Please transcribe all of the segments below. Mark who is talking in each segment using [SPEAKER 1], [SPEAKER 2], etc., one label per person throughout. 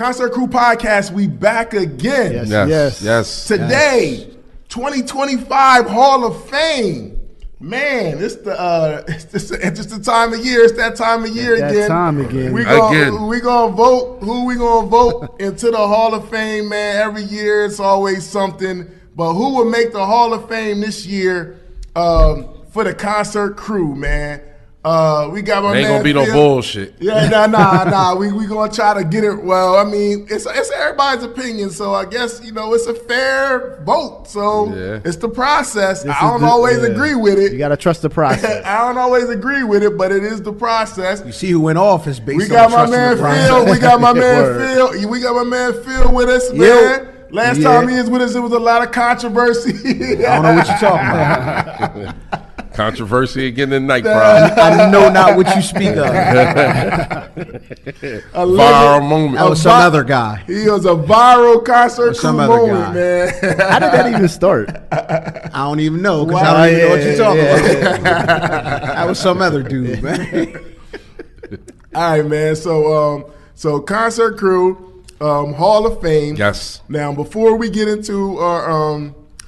[SPEAKER 1] Concert Crew Podcast, we back again.
[SPEAKER 2] Yes.
[SPEAKER 1] Today, 2025 Hall of Fame. Man, it's the time of year. It's that time of year again.
[SPEAKER 3] That time again.
[SPEAKER 1] We gonna vote. Who we gonna vote into the Hall of Fame, man? Every year it's always something. But who will make the Hall of Fame this year for the Concert Crew, man? We got my man.
[SPEAKER 2] Ain't gonna be
[SPEAKER 1] Phil.
[SPEAKER 2] no bullshit.
[SPEAKER 1] Yeah, nah. We gonna try to get it. Well, I mean, it's everybody's opinion, so I guess it's a fair vote. So it's the process. I don't always agree with it.
[SPEAKER 3] You gotta trust the process.
[SPEAKER 1] I don't always agree with it, but it is the process.
[SPEAKER 4] You see who went off is based
[SPEAKER 1] We
[SPEAKER 4] on
[SPEAKER 1] got my
[SPEAKER 4] trusting
[SPEAKER 1] man
[SPEAKER 4] the process.
[SPEAKER 1] Phil. We got my man Phil. We got my man Phil with us, man. Last time he was with us, it was a lot of controversy.
[SPEAKER 4] I don't know what you're talking about.
[SPEAKER 2] Controversy again tonight, probably.
[SPEAKER 4] I know not what you speak of.
[SPEAKER 2] Viral moment.
[SPEAKER 4] That was some other guy.
[SPEAKER 1] He was a viral Concert Crew
[SPEAKER 4] Some other
[SPEAKER 1] moment,
[SPEAKER 4] guy.
[SPEAKER 1] man.
[SPEAKER 3] How did that even start?
[SPEAKER 4] I don't even know because
[SPEAKER 1] Wow.
[SPEAKER 4] I don't even know what you're talking about. That was some other dude, man.
[SPEAKER 1] All right, man. So Concert Crew, Hall of Fame.
[SPEAKER 2] Yes.
[SPEAKER 1] Now, before we get into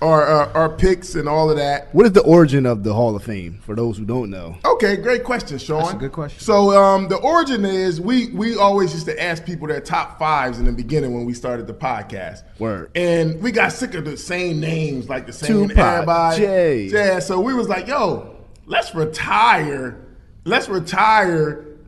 [SPEAKER 1] our picks and all of that.
[SPEAKER 3] What is the origin of the Hall of Fame, for those who don't know?
[SPEAKER 1] Okay, great question, Sean.
[SPEAKER 4] That's a good question.
[SPEAKER 1] So the origin is we always used to ask people their top fives in the beginning when we started the podcast.
[SPEAKER 3] Word.
[SPEAKER 1] And we got sick of the same names, like the same
[SPEAKER 3] Tupac,
[SPEAKER 1] everybody.
[SPEAKER 3] Jay.
[SPEAKER 1] Yeah, so we was like, yo, let's retire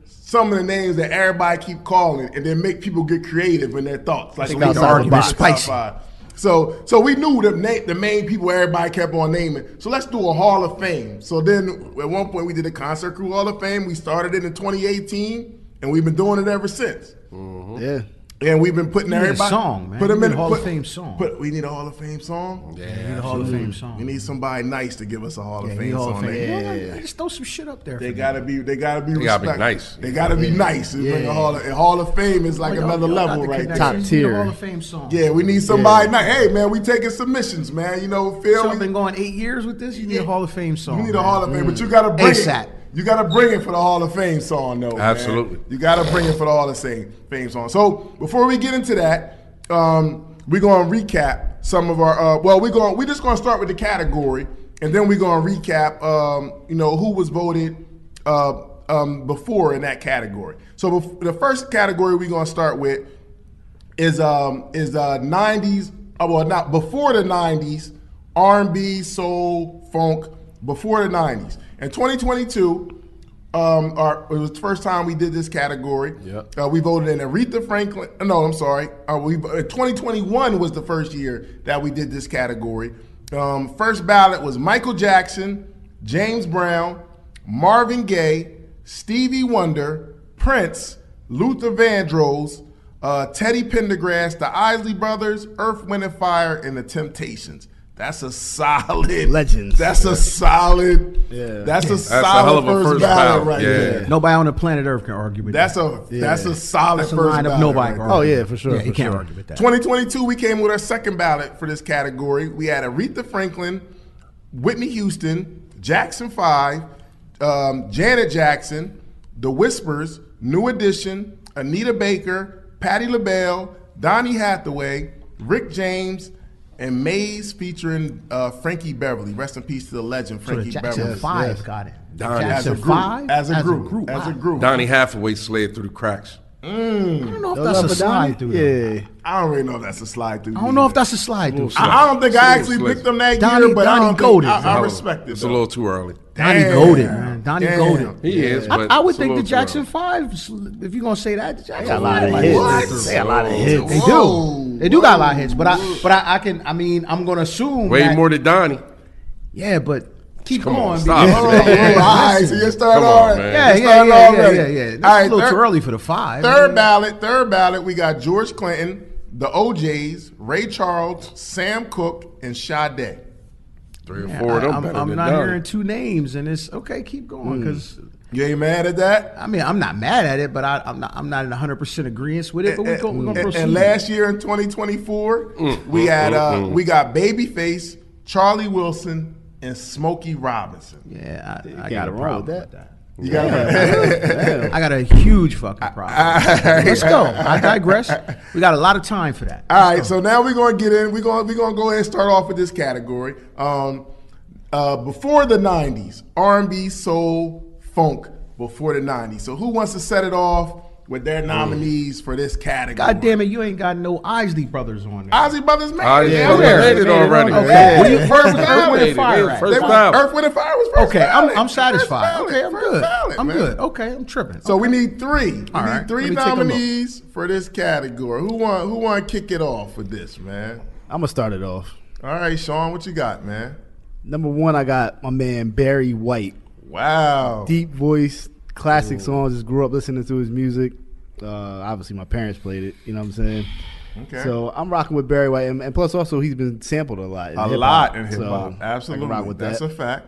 [SPEAKER 1] some of the names that everybody keep calling and then make people get creative in their thoughts. Like
[SPEAKER 3] Think
[SPEAKER 1] we
[SPEAKER 3] outside
[SPEAKER 1] talk
[SPEAKER 3] the
[SPEAKER 1] about
[SPEAKER 3] box.
[SPEAKER 1] the top
[SPEAKER 4] Spicy.
[SPEAKER 1] five. So we knew the main people everybody kept on naming. So let's do a Hall of Fame. So then at one point we did a Concert Crew Hall of Fame. We started it in 2018, and we've been doing it ever since.
[SPEAKER 3] Yeah.
[SPEAKER 1] And we've been putting
[SPEAKER 4] We need a
[SPEAKER 1] everybody
[SPEAKER 4] song, man.
[SPEAKER 1] Put them
[SPEAKER 4] We
[SPEAKER 1] in
[SPEAKER 4] need a Hall of Fame song.
[SPEAKER 1] We need a Hall of Fame song.
[SPEAKER 4] We need a Hall of Fame song.
[SPEAKER 1] We need somebody nice to give us a Hall of
[SPEAKER 4] Yeah,
[SPEAKER 1] Fame
[SPEAKER 4] Hall of
[SPEAKER 1] song.
[SPEAKER 4] Fame. Just throw some shit up there.
[SPEAKER 1] They gotta be respectful.
[SPEAKER 2] gotta be nice.
[SPEAKER 1] They gotta be nice. Bring a Hall of Fame is like another level right there.
[SPEAKER 3] Top tier.
[SPEAKER 4] Hall of Fame song.
[SPEAKER 1] Yeah, we need somebody nice. Hey man, we taking submissions, man. Phil.
[SPEAKER 4] So I've been going 8 years with this. You need a Hall of Fame song.
[SPEAKER 1] You need a Hall of Fame, but you gotta bring
[SPEAKER 4] ASAP.
[SPEAKER 1] it. You gotta bring it for the Hall of Fame song, though.
[SPEAKER 2] Absolutely.
[SPEAKER 1] Man. You gotta bring it for the Hall of Fame song. So before we get into that, we're gonna recap some of our. We're just gonna start with the category, and then we're gonna recap. Who was voted before in that category. So the first category we're gonna start with is 90s. Not before the 90s, R&B, soul, funk. Before the 90s. In 2022, it was the first time we did this category.
[SPEAKER 2] Yep.
[SPEAKER 1] We voted in Aretha Franklin. No, I'm sorry. 2021 was the first year that we did this category. First ballot was Michael Jackson, James Brown, Marvin Gaye, Stevie Wonder, Prince, Luther Vandross, Teddy Pendergrass, the Isley Brothers, Earth, Wind and Fire, and the Temptations. That's a solid
[SPEAKER 3] Legends.
[SPEAKER 1] That's a solid.
[SPEAKER 3] Yeah.
[SPEAKER 1] That's a
[SPEAKER 2] a hell
[SPEAKER 1] solid
[SPEAKER 2] of a
[SPEAKER 1] first
[SPEAKER 2] first
[SPEAKER 1] ballot
[SPEAKER 2] ballot.
[SPEAKER 1] right
[SPEAKER 2] Yeah.
[SPEAKER 1] there.
[SPEAKER 4] Nobody on the planet Earth can argue with
[SPEAKER 1] That's
[SPEAKER 4] that.
[SPEAKER 1] that's a solid
[SPEAKER 4] That's a
[SPEAKER 1] first
[SPEAKER 4] line
[SPEAKER 1] ballot.
[SPEAKER 4] of nobody
[SPEAKER 1] right
[SPEAKER 4] can
[SPEAKER 1] there.
[SPEAKER 4] argue.
[SPEAKER 3] Oh, yeah, for sure.
[SPEAKER 4] Yeah, you
[SPEAKER 3] for
[SPEAKER 4] can't
[SPEAKER 3] sure.
[SPEAKER 4] argue with that.
[SPEAKER 1] 2022, we came with our second ballot for this category. We had Aretha Franklin, Whitney Houston, Jackson 5, Janet Jackson, The Whispers, New Edition, Anita Baker, Patti LaBelle, Donny Hathaway, Rick James, and Maze featuring Frankie Beverly. Rest in peace to the legend
[SPEAKER 4] So the
[SPEAKER 1] Frankie
[SPEAKER 4] Jackson
[SPEAKER 1] Beverly.
[SPEAKER 4] 5 got it.
[SPEAKER 2] Donnie.
[SPEAKER 1] As a
[SPEAKER 4] Jackson
[SPEAKER 1] group.
[SPEAKER 4] 5?
[SPEAKER 1] As a group.
[SPEAKER 4] Wow.
[SPEAKER 1] As a group.
[SPEAKER 2] Donnie Hathaway slid through the cracks.
[SPEAKER 4] I don't know if
[SPEAKER 3] Those
[SPEAKER 4] that's a
[SPEAKER 3] up and down?
[SPEAKER 4] slide through there.
[SPEAKER 3] Yeah.
[SPEAKER 1] I don't really know if that's a slide through.
[SPEAKER 4] I don't know if that's a slide through.
[SPEAKER 1] I don't think I actually
[SPEAKER 2] Slick.
[SPEAKER 1] picked them that
[SPEAKER 4] Donnie-
[SPEAKER 1] year, but
[SPEAKER 4] Donnie
[SPEAKER 1] I don't
[SPEAKER 4] goated.
[SPEAKER 1] think I respect it.
[SPEAKER 2] It's a
[SPEAKER 1] though.
[SPEAKER 2] little too early.
[SPEAKER 4] Donnie
[SPEAKER 1] Damn.
[SPEAKER 4] goated, man. Donnie
[SPEAKER 1] Damn.
[SPEAKER 4] goated.
[SPEAKER 2] He is, but
[SPEAKER 4] I would
[SPEAKER 2] it's a
[SPEAKER 4] think the
[SPEAKER 2] little too
[SPEAKER 4] Jackson
[SPEAKER 2] early.
[SPEAKER 4] 5, if you're going to say that, the Jackson
[SPEAKER 3] got a lot
[SPEAKER 4] 5.
[SPEAKER 3] of
[SPEAKER 4] like,
[SPEAKER 3] hits.
[SPEAKER 4] what?
[SPEAKER 3] They got a lot of hits.
[SPEAKER 4] They
[SPEAKER 1] Whoa.
[SPEAKER 4] do. They do got a lot of hits, but I'm going to assume
[SPEAKER 2] Way
[SPEAKER 4] that,
[SPEAKER 2] more than Donnie.
[SPEAKER 4] Yeah, but keep
[SPEAKER 2] Come on,
[SPEAKER 4] going.
[SPEAKER 2] stop.
[SPEAKER 4] because-
[SPEAKER 1] Oh, all right, so you're starting
[SPEAKER 2] Come on,
[SPEAKER 1] already.
[SPEAKER 2] man.
[SPEAKER 4] Yeah.
[SPEAKER 1] You're starting already.
[SPEAKER 4] It's
[SPEAKER 1] All right,
[SPEAKER 4] a little too
[SPEAKER 1] third-
[SPEAKER 4] early for the 5.
[SPEAKER 1] Third ballot, we got George Clinton, the OJs, Ray Charles, Sam Cooke, and Sade.
[SPEAKER 2] 3 or 4 of them better
[SPEAKER 4] I'm
[SPEAKER 2] than
[SPEAKER 4] not
[SPEAKER 2] Donnie.
[SPEAKER 4] hearing 2 names, and it's okay. Keep going, because
[SPEAKER 1] You ain't mad at that?
[SPEAKER 4] I mean I'm not mad at it, but I'm not in 100% agreement with it. But we're going to proceed.
[SPEAKER 1] And last year in 2024, we had we got Babyface, Charlie Wilson, and Smokey Robinson.
[SPEAKER 4] Yeah, I
[SPEAKER 3] got
[SPEAKER 4] got a
[SPEAKER 3] it wrong
[SPEAKER 4] problem
[SPEAKER 3] with
[SPEAKER 4] with that.
[SPEAKER 1] You got
[SPEAKER 4] I got a huge fucking problem. Let's go. I digress. We got a lot of time for that.
[SPEAKER 1] All right, so now we're gonna get in. We're gonna go ahead and start off with this category. Before the '90s, R&B, soul, funk. Before the '90s. So who wants to set it off with their nominees for this category?
[SPEAKER 4] God damn it, you ain't got no Isley Brothers on there.
[SPEAKER 1] Ozzy Brothers made
[SPEAKER 2] Isley
[SPEAKER 1] it.
[SPEAKER 2] Brothers made it already.
[SPEAKER 4] Okay.
[SPEAKER 1] Yeah.
[SPEAKER 4] What do you first
[SPEAKER 1] First
[SPEAKER 4] Earth, Wind,
[SPEAKER 2] made it.
[SPEAKER 4] and Fire
[SPEAKER 2] Yeah,
[SPEAKER 4] at?
[SPEAKER 2] first
[SPEAKER 1] They were-
[SPEAKER 2] ballot.
[SPEAKER 1] Earth, Wind, and Fire was first
[SPEAKER 4] Okay,
[SPEAKER 1] ballot.
[SPEAKER 4] I'm
[SPEAKER 1] First
[SPEAKER 4] satisfied.
[SPEAKER 1] ballot.
[SPEAKER 4] Okay, I'm
[SPEAKER 1] First
[SPEAKER 4] good.
[SPEAKER 1] ballot,
[SPEAKER 4] I'm
[SPEAKER 1] man.
[SPEAKER 4] good. Okay, I'm tripping.
[SPEAKER 1] So we need three. We
[SPEAKER 4] All
[SPEAKER 1] need
[SPEAKER 4] right,
[SPEAKER 1] three
[SPEAKER 4] let me take a look.
[SPEAKER 1] nominees for this category. Who want to kick it off with this, man?
[SPEAKER 3] I'm gonna start it off.
[SPEAKER 1] All right, Sean, what you got, man?
[SPEAKER 3] Number one, I got my man Barry White.
[SPEAKER 1] Wow.
[SPEAKER 3] Deep voice, classic songs. Just grew up listening to his music. Obviously, my parents played it. You know what I'm saying?
[SPEAKER 1] Okay.
[SPEAKER 3] So I'm rocking with Barry White, and plus also he's been sampled a lot. In
[SPEAKER 1] a
[SPEAKER 3] hip-hop.
[SPEAKER 1] lot in hip
[SPEAKER 3] So
[SPEAKER 1] hop.
[SPEAKER 3] I can
[SPEAKER 1] Absolutely.
[SPEAKER 3] rock with
[SPEAKER 1] That's
[SPEAKER 3] that.
[SPEAKER 1] a fact.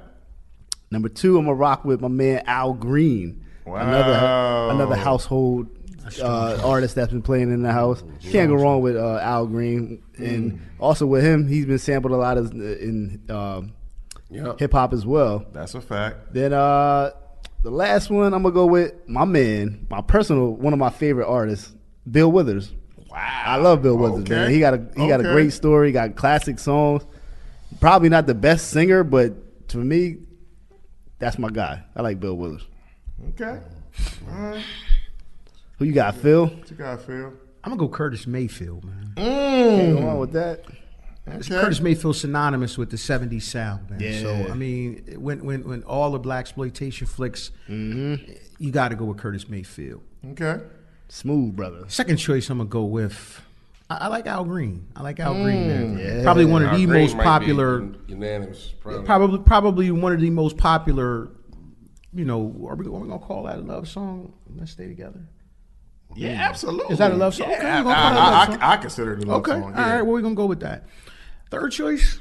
[SPEAKER 3] Number two, I'm gonna rock with my man Al Green.
[SPEAKER 1] Wow.
[SPEAKER 3] Another household artist that's been playing in the house. Can't go wrong with Al Green, and also with him, he's been sampled a lot in
[SPEAKER 2] Yep.
[SPEAKER 3] hip hop as well.
[SPEAKER 1] That's a fact.
[SPEAKER 3] Then the last one, I'm gonna go with my man, one of my favorite artists, Bill Withers.
[SPEAKER 1] Wow.
[SPEAKER 3] I love Bill Withers,
[SPEAKER 1] Okay.
[SPEAKER 3] man. He got a
[SPEAKER 1] Okay.
[SPEAKER 3] great story. Got classic songs. Probably not the best singer, but to me, that's my guy. I like Bill Withers.
[SPEAKER 1] Okay. All right.
[SPEAKER 3] Who you got, Phil?
[SPEAKER 1] What you got, Phil?
[SPEAKER 4] I'm gonna go Curtis Mayfield, man.
[SPEAKER 3] Can't go on with that.
[SPEAKER 1] Okay.
[SPEAKER 4] Curtis Mayfield synonymous with the '70s sound, man.
[SPEAKER 3] Yeah.
[SPEAKER 4] So I mean, when all the black exploitation flicks, you got to go with Curtis Mayfield.
[SPEAKER 1] Okay.
[SPEAKER 3] Smooth, brother.
[SPEAKER 4] Second choice, I'm gonna go with. I like Al Green. I like Al Green, man.
[SPEAKER 3] Yeah.
[SPEAKER 4] Probably one of
[SPEAKER 2] Al
[SPEAKER 4] the
[SPEAKER 2] Green
[SPEAKER 4] most
[SPEAKER 2] might be
[SPEAKER 4] popular.
[SPEAKER 2] unanimous. Probably.
[SPEAKER 4] Probably one of the most popular. You know, are we gonna call that a love song? Let's stay together.
[SPEAKER 1] Yeah, absolutely.
[SPEAKER 4] Is that a love song?
[SPEAKER 1] Yeah,
[SPEAKER 4] Okay, we're gonna call that a love song.
[SPEAKER 1] I consider it a love
[SPEAKER 4] Okay,
[SPEAKER 1] song.
[SPEAKER 4] all
[SPEAKER 1] Yeah.
[SPEAKER 4] right. Well, we're gonna go with that. Third choice.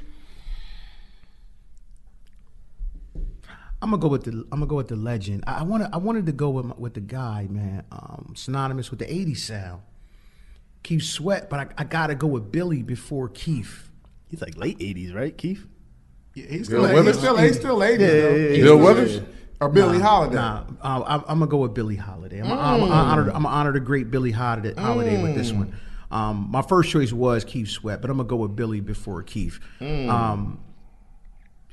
[SPEAKER 4] I'm gonna go with the legend. I wanted to go with the guy, man, synonymous with the '80s sound, Keith Sweat, but I gotta go with Billy before Keith.
[SPEAKER 3] He's like late '80s, right, Keith?
[SPEAKER 1] Yeah, he's
[SPEAKER 2] Bill
[SPEAKER 1] still
[SPEAKER 2] Withers?
[SPEAKER 1] he's still 80s, though.
[SPEAKER 3] yeah,
[SPEAKER 1] He's
[SPEAKER 2] Bill
[SPEAKER 1] still
[SPEAKER 2] Withers?
[SPEAKER 1] 80s. Or Billie Holiday.
[SPEAKER 4] Nah, I'm gonna go with Billie Holiday. I'm gonna honor the great Billie Holiday with this one. My first choice was Keith Sweat, but I'm gonna go with Billy before Keith.
[SPEAKER 3] He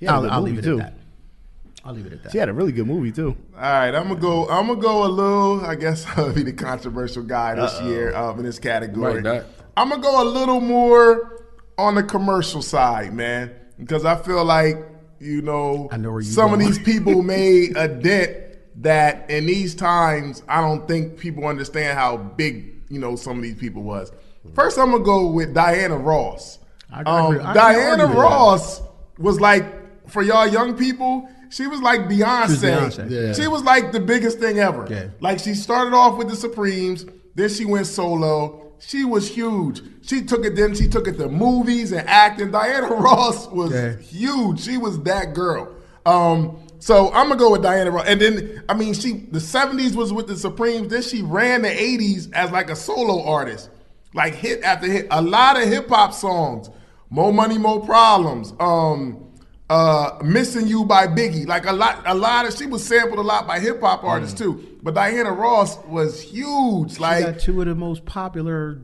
[SPEAKER 3] had a good
[SPEAKER 4] I'll
[SPEAKER 3] movie,
[SPEAKER 4] leave it
[SPEAKER 3] too.
[SPEAKER 4] at that. I'll leave it at that.
[SPEAKER 3] He had a really good movie too.
[SPEAKER 1] All right, I'm gonna go a little. I guess I'll be the controversial guy this year in this category.
[SPEAKER 2] Might not.
[SPEAKER 1] I'm gonna go a little more on the commercial side, man, because I feel like
[SPEAKER 4] I know where you
[SPEAKER 1] some of
[SPEAKER 4] going.
[SPEAKER 1] these people made a dent that in these times I don't think people understand how big some of these people was. First, I'm gonna go with Diana Ross.
[SPEAKER 4] I agree
[SPEAKER 1] Diana
[SPEAKER 4] with that.
[SPEAKER 1] Ross was like, for y'all young people, she was like Beyonce.
[SPEAKER 4] Beyonce.
[SPEAKER 3] Yeah.
[SPEAKER 1] She was like the biggest thing ever.
[SPEAKER 4] Yeah.
[SPEAKER 1] Like she started off with the Supremes, then she went solo. She was huge. She took it to movies and acting. Diana Ross was huge. She was that girl. So I'm gonna go with Diana Ross. And then the 70s was with the Supremes. Then she ran the 80s as like a solo artist, like hit after hit. A lot of hip hop songs. More Money, More Problems. Missing You by Biggie. Like a lot of she was sampled a lot by hip hop artists too. But Diana Ross was huge.
[SPEAKER 4] She
[SPEAKER 1] Like
[SPEAKER 4] got two of the most popular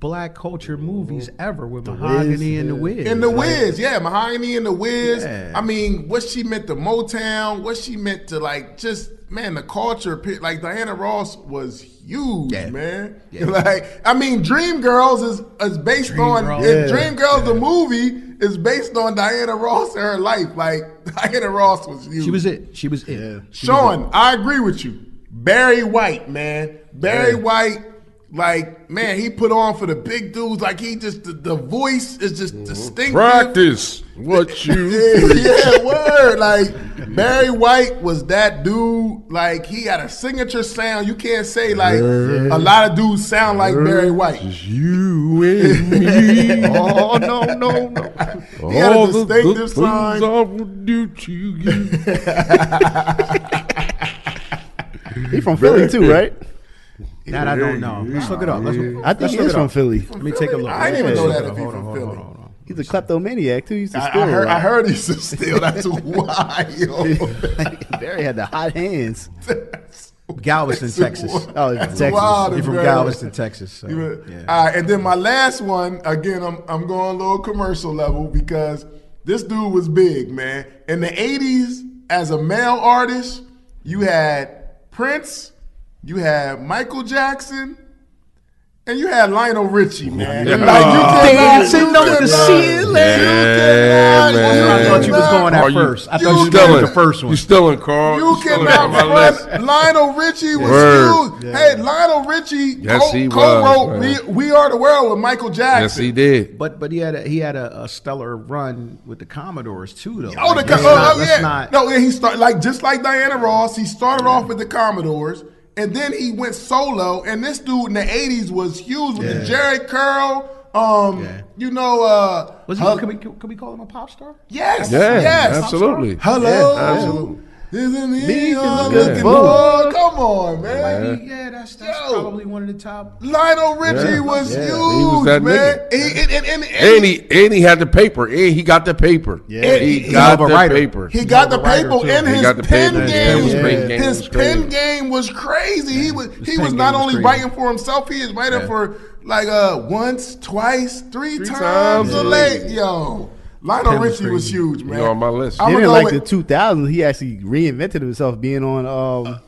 [SPEAKER 4] black culture movies ever with Mahogany and The Wiz.
[SPEAKER 1] in the Wiz, yeah, Mahogany and the Wiz.
[SPEAKER 4] Yeah.
[SPEAKER 1] I mean, what she meant to Motown, what she meant to the culture. Like Diana Ross was huge,
[SPEAKER 4] Yeah.
[SPEAKER 1] man.
[SPEAKER 4] Yeah.
[SPEAKER 1] Dreamgirls is based on
[SPEAKER 4] Dreamgirls.
[SPEAKER 1] Dreamgirls. The movie is based on Diana Ross and her life. Like Diana Ross was huge.
[SPEAKER 4] She was it.
[SPEAKER 3] Yeah.
[SPEAKER 1] Sean, I agree with you. Barry White, man. Barry White, like, man, he put on for the big dudes. Like, he just, the voice is just distinctive.
[SPEAKER 2] Practice what you
[SPEAKER 1] Yeah, word. Like, Barry White was that dude. Like, he had a signature sound. You can't say, like, a lot of dudes sound like Barry White.
[SPEAKER 2] You and me.
[SPEAKER 3] Oh no.
[SPEAKER 1] He had a
[SPEAKER 2] All the
[SPEAKER 1] distinctive
[SPEAKER 2] things
[SPEAKER 1] sign.
[SPEAKER 2] I would do to you.
[SPEAKER 3] He from Philly too, right?
[SPEAKER 4] That I don't know. Let's look it up.
[SPEAKER 3] I think he's from Philly.
[SPEAKER 4] Let me take a look.
[SPEAKER 1] I didn't even know that if he's
[SPEAKER 4] Hold
[SPEAKER 1] from
[SPEAKER 4] on,
[SPEAKER 1] Philly.
[SPEAKER 4] hold on.
[SPEAKER 3] He's a kleptomaniac too. He used to steal.
[SPEAKER 1] I heard he used to steal. That's wild.
[SPEAKER 3] Barry had the hot hands.
[SPEAKER 4] Galveston, Texas.
[SPEAKER 3] Oh, it's Texas.
[SPEAKER 1] wild.
[SPEAKER 4] He's from
[SPEAKER 1] Barry.
[SPEAKER 4] Galveston, Texas. So, yeah.
[SPEAKER 1] All right, and then my last one, again, I'm going a little commercial level because this dude was big, man. In the 80s, as a male artist, you had Prince, you had Michael Jackson, and you had Lionel Richie, man.
[SPEAKER 2] Yeah.
[SPEAKER 1] Like, you
[SPEAKER 4] Dancing on the ceiling.
[SPEAKER 2] Yeah, man.
[SPEAKER 4] I thought you was going at first. I thought you was going with the first one.
[SPEAKER 2] You stealing, Carl?
[SPEAKER 1] You
[SPEAKER 2] stealing
[SPEAKER 1] cannot
[SPEAKER 2] from my list.
[SPEAKER 1] front. Lionel Richie was
[SPEAKER 2] Word.
[SPEAKER 1] huge. Hey, Lionel Richie
[SPEAKER 2] Yes, he
[SPEAKER 1] co-wrote
[SPEAKER 2] was,
[SPEAKER 1] We Are the World with Michael Jackson.
[SPEAKER 2] Yes, he did.
[SPEAKER 4] But he had a stellar run with the Commodores too, though.
[SPEAKER 1] Oh,
[SPEAKER 4] Like,
[SPEAKER 1] yeah.
[SPEAKER 4] not-
[SPEAKER 1] No, he started just like Diana Ross. He started off with the Commodores, and then he went solo. And this dude in the '80s was huge with the Jerry Curl. You know,
[SPEAKER 4] Was he? Could we call him a pop star?
[SPEAKER 1] yes,
[SPEAKER 2] Yeah,
[SPEAKER 1] yes,
[SPEAKER 2] absolutely.
[SPEAKER 1] Hello,
[SPEAKER 2] Yeah, absolutely.
[SPEAKER 1] Isn't
[SPEAKER 3] Me
[SPEAKER 1] he
[SPEAKER 3] looking
[SPEAKER 1] looking
[SPEAKER 3] for-
[SPEAKER 1] for? Come on, man.
[SPEAKER 4] Yeah, that's
[SPEAKER 1] Yo.
[SPEAKER 4] probably one of the top.
[SPEAKER 1] Lionel Richie
[SPEAKER 2] Yeah.
[SPEAKER 1] was
[SPEAKER 3] Yeah.
[SPEAKER 1] huge,
[SPEAKER 2] He was that
[SPEAKER 1] man.
[SPEAKER 2] nigga. And he had the paper. And he got the paper.
[SPEAKER 3] Yeah.
[SPEAKER 2] He
[SPEAKER 1] He
[SPEAKER 2] got
[SPEAKER 4] was a
[SPEAKER 2] the
[SPEAKER 4] writer.
[SPEAKER 2] paper.
[SPEAKER 1] He got the
[SPEAKER 4] writer,
[SPEAKER 1] paper
[SPEAKER 4] too.
[SPEAKER 1] in
[SPEAKER 2] He
[SPEAKER 1] his
[SPEAKER 2] got the
[SPEAKER 1] pen
[SPEAKER 2] paper.
[SPEAKER 1] game.
[SPEAKER 2] His pen game
[SPEAKER 1] His
[SPEAKER 2] was
[SPEAKER 1] pen
[SPEAKER 2] crazy.
[SPEAKER 1] game was crazy. He was
[SPEAKER 4] pen
[SPEAKER 1] not
[SPEAKER 4] game was
[SPEAKER 1] only
[SPEAKER 4] crazy.
[SPEAKER 1] writing for himself, he was writing for like once, twice, three times
[SPEAKER 2] times.
[SPEAKER 1] a late. Yo, Lionel
[SPEAKER 4] Pen was
[SPEAKER 1] Richie was
[SPEAKER 4] crazy.
[SPEAKER 1] huge, man.
[SPEAKER 2] You're on my list.
[SPEAKER 1] I'm
[SPEAKER 3] Then
[SPEAKER 1] gonna
[SPEAKER 3] in
[SPEAKER 1] go
[SPEAKER 3] like
[SPEAKER 1] with
[SPEAKER 3] the 2000s, he actually reinvented himself being on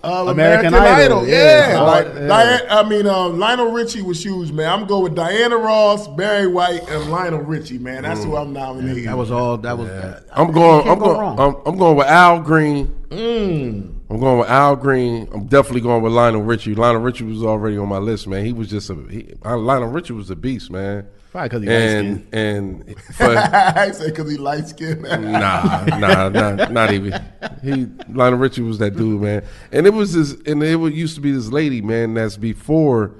[SPEAKER 1] American Idol. Yeah,
[SPEAKER 3] So,
[SPEAKER 1] like
[SPEAKER 3] yeah.
[SPEAKER 1] Lionel Richie was huge, man. I'm going with Diana Ross, Barry White, and Lionel Richie, man. That's who I'm nominating.
[SPEAKER 4] That was all. That was.
[SPEAKER 2] I'm
[SPEAKER 4] you
[SPEAKER 2] going.
[SPEAKER 4] can't
[SPEAKER 2] I'm
[SPEAKER 4] go
[SPEAKER 2] going.
[SPEAKER 4] wrong.
[SPEAKER 2] I'm going with Al Green. I'm going with Al Green. I'm definitely going with Lionel Richie. Lionel Richie was already on my list, man. He was just Lionel Richie was a beast, man.
[SPEAKER 3] Probably because he light-skinned.
[SPEAKER 2] And for,
[SPEAKER 1] I say because he light skinned.
[SPEAKER 2] not even. Lionel Richie was that dude, man. And it was this, and it used to be this lady, man. That's before,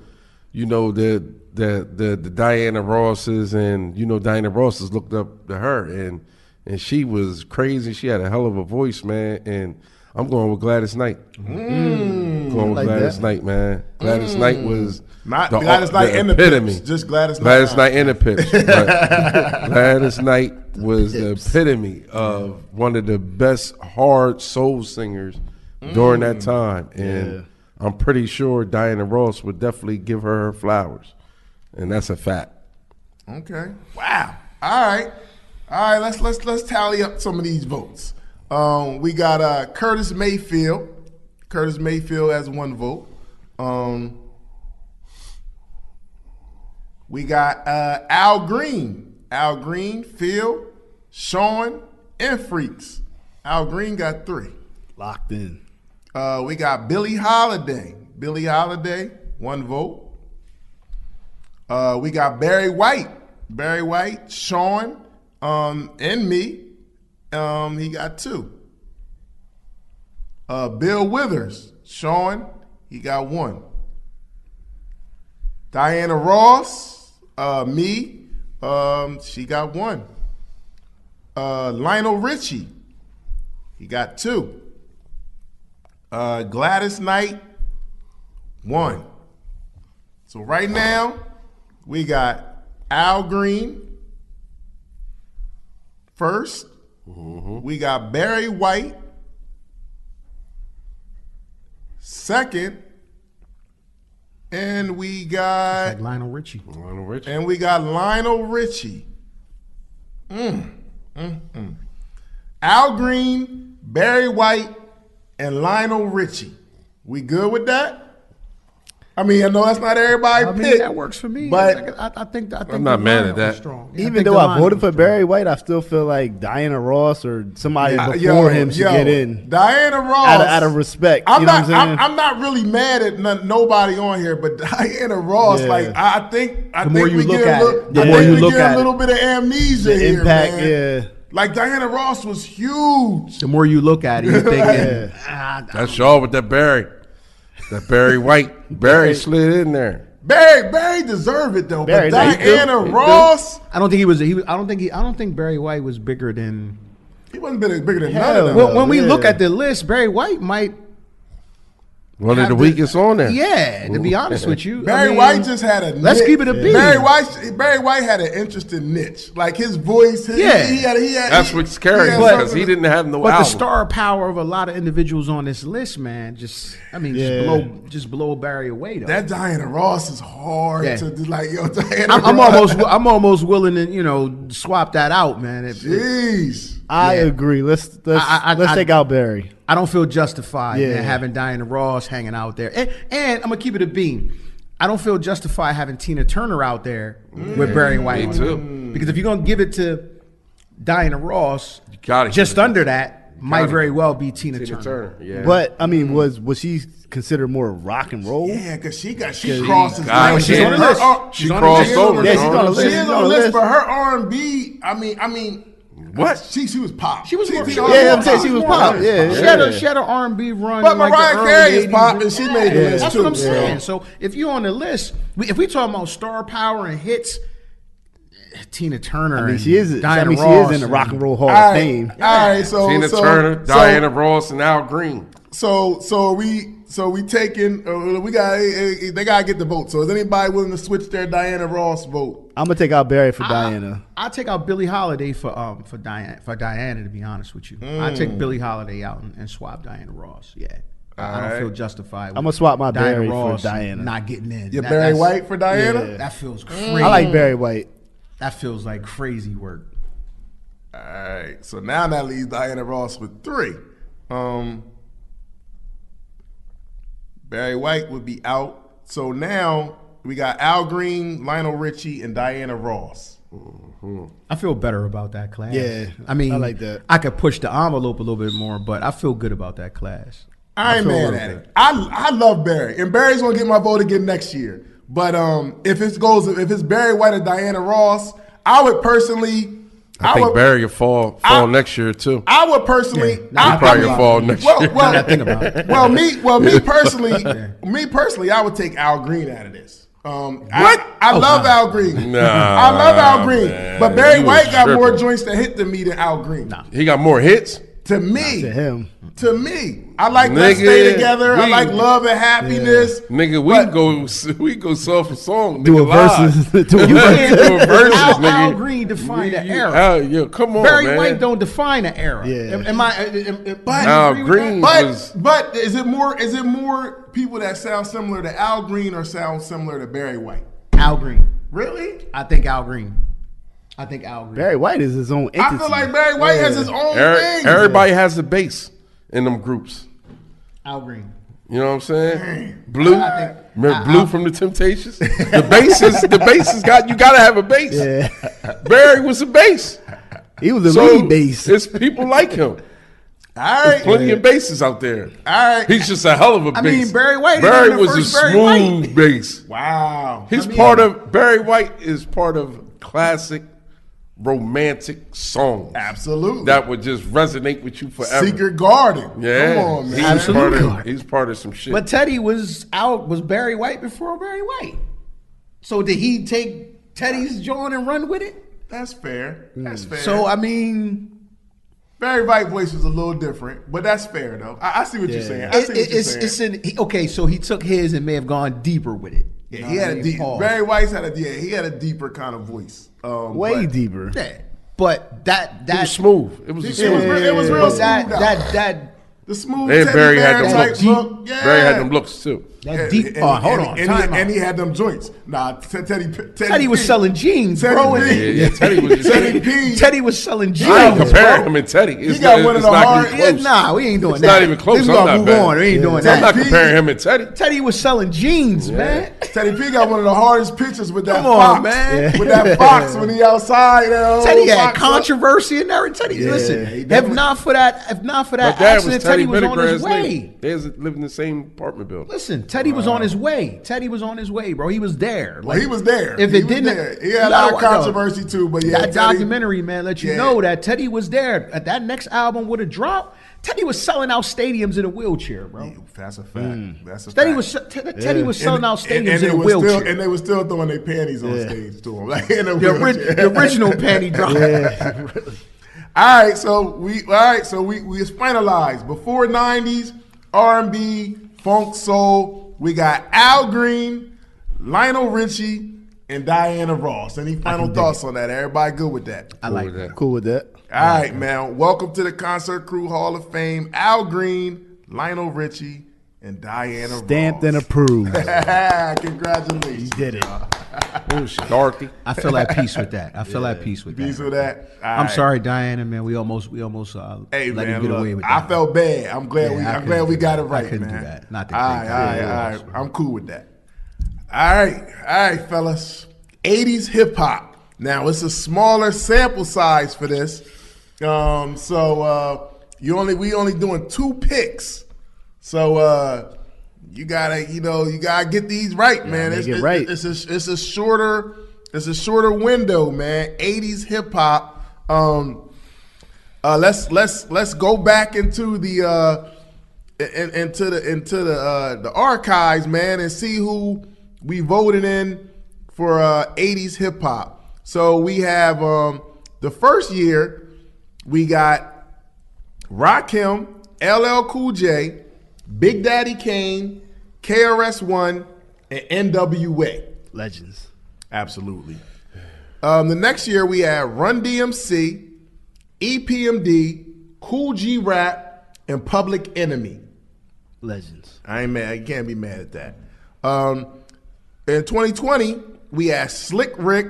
[SPEAKER 2] the Diana Rosses, and Diana Rosses looked up to her, and she was crazy. She had a hell of a voice, man. And I'm going with Gladys Knight. Going with
[SPEAKER 3] like
[SPEAKER 2] Gladys
[SPEAKER 3] that.
[SPEAKER 2] Knight, man. Gladys Knight was
[SPEAKER 1] Not
[SPEAKER 2] the,
[SPEAKER 1] Gladys Knight
[SPEAKER 2] the
[SPEAKER 1] in the
[SPEAKER 2] epitome.
[SPEAKER 1] Pips, just Gladys Knight.
[SPEAKER 2] Gladys Knight in the Pips. But Gladys Knight was the epitome of one of the best hard soul singers during that time. And I'm pretty sure Diana Ross would definitely give her flowers. And that's a fact.
[SPEAKER 1] Okay. Wow. All right. Let's tally up some of these votes. We got Curtis Mayfield. Curtis Mayfield has 1 vote. We got Al Green. Al Green, Phil, Sean, and Freaks. Al Green got 3.
[SPEAKER 3] Locked in.
[SPEAKER 1] We got Billie Holiday. Billie Holiday, 1 vote. We got Barry White. Barry White, Sean, and me. He got 2. Bill Withers, Sean, he got 1. Diana Ross, me, she got 1. Lionel Richie, he got 2. Gladys Knight, 1. So right now, we got Al Green first. We got Barry White second, and we got
[SPEAKER 4] Like Lionel Richie.
[SPEAKER 2] Lionel Richie.
[SPEAKER 1] Lionel Richie. Al Green, Barry White, and Lionel Richie. We good with that? I mean, I know that's not everybody
[SPEAKER 4] I mean,
[SPEAKER 1] pick.
[SPEAKER 4] that works for me.
[SPEAKER 1] But
[SPEAKER 4] I think
[SPEAKER 2] I'm not
[SPEAKER 4] the
[SPEAKER 2] mad
[SPEAKER 4] line
[SPEAKER 2] at that.
[SPEAKER 4] was strong. Yeah,
[SPEAKER 3] Even
[SPEAKER 4] think
[SPEAKER 3] though
[SPEAKER 4] the
[SPEAKER 3] I
[SPEAKER 4] line
[SPEAKER 3] voted
[SPEAKER 4] was
[SPEAKER 3] for
[SPEAKER 4] strong.
[SPEAKER 3] Barry White, I still feel like Diana Ross or somebody before
[SPEAKER 1] Yo,
[SPEAKER 3] him should get in.
[SPEAKER 1] Diana Ross.
[SPEAKER 3] Out of respect.
[SPEAKER 1] I'm
[SPEAKER 3] you know
[SPEAKER 1] not.
[SPEAKER 3] what I'm saying?
[SPEAKER 1] I'm not really mad at nobody on here, but Diana Ross.
[SPEAKER 3] Yeah.
[SPEAKER 1] Like I think
[SPEAKER 3] more you
[SPEAKER 1] we
[SPEAKER 3] look
[SPEAKER 1] get
[SPEAKER 3] at
[SPEAKER 1] a little,
[SPEAKER 3] it, the
[SPEAKER 1] I
[SPEAKER 3] more
[SPEAKER 1] think
[SPEAKER 3] you
[SPEAKER 1] we
[SPEAKER 3] look
[SPEAKER 1] get
[SPEAKER 3] at
[SPEAKER 1] a little bit of amnesia
[SPEAKER 3] The
[SPEAKER 1] here,
[SPEAKER 3] impact,
[SPEAKER 1] man.
[SPEAKER 3] yeah.
[SPEAKER 1] Like Diana Ross was huge.
[SPEAKER 4] The more you look at it, you're thinking,
[SPEAKER 2] That's y'all with that Barry. That Barry White. Barry slid in there.
[SPEAKER 1] Barry deserved it though.
[SPEAKER 3] Barry,
[SPEAKER 1] but
[SPEAKER 3] no, he
[SPEAKER 1] Diana
[SPEAKER 3] do.
[SPEAKER 1] Ross,
[SPEAKER 4] I don't think he was. I don't think Barry White was bigger than.
[SPEAKER 1] he wasn't bigger than none
[SPEAKER 3] Hell
[SPEAKER 1] of them.
[SPEAKER 3] no.
[SPEAKER 4] When we
[SPEAKER 3] yeah.
[SPEAKER 4] look at the list, Barry White might
[SPEAKER 2] One of the weakest on there.
[SPEAKER 4] Yeah, to be honest with you,
[SPEAKER 1] Barry White just had a.
[SPEAKER 4] Let's keep it a beat.
[SPEAKER 1] Barry White had an interesting niche, like his voice. He had.
[SPEAKER 2] That's what's scary
[SPEAKER 1] had
[SPEAKER 2] because
[SPEAKER 1] something
[SPEAKER 2] he didn't have no
[SPEAKER 4] But
[SPEAKER 2] album.
[SPEAKER 4] the star power of a lot of individuals on this list, man, just blow Barry away though.
[SPEAKER 1] That Diana Ross is hard
[SPEAKER 4] Yeah.
[SPEAKER 1] to do. Like yo, Diana
[SPEAKER 4] I'm
[SPEAKER 1] Ross.
[SPEAKER 4] almost willing to swap that out, man.
[SPEAKER 1] Jeez.
[SPEAKER 3] I agree. Let's take out Barry.
[SPEAKER 4] I don't feel justified
[SPEAKER 3] Yeah.
[SPEAKER 4] man, having Diana Ross hanging out there, and I'm gonna keep it a beam. I don't feel justified having Tina Turner out there with Barry White.
[SPEAKER 2] Me too.
[SPEAKER 4] Because if you're gonna give it to Diana Ross,
[SPEAKER 2] gotta
[SPEAKER 4] just
[SPEAKER 2] give it
[SPEAKER 4] under that might very well be Tina
[SPEAKER 2] Tina
[SPEAKER 4] Turner.
[SPEAKER 2] Turner. Yeah.
[SPEAKER 3] But I mean, was she considered more rock and roll?
[SPEAKER 1] Yeah, because she crosses.
[SPEAKER 2] God,
[SPEAKER 1] lines.
[SPEAKER 4] she's on the list.
[SPEAKER 2] She crossed over.
[SPEAKER 3] Yeah, she's on the
[SPEAKER 2] dog.
[SPEAKER 3] list.
[SPEAKER 1] She is on the list, but her R&B. I mean,
[SPEAKER 2] What?
[SPEAKER 1] She was pop.
[SPEAKER 4] She was more-
[SPEAKER 3] Yeah, I'm saying she was pop. Yeah,
[SPEAKER 4] She had an R&B run.
[SPEAKER 1] But
[SPEAKER 4] in like the
[SPEAKER 1] Mariah
[SPEAKER 4] early
[SPEAKER 1] Carey is
[SPEAKER 4] 80s.
[SPEAKER 1] pop, and she made the list
[SPEAKER 4] That's
[SPEAKER 1] too.
[SPEAKER 4] what I'm saying.
[SPEAKER 1] Yeah.
[SPEAKER 4] So if you're on the list, if we talking about star power and hits, Tina Turner.
[SPEAKER 3] I mean, she is.
[SPEAKER 4] Diana
[SPEAKER 3] She
[SPEAKER 4] Ross
[SPEAKER 3] is in the Rock and Roll Hall
[SPEAKER 1] All
[SPEAKER 3] of
[SPEAKER 1] right,
[SPEAKER 3] Fame.
[SPEAKER 1] all right. So
[SPEAKER 2] Tina Turner, Diana Ross, and Al Green.
[SPEAKER 1] So we taking. We got. They gotta get the vote. So is anybody willing to switch their Diana Ross vote?
[SPEAKER 3] I'm gonna take out Barry for Diana.
[SPEAKER 4] I'll take out Billie Holiday for Diana. To be honest with you, I take Billie Holiday out and swap Diana Ross. Yeah, I don't feel justified.
[SPEAKER 3] I'm gonna swap my
[SPEAKER 4] Diana
[SPEAKER 3] Barry
[SPEAKER 4] Ross
[SPEAKER 3] for Diana.
[SPEAKER 4] not getting in.
[SPEAKER 1] Your Barry White for Diana.
[SPEAKER 3] Yeah.
[SPEAKER 4] That feels crazy.
[SPEAKER 3] I like Barry White.
[SPEAKER 4] That feels like crazy work.
[SPEAKER 1] All right. So now that leaves Diana Ross with 3. Barry White would be out. So now we got Al Green, Lionel Richie, and Diana Ross.
[SPEAKER 4] I feel better about that class.
[SPEAKER 3] Yeah,
[SPEAKER 4] I mean,
[SPEAKER 3] I like that.
[SPEAKER 4] I could push the envelope a little bit more, but I feel good about that class.
[SPEAKER 1] I ain't
[SPEAKER 4] feel
[SPEAKER 1] mad
[SPEAKER 4] real
[SPEAKER 1] at
[SPEAKER 4] good.
[SPEAKER 1] it. I love Barry, and Barry's gonna get my vote again next year. But if it's Barry White or Diana Ross, I would personally.
[SPEAKER 2] I think Barry will fall next year too.
[SPEAKER 1] I would personally.
[SPEAKER 2] He probably will fall next year.
[SPEAKER 1] Well,
[SPEAKER 4] Now think about it.
[SPEAKER 1] me personally, I would take Al Green out of this.
[SPEAKER 2] What?
[SPEAKER 1] I love Al Green.
[SPEAKER 2] Nah,
[SPEAKER 1] I love Al Green.
[SPEAKER 2] man.
[SPEAKER 1] But Barry
[SPEAKER 2] You
[SPEAKER 1] White
[SPEAKER 2] was
[SPEAKER 1] got more
[SPEAKER 2] tripping.
[SPEAKER 1] joints to hit than me than Al Green.
[SPEAKER 2] He got more hits.
[SPEAKER 1] To me.
[SPEAKER 3] To him.
[SPEAKER 1] To me. I like Let's
[SPEAKER 2] Nigga,
[SPEAKER 1] Stay Together. I
[SPEAKER 2] we-
[SPEAKER 1] like Love and Happiness.
[SPEAKER 2] Nigga, we go song for song.
[SPEAKER 3] Do a
[SPEAKER 2] nigga, live.
[SPEAKER 3] versus. Do a
[SPEAKER 2] You
[SPEAKER 3] versus.
[SPEAKER 2] can't do a versus,
[SPEAKER 4] Al
[SPEAKER 2] nigga.
[SPEAKER 4] Green defined the era.
[SPEAKER 2] Yo, come on,
[SPEAKER 4] Barry
[SPEAKER 2] man.
[SPEAKER 4] White don't define the era.
[SPEAKER 3] Yeah.
[SPEAKER 4] Am I?
[SPEAKER 2] Al
[SPEAKER 4] agree with
[SPEAKER 2] Green
[SPEAKER 4] that?
[SPEAKER 2] was.
[SPEAKER 1] But is it more people that sound similar to Al Green or sound similar to Barry White?
[SPEAKER 4] Al Green.
[SPEAKER 1] Really?
[SPEAKER 4] I think Al Green.
[SPEAKER 3] Barry White is his own entity.
[SPEAKER 1] I feel like Barry White has his own thing.
[SPEAKER 2] Everybody has a bass in them groups.
[SPEAKER 4] Al Green.
[SPEAKER 2] You know what I'm saying? Blue,
[SPEAKER 4] I think-
[SPEAKER 2] remember Blue from the Temptations. The bass is got you. Gotta have a bass.
[SPEAKER 3] Yeah.
[SPEAKER 2] Barry was a bass.
[SPEAKER 3] He was a
[SPEAKER 2] So
[SPEAKER 3] lead bass.
[SPEAKER 2] it's people like him.
[SPEAKER 1] All right.
[SPEAKER 2] Plenty of basses out there.
[SPEAKER 1] All right.
[SPEAKER 2] He's just a hell of a bass.
[SPEAKER 4] mean, Barry White is
[SPEAKER 2] Barry
[SPEAKER 4] not the
[SPEAKER 2] was a
[SPEAKER 4] first Barry
[SPEAKER 2] smooth
[SPEAKER 4] White.
[SPEAKER 2] bass.
[SPEAKER 1] Wow.
[SPEAKER 2] Barry White is part of classic romantic songs
[SPEAKER 1] Absolutely.
[SPEAKER 2] that would just resonate with you forever.
[SPEAKER 1] Secret Garden.
[SPEAKER 2] Yeah,
[SPEAKER 1] Come on, man.
[SPEAKER 2] He's part of some shit.
[SPEAKER 4] But Teddy was out. Was Barry White before Barry White? So did he take Teddy's joint and run with it?
[SPEAKER 1] That's fair. That's fair.
[SPEAKER 4] So I mean,
[SPEAKER 1] Barry White voice was a little different, but that's fair though. I see what you're saying. I see what you're saying.
[SPEAKER 4] okay. So he took his and may have gone deeper with it.
[SPEAKER 1] Yeah, he had a deep. Barry White's had a deeper kind of voice.
[SPEAKER 3] Way deeper.
[SPEAKER 4] Yeah, but that
[SPEAKER 2] it was smooth. It was a
[SPEAKER 1] It was
[SPEAKER 2] smooth.
[SPEAKER 1] real, it was real
[SPEAKER 4] but
[SPEAKER 1] smooth.
[SPEAKER 4] that
[SPEAKER 1] the smooth
[SPEAKER 2] And
[SPEAKER 1] Teddy
[SPEAKER 2] Barry had
[SPEAKER 1] Bear
[SPEAKER 2] them
[SPEAKER 1] type
[SPEAKER 2] looks.
[SPEAKER 1] look. Yeah.
[SPEAKER 2] Barry had them looks too.
[SPEAKER 4] that deep.
[SPEAKER 1] And,
[SPEAKER 4] Hold on, time
[SPEAKER 1] and
[SPEAKER 4] out.
[SPEAKER 1] he had them joints. Nah, Teddy
[SPEAKER 4] Teddy was
[SPEAKER 1] P.
[SPEAKER 4] selling jeans,
[SPEAKER 1] Teddy
[SPEAKER 4] bro.
[SPEAKER 1] P.
[SPEAKER 2] Yeah, Teddy was.
[SPEAKER 1] Teddy P.
[SPEAKER 4] Teddy was selling jeans.
[SPEAKER 2] I ain't
[SPEAKER 1] Jeans,
[SPEAKER 2] comparing
[SPEAKER 1] bro.
[SPEAKER 2] him and Teddy. It's
[SPEAKER 1] He got
[SPEAKER 2] not,
[SPEAKER 1] one of
[SPEAKER 2] it's
[SPEAKER 1] the
[SPEAKER 2] not
[SPEAKER 1] hard-
[SPEAKER 2] even close.
[SPEAKER 4] Nah, we ain't doing
[SPEAKER 2] It's
[SPEAKER 4] that.
[SPEAKER 2] not even close.
[SPEAKER 4] We
[SPEAKER 2] I'm
[SPEAKER 4] gonna
[SPEAKER 2] not
[SPEAKER 4] move
[SPEAKER 2] bad.
[SPEAKER 4] on. We ain't doing
[SPEAKER 2] I'm
[SPEAKER 4] that.
[SPEAKER 2] not comparing him and Teddy.
[SPEAKER 4] Teddy was selling jeans, man.
[SPEAKER 1] Teddy P got one of the hardest pictures with that
[SPEAKER 4] Come on,
[SPEAKER 1] fox.
[SPEAKER 4] man.
[SPEAKER 1] With that fox when he outside.
[SPEAKER 4] Teddy had
[SPEAKER 1] Fox
[SPEAKER 4] controversy and everything. Teddy,
[SPEAKER 1] he
[SPEAKER 4] listen, if
[SPEAKER 1] definitely-
[SPEAKER 4] not for that
[SPEAKER 2] My dad was
[SPEAKER 4] accident,
[SPEAKER 2] Teddy
[SPEAKER 4] Teddy was on his
[SPEAKER 2] Vinograd's
[SPEAKER 4] way.
[SPEAKER 2] name. They lived in the same apartment building.
[SPEAKER 4] Listen, Teddy was on his way. Teddy was on his way, bro. He was there.
[SPEAKER 1] Well, he was there.
[SPEAKER 4] If
[SPEAKER 1] He
[SPEAKER 4] it
[SPEAKER 1] was
[SPEAKER 4] didn't,
[SPEAKER 1] there. He had a lot of controversy too. But yeah,
[SPEAKER 4] that
[SPEAKER 1] Teddy-
[SPEAKER 4] documentary, man, let you
[SPEAKER 1] Yeah.
[SPEAKER 4] know that Teddy was there. That next album would have dropped. Teddy was selling out stadiums in a wheelchair, bro.
[SPEAKER 1] That's a fact. That's a
[SPEAKER 4] Teddy
[SPEAKER 1] fact.
[SPEAKER 4] Teddy was selling out stadiums
[SPEAKER 1] and
[SPEAKER 4] in a
[SPEAKER 1] they were
[SPEAKER 4] wheelchair.
[SPEAKER 1] Still, and they were still throwing their panties on stage to him, like in a
[SPEAKER 4] the
[SPEAKER 1] wheelchair.
[SPEAKER 4] original panty drop.
[SPEAKER 1] All right, so we it's finalized. Before 90s R&B funk soul. We got Al Green, Lionel Richie, and Diana Ross. Any final thoughts on that? Everybody good with that?
[SPEAKER 4] I like that.
[SPEAKER 3] Cool with that.
[SPEAKER 1] All right, man. Welcome to the Concert Crew Hall of Fame. Al Green, Lionel Richie, and Diana
[SPEAKER 3] Stamped
[SPEAKER 1] Ross.
[SPEAKER 3] and approved.
[SPEAKER 1] Congratulations.
[SPEAKER 3] You did it.
[SPEAKER 2] Dorothy.
[SPEAKER 4] I feel at peace with that. I feel at peace with
[SPEAKER 1] Peace
[SPEAKER 4] that.
[SPEAKER 1] with that. All
[SPEAKER 4] I'm
[SPEAKER 1] right.
[SPEAKER 4] sorry, Diana, man. We almost
[SPEAKER 1] Hey
[SPEAKER 4] let
[SPEAKER 1] man,
[SPEAKER 4] him get
[SPEAKER 1] look,
[SPEAKER 4] away with that.
[SPEAKER 1] I felt bad. I'm glad
[SPEAKER 4] Yeah, I
[SPEAKER 1] I'm
[SPEAKER 4] couldn't
[SPEAKER 1] glad we
[SPEAKER 4] do
[SPEAKER 1] got
[SPEAKER 4] that.
[SPEAKER 1] it right,
[SPEAKER 4] I couldn't
[SPEAKER 1] man.
[SPEAKER 4] do that. Not the
[SPEAKER 1] all
[SPEAKER 4] great
[SPEAKER 1] right,
[SPEAKER 4] guy.
[SPEAKER 1] all right. I'm cool with that. All right, fellas. 80s hip hop. Now it's a smaller sample size for this, so we only doing 2 picks. So you gotta get these right, man.
[SPEAKER 3] make it right.
[SPEAKER 1] It's a shorter window, man. 80s hip hop. Let's go back into the the archives, man, and see who we voted in for 80s hip hop. So we have the first year we got Rakim, LL Cool J, Big Daddy Kane, KRS-One, and NWA.
[SPEAKER 3] Legends.
[SPEAKER 1] Absolutely. The next year we had Run DMC, EPMD, Cool G Rap, and Public Enemy.
[SPEAKER 3] Legends.
[SPEAKER 1] I ain't mad. You can't be mad at that. In 2020, we had Slick Rick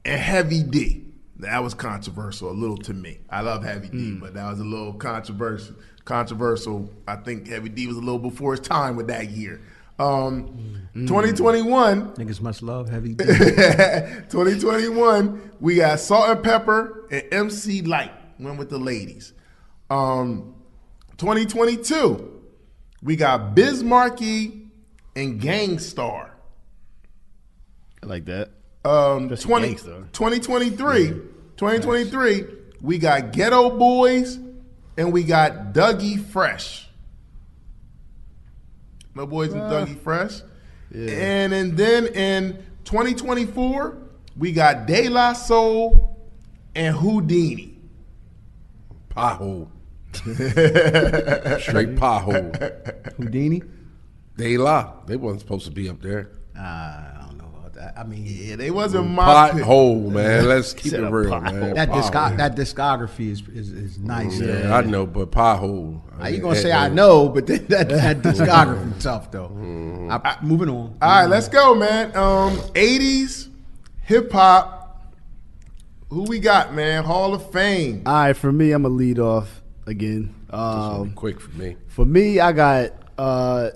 [SPEAKER 1] and Heavy D. That was controversial a little to me. I love Heavy D, but that was a little controversial. I think Heavy D was a little before his time with that year. 2021,
[SPEAKER 4] Niggas must love Heavy D.
[SPEAKER 1] 2021, we got Salt and Pepper and MC Light. Went with the ladies. 2022, we got Biz Markie and Gangstar.
[SPEAKER 3] I like that.
[SPEAKER 1] 2023, we got Ghetto Boys and we got Dougie Fresh. No Boys and Dougie Fresh.
[SPEAKER 3] Yeah.
[SPEAKER 1] And then in 2024, we got De La Soul and Houdini.
[SPEAKER 2] Pothole. Straight pothole.
[SPEAKER 4] Houdini?
[SPEAKER 2] De La. They wasn't supposed to be up there.
[SPEAKER 4] I don't know about that. I mean,
[SPEAKER 1] Yeah, they wasn't my pick.
[SPEAKER 2] Pothole, man. Let's keep
[SPEAKER 3] Said
[SPEAKER 2] it
[SPEAKER 3] a
[SPEAKER 2] real,
[SPEAKER 3] pothole.
[SPEAKER 2] man.
[SPEAKER 4] that
[SPEAKER 2] Pothole.
[SPEAKER 4] discography is nice.
[SPEAKER 2] Yeah, I know, but pothole.
[SPEAKER 4] How you gonna say I know, but then that discography tough though. Moving on.
[SPEAKER 1] All right, let's go, man. 80s hip hop. Who we got, man? Hall of Fame.
[SPEAKER 3] All right, for me, I'm going to lead off again.
[SPEAKER 2] Quick for me.
[SPEAKER 3] For me, I got DJ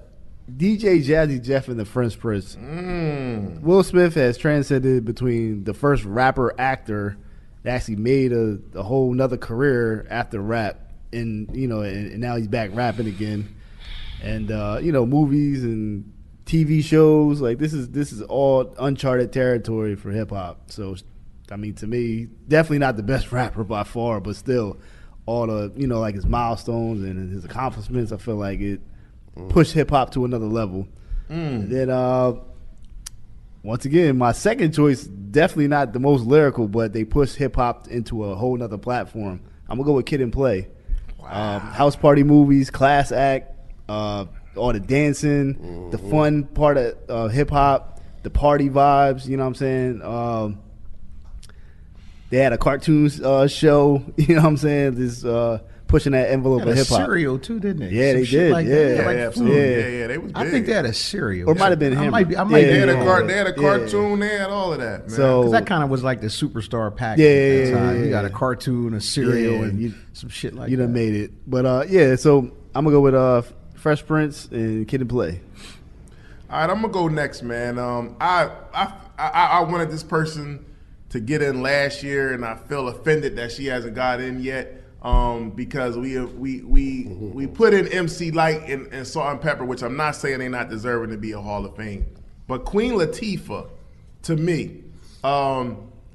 [SPEAKER 3] Jazzy Jeff and the French Prince. Will Smith has transcended between the first rapper actor that actually made a whole nother career after rap, and now he's back rapping again, and movies and TV shows, like this is all uncharted territory for hip hop. So, I mean, to me, definitely not the best rapper by far, but still, all the like his milestones and his accomplishments, I feel like it pushed hip hop to another level. And then once again, my second choice, definitely not the most lyrical, but they pushed hip hop into a whole nother platform. I'm gonna go with Kid and Play. House party movies, class act, all the dancing, the fun part of hip hop, the party vibes. You know what I'm saying? They had a cartoon show. You know what I'm saying? This pushing that envelope
[SPEAKER 4] Had
[SPEAKER 3] of
[SPEAKER 4] a
[SPEAKER 3] hip hop.
[SPEAKER 4] cereal too, didn't they?
[SPEAKER 3] Yeah,
[SPEAKER 4] Some
[SPEAKER 3] they
[SPEAKER 4] shit
[SPEAKER 3] did.
[SPEAKER 4] like
[SPEAKER 3] Yeah.
[SPEAKER 4] that.
[SPEAKER 1] Yeah,
[SPEAKER 4] Like
[SPEAKER 1] absolutely.
[SPEAKER 4] food.
[SPEAKER 1] Yeah, they was big.
[SPEAKER 4] I think they had a cereal.
[SPEAKER 3] Or it might have been
[SPEAKER 4] I
[SPEAKER 3] him.
[SPEAKER 4] might be.
[SPEAKER 3] Yeah,
[SPEAKER 1] They
[SPEAKER 4] be
[SPEAKER 1] had
[SPEAKER 3] yeah,
[SPEAKER 4] wrong.
[SPEAKER 1] they had a cartoon. They had all of that, man.
[SPEAKER 3] So-
[SPEAKER 4] Because that kind of was like the superstar package.
[SPEAKER 3] Yeah,
[SPEAKER 4] at that
[SPEAKER 3] yeah,
[SPEAKER 4] time.
[SPEAKER 3] yeah,
[SPEAKER 4] You got
[SPEAKER 3] yeah.
[SPEAKER 4] a cartoon, a cereal,
[SPEAKER 3] Yeah,
[SPEAKER 4] and
[SPEAKER 3] you-
[SPEAKER 4] some shit like
[SPEAKER 3] You
[SPEAKER 4] that.
[SPEAKER 3] done made it. But yeah, so I'm gonna go with Fresh Prince and Kid and Play.
[SPEAKER 1] All right, I'm gonna go next, man. I wanted this person to get in last year, and I feel offended that she hasn't got in yet. Because we put in MC Light and Salt and Pepper, which I'm not saying they're not deserving to be a Hall of Fame, but Queen Latifah, to me,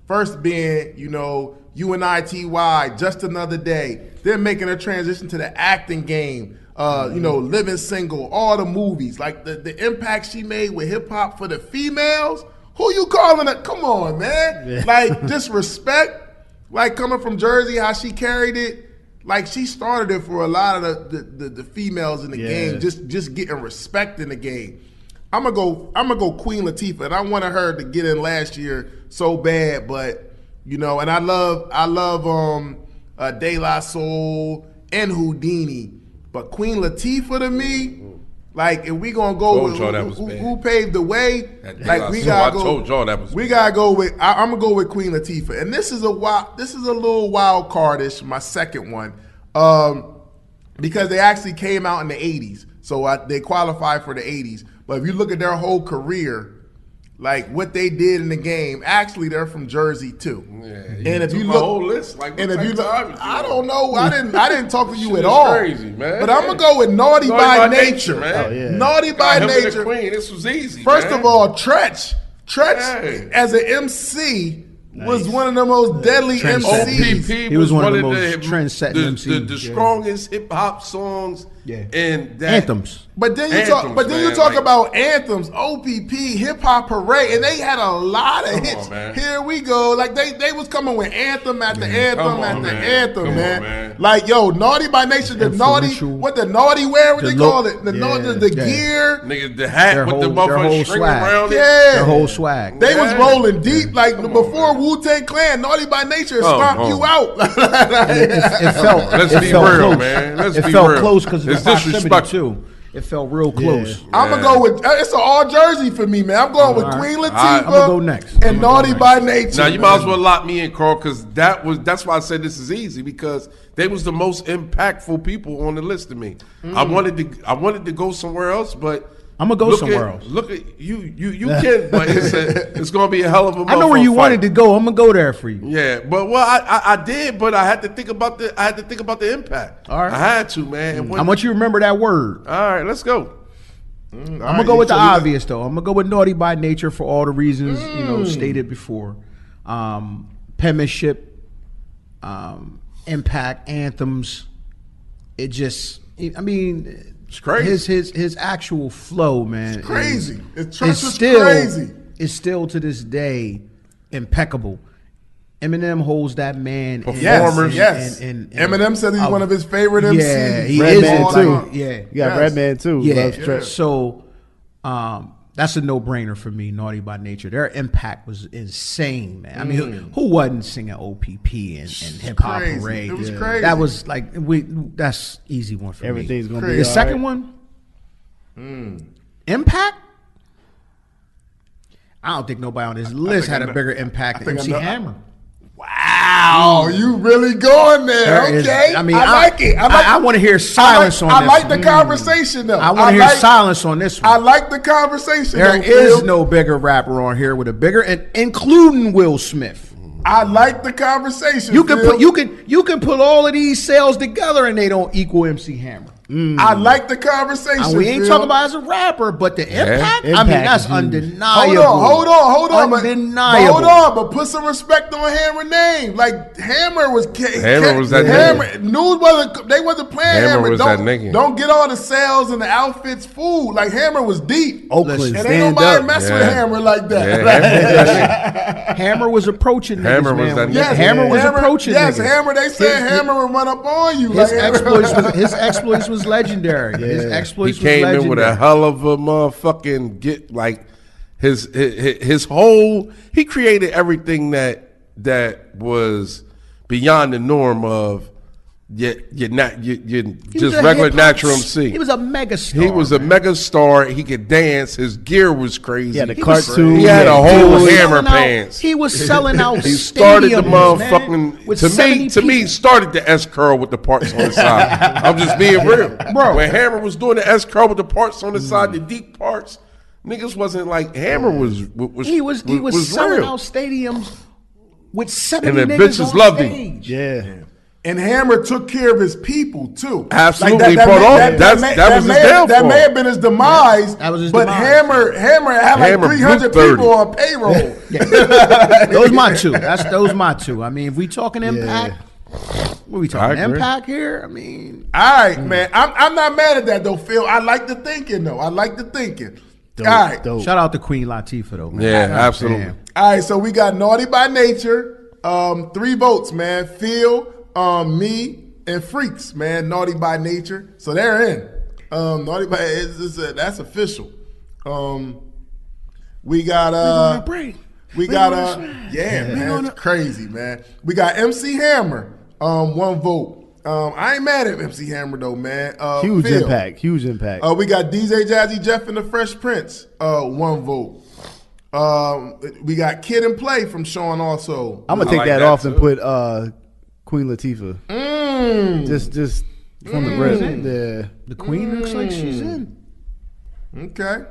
[SPEAKER 1] first being UNITY, Just Another Day, then making a transition to the acting game. Living Single, all the movies, like the impact she made with hip hop for the females. Who you calling it? Come on, man.
[SPEAKER 3] Yeah.
[SPEAKER 1] Like, just respect. Like, coming from Jersey, how she carried it. like she started it for a lot of the females in the game, just getting respect in the game. I'm gonna go Queen Latifah, and I wanted her to get in last year so bad, but you know, and I love De La Soul and Houdini, but Queen Latifah to me. Like, if we gonna go with who paved the way, like we gotta go. I told y'all that was. We gotta go with. I'm gonna go with Queen Latifah, and this is a little wild cardish. My second one, because they actually came out in the '80s, so they qualify for the '80s. But if you look at their whole career, like what they did in the game, actually they're from Jersey too. Yeah, and if you look, whole list, like and if you look, I don't know, I didn't talk to you at all. Crazy, man. But I'm gonna go with Naughty by Nature, man. Oh, yeah. Naughty by Nature. Queen. This was easy. First of all, Tretch as an MC. Was one of the most deadly MCs.
[SPEAKER 4] He was one of the most trend-setting MCs.
[SPEAKER 2] The strongest hip hop songs and
[SPEAKER 4] anthems.
[SPEAKER 1] But then you talk about anthems, OPP, Hip Hop Parade, and they had a lot of hits. Here we go. Like they was coming with anthem after anthem, man. Like, yo, Naughty by Nature, the naughty wear, what they call it? The gear.
[SPEAKER 2] Nigga, the hat with the motherfucking string around it.
[SPEAKER 1] Yeah.
[SPEAKER 4] Their whole swag.
[SPEAKER 1] They was rolling deep. Like before Wu-Tang Clan, Naughty by Nature stomped you out.
[SPEAKER 4] It felt
[SPEAKER 2] Let's be real, man.
[SPEAKER 4] It felt close because of the proximity too. It felt real close.
[SPEAKER 1] Yeah. I'm gonna go with it's an all Jersey for me, man. I'm going with Queen Latifah.
[SPEAKER 4] I'm gonna go next.
[SPEAKER 1] And Naughty by Nature.
[SPEAKER 2] Now you might as well lock me in, Carl, because that's why I said this is easy, because they was the most impactful people on the list to me. I wanted to go somewhere else, but
[SPEAKER 4] I'm gonna go somewhere else.
[SPEAKER 2] Look at you can, but it's gonna be a hell of a.
[SPEAKER 4] I know where you wanted to go. I'm gonna go there for you.
[SPEAKER 2] Yeah, but I did, but I had to think about the impact.
[SPEAKER 4] All right,
[SPEAKER 2] I had to, man.
[SPEAKER 4] I want you to remember that word.
[SPEAKER 2] All right, let's go.
[SPEAKER 4] I'm gonna go with the obvious though. I'm gonna go with Naughty by Nature for all the reasons stated before. Penmanship, impact, anthems. It just, I mean.
[SPEAKER 2] It's crazy.
[SPEAKER 4] His actual flow, man.
[SPEAKER 1] It's crazy. It's crazy.
[SPEAKER 4] It's still to this day impeccable. Eminem holds that man.
[SPEAKER 1] Performers. Yes. Eminem said he's one of his favorite MCs.
[SPEAKER 4] Yeah, he is too.
[SPEAKER 3] Yeah, you got Redman too.
[SPEAKER 4] Yeah. So that's a no-brainer for me. Naughty by Nature. Their impact was insane, man. I mean, who wasn't singing OPP and Hip Hop Parade?
[SPEAKER 1] It was crazy.
[SPEAKER 4] That was like that's easy one for
[SPEAKER 3] Everything's
[SPEAKER 4] me.
[SPEAKER 3] Gonna be
[SPEAKER 4] the second one, Impact. I don't think nobody on this list had a bigger impact than MC Hammer.
[SPEAKER 1] Wow, you really going there? Okay,
[SPEAKER 4] I mean,
[SPEAKER 1] I like it.
[SPEAKER 4] I want to hear silence on this.
[SPEAKER 1] I like the conversation though.
[SPEAKER 4] I want to hear silence on this one.
[SPEAKER 1] I like the conversation.
[SPEAKER 4] There is no bigger rapper on here with a bigger, and including Will Smith.
[SPEAKER 1] I like the conversation.
[SPEAKER 4] You can put all of these sales together, and they don't equal MC Hammer.
[SPEAKER 1] I like the conversation.
[SPEAKER 4] And we ain't talking about as a rapper, but the impact. I mean, that's undeniable.
[SPEAKER 1] Hold on.
[SPEAKER 4] Undeniable.
[SPEAKER 1] Hold on, but put some respect on Hammer's name. Like Hammer was that nigga. News wasn't playing Hammer. Don't get all the sales and the outfits fooled. Like Hammer was deep.
[SPEAKER 3] Oakland,
[SPEAKER 1] and ain't nobody mess with Hammer like that.
[SPEAKER 4] Yeah, Hammer was approaching niggas,
[SPEAKER 2] Hammer
[SPEAKER 4] man.
[SPEAKER 2] was
[SPEAKER 1] that
[SPEAKER 4] Hammer was approaching niggas.
[SPEAKER 1] Yes, Hammer. They said Hammer would run up on you.
[SPEAKER 4] His exploits was legendary. His exploits was legendary.
[SPEAKER 2] He came in with a hell of a motherfucking his whole. He created everything that was beyond the norm of you're just regular natural MC.
[SPEAKER 4] He was a mega star.
[SPEAKER 2] He was a mega star. He could dance. His gear was crazy.
[SPEAKER 3] Yeah, the cartoon.
[SPEAKER 2] He had a whole Hammer pants.
[SPEAKER 4] He was selling out.
[SPEAKER 2] He started the motherfucking. To me, started the S curl with the parts on the side. I'm just being real, bro. When Hammer was doing the S curl with the parts on the side, the deep parts, niggas wasn't like Hammer was.
[SPEAKER 4] He was selling
[SPEAKER 2] real.
[SPEAKER 4] Out stadiums with 70
[SPEAKER 2] and the
[SPEAKER 4] niggas
[SPEAKER 2] bitches
[SPEAKER 4] on
[SPEAKER 2] loved
[SPEAKER 4] stage.
[SPEAKER 2] him.
[SPEAKER 3] Yeah.
[SPEAKER 1] And Hammer took care of his people too.
[SPEAKER 2] Absolutely, that was his downfall.
[SPEAKER 1] That may have been his demise.
[SPEAKER 4] That was his
[SPEAKER 1] but
[SPEAKER 4] demise.
[SPEAKER 1] Hammer had like 300 people on payroll.
[SPEAKER 4] Those my two. Those my two. I mean, if we talking impact, what we talking impact here? I mean,
[SPEAKER 1] all right, man. I'm not mad at that though, Phil. I like the thinking though. All right,
[SPEAKER 4] shout out to Queen Latifah though, man.
[SPEAKER 2] Yeah, absolutely.
[SPEAKER 4] Damn.
[SPEAKER 1] All right, so we got Naughty by Nature. 3 votes, man. Phil, me, and Freaks, man. Naughty by Nature. So they're in. Naughty by that's official. We got We got man, it's crazy, man. We got MC Hammer, 1 vote. I ain't mad at MC Hammer though, man.
[SPEAKER 3] Huge
[SPEAKER 1] Phil.
[SPEAKER 3] impact.
[SPEAKER 1] We got DJ Jazzy Jeff and the Fresh Prince, 1 vote. We got Kid and Play from Sean also.
[SPEAKER 3] I'm gonna take that off and put Queen Latifah. Just from the rip. Yeah.
[SPEAKER 4] The Queen looks like she's in.
[SPEAKER 1] Okay.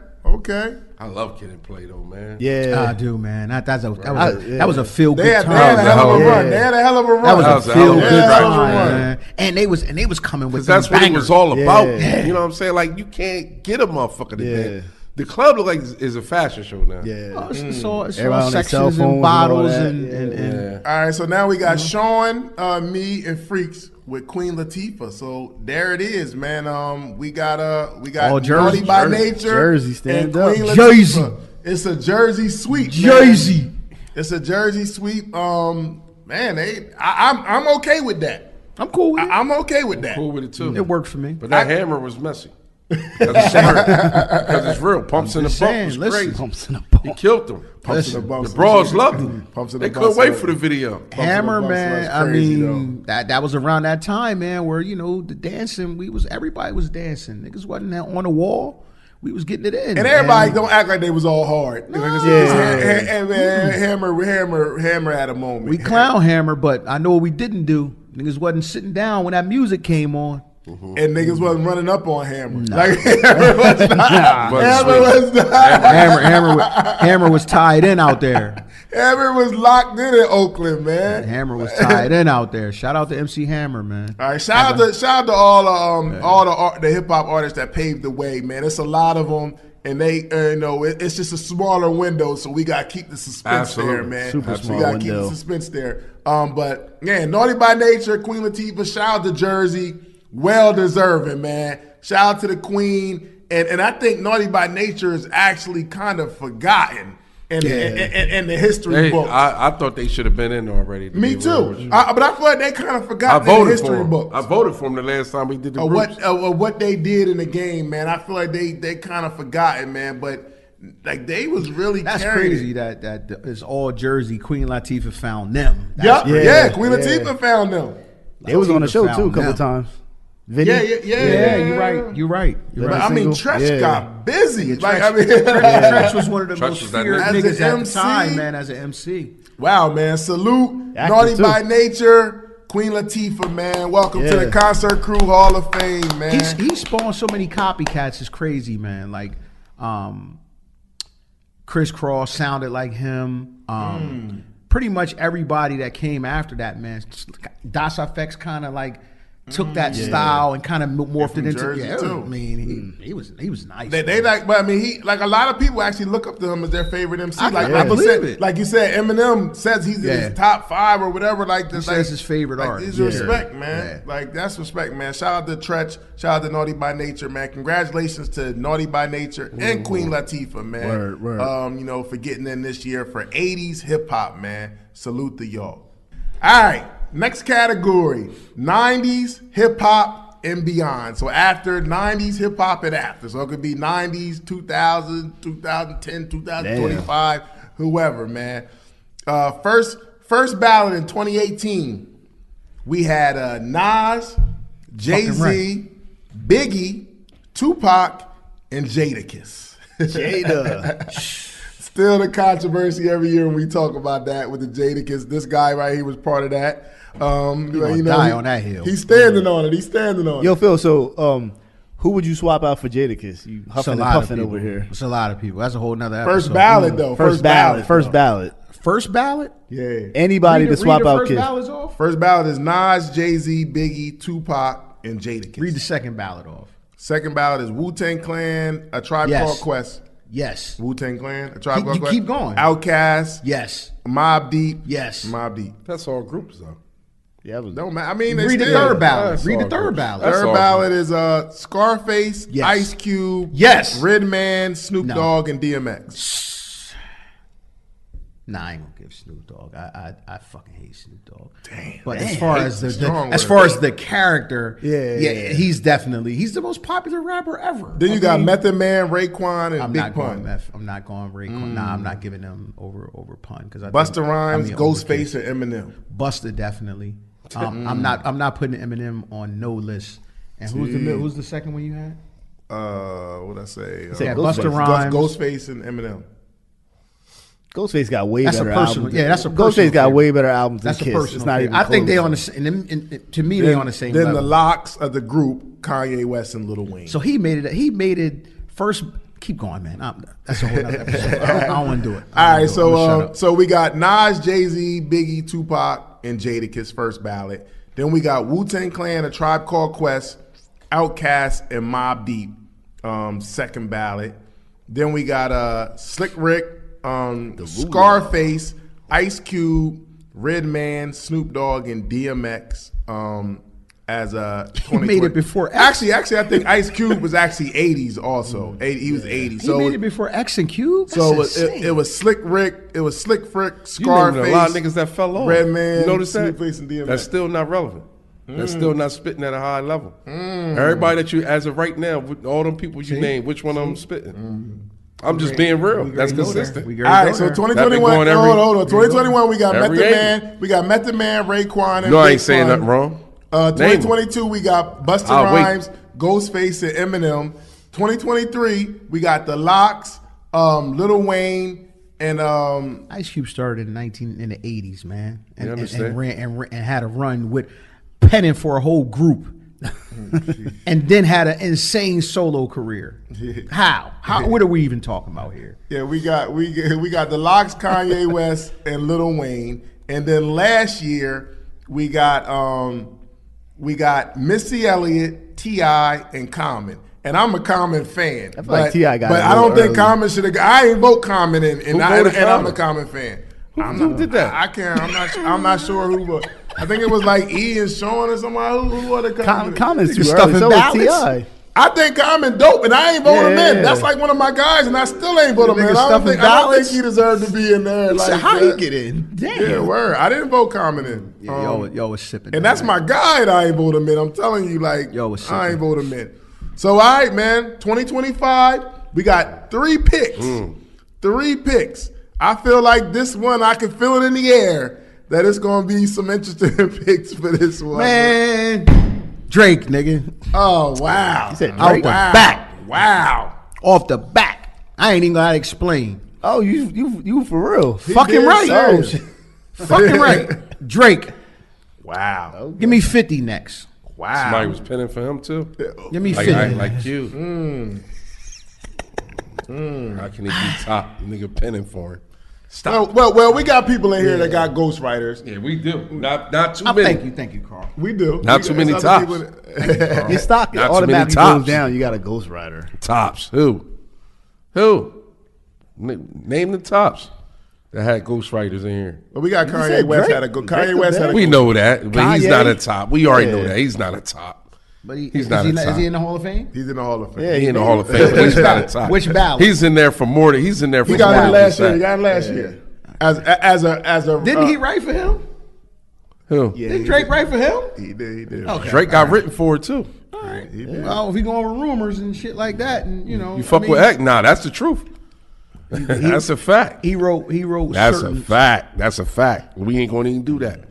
[SPEAKER 2] I love Kid and Play though, man.
[SPEAKER 3] Yeah.
[SPEAKER 4] I do, man. That was a feel good
[SPEAKER 1] They had
[SPEAKER 4] time.
[SPEAKER 1] a hell of a run. They had a hell of a run.
[SPEAKER 4] That was a feel good
[SPEAKER 1] hell of a
[SPEAKER 4] time,
[SPEAKER 1] run.
[SPEAKER 4] man. And they was coming with
[SPEAKER 2] Because that's what it was all about.
[SPEAKER 3] Yeah.
[SPEAKER 2] You know what I'm saying? Like, you can't get a motherfucker today.
[SPEAKER 3] Yeah.
[SPEAKER 2] The club look like is a fashion show now.
[SPEAKER 3] Yeah.
[SPEAKER 4] It's all
[SPEAKER 3] Everybody on their cell
[SPEAKER 4] sections
[SPEAKER 3] phones
[SPEAKER 4] and
[SPEAKER 3] and
[SPEAKER 4] bottles
[SPEAKER 3] all that.
[SPEAKER 4] and
[SPEAKER 1] All right, so now we got Sean, me, and Freaks with Queen Latifah. So there it is, man. We got
[SPEAKER 4] All
[SPEAKER 1] Naughty
[SPEAKER 4] Jersey.
[SPEAKER 1] by Nature,
[SPEAKER 3] Jersey, stand
[SPEAKER 1] and
[SPEAKER 3] up.
[SPEAKER 1] Queen Latifah.
[SPEAKER 4] Jersey.
[SPEAKER 1] It's a Jersey sweep. Man.
[SPEAKER 4] Jersey.
[SPEAKER 1] It's a Jersey sweep. Man, I'm okay with that.
[SPEAKER 4] I'm cool with it.
[SPEAKER 1] I'm okay with that.
[SPEAKER 2] Cool with it too.
[SPEAKER 4] It worked for me.
[SPEAKER 2] But that hammer was messy. Because it's real. Pumps in the
[SPEAKER 4] just
[SPEAKER 2] bump
[SPEAKER 4] saying,
[SPEAKER 2] was
[SPEAKER 4] listen.
[SPEAKER 2] crazy.
[SPEAKER 3] Pumps in a
[SPEAKER 2] He
[SPEAKER 3] bump.
[SPEAKER 2] killed them.
[SPEAKER 1] Pumps in the bumps
[SPEAKER 2] The bras
[SPEAKER 1] was-
[SPEAKER 2] loved him.
[SPEAKER 1] Pumps in the
[SPEAKER 2] They couldn't
[SPEAKER 1] bumps
[SPEAKER 2] wait
[SPEAKER 1] was-
[SPEAKER 2] for the video.
[SPEAKER 4] Hammer,
[SPEAKER 1] Bumps
[SPEAKER 4] man.
[SPEAKER 1] was
[SPEAKER 4] I
[SPEAKER 1] crazy,
[SPEAKER 4] mean, that was around that time, man, where the dancing. Everybody was dancing. Niggas wasn't on the wall. We was getting it in.
[SPEAKER 1] And everybody don't act like they was all hard. Hammer had a moment.
[SPEAKER 4] We clown Hammer, but I know what we didn't do. Niggas wasn't sitting down when that music came on.
[SPEAKER 1] And niggas wasn't running up on Hammer. Like Hammer was not.
[SPEAKER 4] Hammer was tied in out there.
[SPEAKER 1] Hammer was locked in Oakland, man.
[SPEAKER 4] Hammer was tied in out there. Shout out to MC Hammer, man.
[SPEAKER 1] All right, shout out to all the hip hop artists that paved the way, man. It's a lot of them, and they it's just a smaller window, so we gotta keep the suspense there,
[SPEAKER 2] Absolutely.
[SPEAKER 1] man.
[SPEAKER 3] Super
[SPEAKER 1] we
[SPEAKER 3] small
[SPEAKER 1] gotta keep
[SPEAKER 3] window.
[SPEAKER 1] the suspense there. But yeah, Naughty by Nature, Queen Latifah, shout out to Jersey, well deserving, man. Shout out to the Queen, and I think Naughty by Nature is actually kind of forgotten in the history books.
[SPEAKER 2] I thought they should have been in already.
[SPEAKER 1] Me too. But I feel like they kind of
[SPEAKER 2] I
[SPEAKER 1] forgot the
[SPEAKER 2] voted for
[SPEAKER 1] history
[SPEAKER 2] him.
[SPEAKER 1] books.
[SPEAKER 2] I voted for him the last time we did the groups.
[SPEAKER 1] What they did in the game, man. I feel like they kind of forgotten, man. But like they was really
[SPEAKER 4] That's
[SPEAKER 1] carrying
[SPEAKER 4] crazy
[SPEAKER 1] it.
[SPEAKER 4] that it's all Jersey. Queen Latifah found them.
[SPEAKER 1] Yeah,
[SPEAKER 4] That's
[SPEAKER 1] yeah. Queen Latifah found them.
[SPEAKER 3] They was on the show
[SPEAKER 4] Latifah
[SPEAKER 3] too a couple
[SPEAKER 4] found
[SPEAKER 3] times. Vinny?
[SPEAKER 1] Yeah.
[SPEAKER 4] You're right.
[SPEAKER 1] But I mean,
[SPEAKER 3] Single?
[SPEAKER 1] Tretch
[SPEAKER 3] Yeah.
[SPEAKER 1] got busy.
[SPEAKER 4] Tretch was one of the
[SPEAKER 2] Tretch
[SPEAKER 4] most
[SPEAKER 2] was that
[SPEAKER 4] feared
[SPEAKER 1] nigga.
[SPEAKER 4] niggas
[SPEAKER 1] As
[SPEAKER 4] at
[SPEAKER 1] an
[SPEAKER 4] the time,
[SPEAKER 1] MC?
[SPEAKER 4] man. As an MC,
[SPEAKER 1] Wow, man. Salute.
[SPEAKER 3] Actor,
[SPEAKER 1] Naughty
[SPEAKER 3] too.
[SPEAKER 1] by Nature. Queen Latifah, man. Welcome to
[SPEAKER 3] Yeah.
[SPEAKER 1] the Concert Crew Hall of Fame, man.
[SPEAKER 4] he spawned so many copycats. It's crazy, man. Like, Chris Cross sounded like him. Pretty much everybody that came after that, man. Das FX kind of like took that style and kind of morphed
[SPEAKER 1] from
[SPEAKER 4] it into.
[SPEAKER 1] Jersey, too.
[SPEAKER 4] I mean, he was nice.
[SPEAKER 1] They like, but I mean, he like a lot of people actually look up to him as their favorite MC.
[SPEAKER 4] I
[SPEAKER 1] Like
[SPEAKER 4] believe
[SPEAKER 1] you said,
[SPEAKER 4] it.
[SPEAKER 1] like you said, Eminem says he's in
[SPEAKER 4] Yeah.
[SPEAKER 1] his top 5 or whatever. Like this,
[SPEAKER 4] He says his favorite
[SPEAKER 1] like,
[SPEAKER 4] artist.
[SPEAKER 1] It's
[SPEAKER 4] Yeah.
[SPEAKER 1] respect, man.
[SPEAKER 4] Yeah.
[SPEAKER 1] Like that's respect, man. Shout out to Tretch. Shout out to Naughty by Nature, man. Congratulations to Naughty by Nature and Queen Latifah, man.
[SPEAKER 3] Word.
[SPEAKER 1] For getting in this year for 80s hip hop, man. Salute to y'all. All right, next category: 90s hip hop and beyond. So after 90s hip hop and after. So it could be 90s, 2000, 2010, 2025, whoever, man. First ballot in 2018, we had Nas, Jay-Z,
[SPEAKER 4] right.
[SPEAKER 1] Biggie, Tupac, and Jadakiss.
[SPEAKER 3] Jada.
[SPEAKER 1] Still the controversy every year when we talk about that with the Jadakiss. This guy right here was part of that.
[SPEAKER 4] die on that hill.
[SPEAKER 1] He's standing on it. He's standing on
[SPEAKER 3] Yo,
[SPEAKER 1] it.
[SPEAKER 3] Phil, so who would you swap out for Jadakiss? You
[SPEAKER 4] It's a
[SPEAKER 3] huffing and
[SPEAKER 4] lot of
[SPEAKER 3] puffing
[SPEAKER 4] people
[SPEAKER 3] over here.
[SPEAKER 4] It's a lot of people. That's a whole nother
[SPEAKER 1] First
[SPEAKER 4] episode.
[SPEAKER 1] ballot, though.
[SPEAKER 3] First ballot. First
[SPEAKER 1] though.
[SPEAKER 3] ballot.
[SPEAKER 4] First ballot.
[SPEAKER 1] Yeah.
[SPEAKER 3] Anybody to swap out
[SPEAKER 4] First
[SPEAKER 3] Kiss.
[SPEAKER 4] ballots off.
[SPEAKER 1] First ballot is Nas, Jay-Z, Biggie, Tupac, and Jadakiss.
[SPEAKER 4] Read the second ballot off.
[SPEAKER 1] Second ballot is Wu-Tang Clan, A Tribe
[SPEAKER 4] Yes.
[SPEAKER 1] Called Quest.
[SPEAKER 4] Yes.
[SPEAKER 1] Wu-Tang Clan, A Tribe Called
[SPEAKER 4] You
[SPEAKER 1] Quest.
[SPEAKER 4] keep going.
[SPEAKER 1] Outkast,
[SPEAKER 4] Yes.
[SPEAKER 1] Mobb Deep.
[SPEAKER 4] Yes.
[SPEAKER 1] Mobb Deep.
[SPEAKER 2] That's all groups though.
[SPEAKER 3] Yeah, that was
[SPEAKER 1] Don't matter. I mean, they
[SPEAKER 4] Read the
[SPEAKER 1] still-
[SPEAKER 4] third ballot.
[SPEAKER 2] That's
[SPEAKER 4] Read the
[SPEAKER 2] all
[SPEAKER 4] third
[SPEAKER 2] good.
[SPEAKER 4] ballot.
[SPEAKER 2] That's
[SPEAKER 1] Third
[SPEAKER 2] all
[SPEAKER 1] ballot is Scarface,
[SPEAKER 4] Yes.
[SPEAKER 1] Ice Cube,
[SPEAKER 4] Yes.
[SPEAKER 1] Redman, Snoop
[SPEAKER 4] No.
[SPEAKER 1] Dogg, and DMX.
[SPEAKER 4] Nah, I ain't gonna give Snoop Dogg. I fucking hate Snoop Dogg.
[SPEAKER 1] Damn,
[SPEAKER 4] But
[SPEAKER 1] man,
[SPEAKER 4] as far
[SPEAKER 1] hate's
[SPEAKER 4] as
[SPEAKER 1] a strong
[SPEAKER 4] as
[SPEAKER 1] word.
[SPEAKER 4] far as the character,
[SPEAKER 3] Yeah.
[SPEAKER 4] he's the most popular rapper ever.
[SPEAKER 1] Then you got Method Man, Raekwon, and
[SPEAKER 4] I'm
[SPEAKER 1] Big
[SPEAKER 4] not
[SPEAKER 1] Pun.
[SPEAKER 4] going Meth. I'm not going Raekwon. Nah, I'm not giving them over Pun because
[SPEAKER 1] Busta Rhymes,
[SPEAKER 4] the
[SPEAKER 1] Ghostface, and Eminem.
[SPEAKER 4] Busta definitely. I'm not putting Eminem on no list. And who's the second one you had?
[SPEAKER 1] What I say?
[SPEAKER 3] said
[SPEAKER 4] Busta Rhymes.
[SPEAKER 1] Ghostface, and Eminem.
[SPEAKER 3] Ghostface got way
[SPEAKER 4] That's a
[SPEAKER 3] better
[SPEAKER 4] personal-
[SPEAKER 3] albums.
[SPEAKER 4] yeah, that's a personal
[SPEAKER 3] Ghostface got
[SPEAKER 4] favorite.
[SPEAKER 3] way better albums
[SPEAKER 4] That's
[SPEAKER 3] than
[SPEAKER 4] a
[SPEAKER 3] Kiss.
[SPEAKER 4] personal.
[SPEAKER 3] It's not
[SPEAKER 4] favorite.
[SPEAKER 3] even
[SPEAKER 4] I think they
[SPEAKER 3] close.
[SPEAKER 4] on the to me they on the same
[SPEAKER 1] Then
[SPEAKER 4] level.
[SPEAKER 1] the locks of the group, Kanye West and Lil Wayne.
[SPEAKER 4] So he made it first. Keep going, man. That's a whole other episode. I don't want to do it.
[SPEAKER 1] All right,
[SPEAKER 4] so
[SPEAKER 1] so we got Nas, Jay-Z, Biggie, Tupac, and Jadakiss first ballot. Then we got Wu-Tang Clan, A Tribe Called Quest, Outkast, and Mobb Deep second ballot. Then we got Slick Rick, Scarface, Ice Cube, Redman, Snoop Dogg, and DMX as a.
[SPEAKER 4] He made it before X.
[SPEAKER 1] Actually, I think Ice Cube was actually 80s also. He was 80s.
[SPEAKER 4] He
[SPEAKER 1] So
[SPEAKER 4] made it before X and Cube.
[SPEAKER 1] so
[SPEAKER 4] That's insane.
[SPEAKER 1] it was Slick Rick, it was Slick Frick,
[SPEAKER 2] You named
[SPEAKER 1] Scarface,
[SPEAKER 2] a lot of niggas that fell off.
[SPEAKER 1] Redman,
[SPEAKER 2] You notice that?
[SPEAKER 1] Snoopface, and DMX.
[SPEAKER 2] That's still not relevant. That's still not spitting at a high level. Everybody that you, as of right now, with all them people you named, which one of them spitting? I'm just being real. That's consistent.
[SPEAKER 4] We
[SPEAKER 1] All right, so
[SPEAKER 2] That been
[SPEAKER 1] 2021.
[SPEAKER 2] going every-
[SPEAKER 1] Hold on. 2021, we got
[SPEAKER 2] every
[SPEAKER 1] Method
[SPEAKER 2] angle.
[SPEAKER 1] Man. We got Method Man, Raekwon, and
[SPEAKER 2] No, I
[SPEAKER 1] Big
[SPEAKER 2] ain't saying
[SPEAKER 1] Pun.
[SPEAKER 2] nothing wrong.
[SPEAKER 1] 2022, we got Busta
[SPEAKER 2] I'll wait.
[SPEAKER 1] Rhymes, Ghostface, and Eminem. 2023, we got The Locks, Lil Wayne, and
[SPEAKER 4] Ice Cube started in the 80s, man,
[SPEAKER 2] You
[SPEAKER 4] and
[SPEAKER 2] understand?
[SPEAKER 4] and had a run with penning for a whole group, and then had an insane solo career. How? What are we even talking about here?
[SPEAKER 1] yeah, we got The Locks, Kanye West, and Lil Wayne. And then last year, we got Missy Elliott, T.I., and Common. And I'm a Common fan.
[SPEAKER 3] I feel like T.I. got
[SPEAKER 1] But
[SPEAKER 3] it
[SPEAKER 1] I
[SPEAKER 3] a
[SPEAKER 1] don't
[SPEAKER 3] little
[SPEAKER 1] think
[SPEAKER 3] early.
[SPEAKER 1] Common should have. I ain't vote Common, and
[SPEAKER 2] voted
[SPEAKER 1] I'm
[SPEAKER 2] Common?
[SPEAKER 1] a Common fan.
[SPEAKER 2] Who did that?
[SPEAKER 1] I can't. I'm not sure who. But I think it was like E and Sean or somebody. Who other Common?
[SPEAKER 3] Comments too
[SPEAKER 4] Niggas
[SPEAKER 3] early.
[SPEAKER 4] stuffing
[SPEAKER 3] So was
[SPEAKER 4] ballots.
[SPEAKER 3] Ti.
[SPEAKER 1] I think Common dope, and I ain't vote him in.
[SPEAKER 3] Yeah.
[SPEAKER 1] That's like one of my guys, and I still ain't vote him in.
[SPEAKER 4] Niggas
[SPEAKER 1] I don't
[SPEAKER 4] stuffing
[SPEAKER 1] think
[SPEAKER 4] ballots?
[SPEAKER 1] he deserved to be in there. Like
[SPEAKER 4] So how he
[SPEAKER 1] that.
[SPEAKER 4] get in? Damn.
[SPEAKER 1] Yeah, word. I didn't vote Common in.
[SPEAKER 4] Yo was sipping.
[SPEAKER 1] And that's my guy that I ain't vote him in. I'm telling you, like,
[SPEAKER 4] Yo, what's
[SPEAKER 1] I
[SPEAKER 4] up,
[SPEAKER 1] ain't
[SPEAKER 4] man?
[SPEAKER 1] vote him in. So, all right, man, 2025, we got 3 picks. 3 picks. I feel like this one, I can feel it in the air that it's going to be some interesting picks for this one.
[SPEAKER 4] man. Drake, nigga,
[SPEAKER 1] Oh, wow.
[SPEAKER 3] said
[SPEAKER 1] Oh,
[SPEAKER 3] Drake?
[SPEAKER 1] wow.
[SPEAKER 4] Back.
[SPEAKER 1] Wow.
[SPEAKER 4] off the back. I ain't even gonna explain.
[SPEAKER 3] Oh, you for real?
[SPEAKER 4] Fucking
[SPEAKER 1] dead
[SPEAKER 4] right.
[SPEAKER 1] serious.
[SPEAKER 4] Fucking right. Drake,
[SPEAKER 1] Wow.
[SPEAKER 4] give me 50 next.
[SPEAKER 1] Wow.
[SPEAKER 2] Somebody was pinning for him too.
[SPEAKER 4] Give me
[SPEAKER 2] Like
[SPEAKER 4] 50.
[SPEAKER 2] like you. How can he be top nigga pinning for him?
[SPEAKER 1] Well, we got people in here that got ghostwriters.
[SPEAKER 2] Yeah, we do. Not too
[SPEAKER 4] Oh,
[SPEAKER 2] many.
[SPEAKER 4] thank you, Carl.
[SPEAKER 1] We do.
[SPEAKER 2] Not
[SPEAKER 1] We-
[SPEAKER 2] too many
[SPEAKER 1] there's other
[SPEAKER 2] tops.
[SPEAKER 1] people
[SPEAKER 3] Your stock
[SPEAKER 2] Not too
[SPEAKER 3] automatically
[SPEAKER 2] many
[SPEAKER 3] goes
[SPEAKER 2] tops.
[SPEAKER 3] down. You got a ghostwriter.
[SPEAKER 2] Tops. Who? Name the tops that had ghostwriters in here.
[SPEAKER 1] But we got
[SPEAKER 3] You
[SPEAKER 1] Kanye
[SPEAKER 3] said
[SPEAKER 1] West
[SPEAKER 3] Drake?
[SPEAKER 1] had a go.
[SPEAKER 3] Drake
[SPEAKER 1] Kanye
[SPEAKER 3] the
[SPEAKER 1] West had a
[SPEAKER 3] best?
[SPEAKER 2] We know that, but he's
[SPEAKER 3] Kanye?
[SPEAKER 2] not a top. We already know
[SPEAKER 3] Yeah.
[SPEAKER 2] that he's not a top.
[SPEAKER 4] But
[SPEAKER 2] He's not a top.
[SPEAKER 4] Is he in the Hall of Fame?
[SPEAKER 1] He's in the Hall of Fame.
[SPEAKER 3] Yeah,
[SPEAKER 2] He in the
[SPEAKER 3] made
[SPEAKER 2] Hall
[SPEAKER 3] it.
[SPEAKER 2] of Fame. but he's not a top.
[SPEAKER 4] Which ballot?
[SPEAKER 2] He's in there for more. He's in there for
[SPEAKER 1] He got
[SPEAKER 2] more
[SPEAKER 1] it
[SPEAKER 2] than
[SPEAKER 1] last year.
[SPEAKER 2] that.
[SPEAKER 1] He got it last year. As a
[SPEAKER 4] Didn't he write for him?
[SPEAKER 2] Who?
[SPEAKER 3] Yeah,
[SPEAKER 4] Didn't Drake write for him?
[SPEAKER 1] He did.
[SPEAKER 4] Okay.
[SPEAKER 2] Drake got written for it too.
[SPEAKER 1] He did.
[SPEAKER 4] Well, if he going over rumors and shit like that, and you know,
[SPEAKER 2] You fuck with Ek? Nah, that's the truth. That's a fact.
[SPEAKER 4] He wrote.
[SPEAKER 2] That's
[SPEAKER 4] certain,
[SPEAKER 2] a fact. That's a fact. We ain't going to even do that.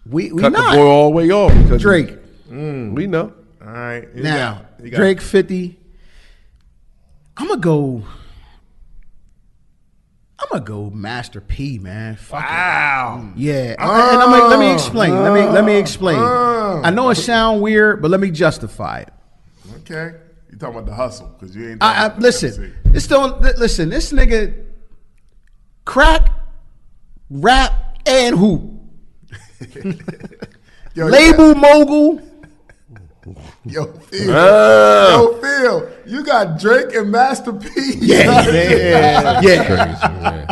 [SPEAKER 4] We
[SPEAKER 2] Cut
[SPEAKER 4] not
[SPEAKER 2] the boy all the way off. because
[SPEAKER 4] Drake.
[SPEAKER 2] We know.
[SPEAKER 1] All right. You
[SPEAKER 4] Now
[SPEAKER 1] got-
[SPEAKER 4] Drake 50. I'm gonna go Master P, man. Fuck it.
[SPEAKER 1] Wow.
[SPEAKER 4] Yeah, and let me explain. Let me explain. I know it sound weird, but let me justify it.
[SPEAKER 1] Okay. You talking about the hustle because you ain't.
[SPEAKER 4] Listen, this nigga crack, rap, and hoop.
[SPEAKER 1] Yo,
[SPEAKER 4] Label mogul.
[SPEAKER 1] Yo, Phil, you got Drake and Master P.
[SPEAKER 4] Yeah.
[SPEAKER 2] Crazy,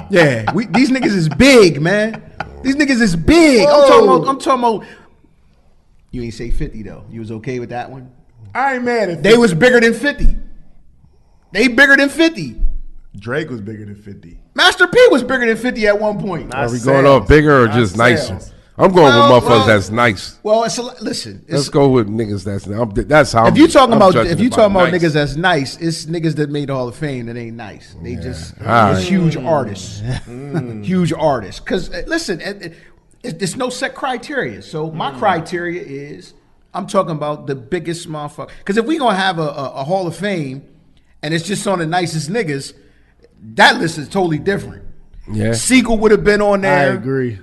[SPEAKER 4] Yeah, these niggas is big, man. These niggas is big.
[SPEAKER 1] Whoa.
[SPEAKER 4] I'm talking about. You ain't say 50 though. You was okay with that one?
[SPEAKER 1] I ain't mad at
[SPEAKER 4] They was bigger than 50. They bigger than 50.
[SPEAKER 1] Drake was bigger than 50.
[SPEAKER 4] Master P was bigger than 50 at one point.
[SPEAKER 2] Are we going off bigger or
[SPEAKER 1] Not
[SPEAKER 2] just nicer?
[SPEAKER 1] sales.
[SPEAKER 2] I'm going
[SPEAKER 4] Well,
[SPEAKER 2] with motherfuckers
[SPEAKER 4] well,
[SPEAKER 2] that's nice.
[SPEAKER 4] Well, listen.
[SPEAKER 2] Let's go with niggas that's how.
[SPEAKER 4] If you talking
[SPEAKER 2] I'm
[SPEAKER 4] about
[SPEAKER 2] judging
[SPEAKER 4] niggas
[SPEAKER 2] nice.
[SPEAKER 4] that's nice, it's niggas that made the Hall of Fame that ain't nice. They just
[SPEAKER 2] Alright.
[SPEAKER 4] it's huge artists, huge artists. Because listen, there's no set criteria. So my criteria is I'm talking about the biggest motherfucker. Because if we gonna have a Hall of Fame and it's just on the nicest niggas, that list is totally different.
[SPEAKER 2] Yeah.
[SPEAKER 4] Siegel would have been on
[SPEAKER 3] I
[SPEAKER 4] there.
[SPEAKER 3] agree.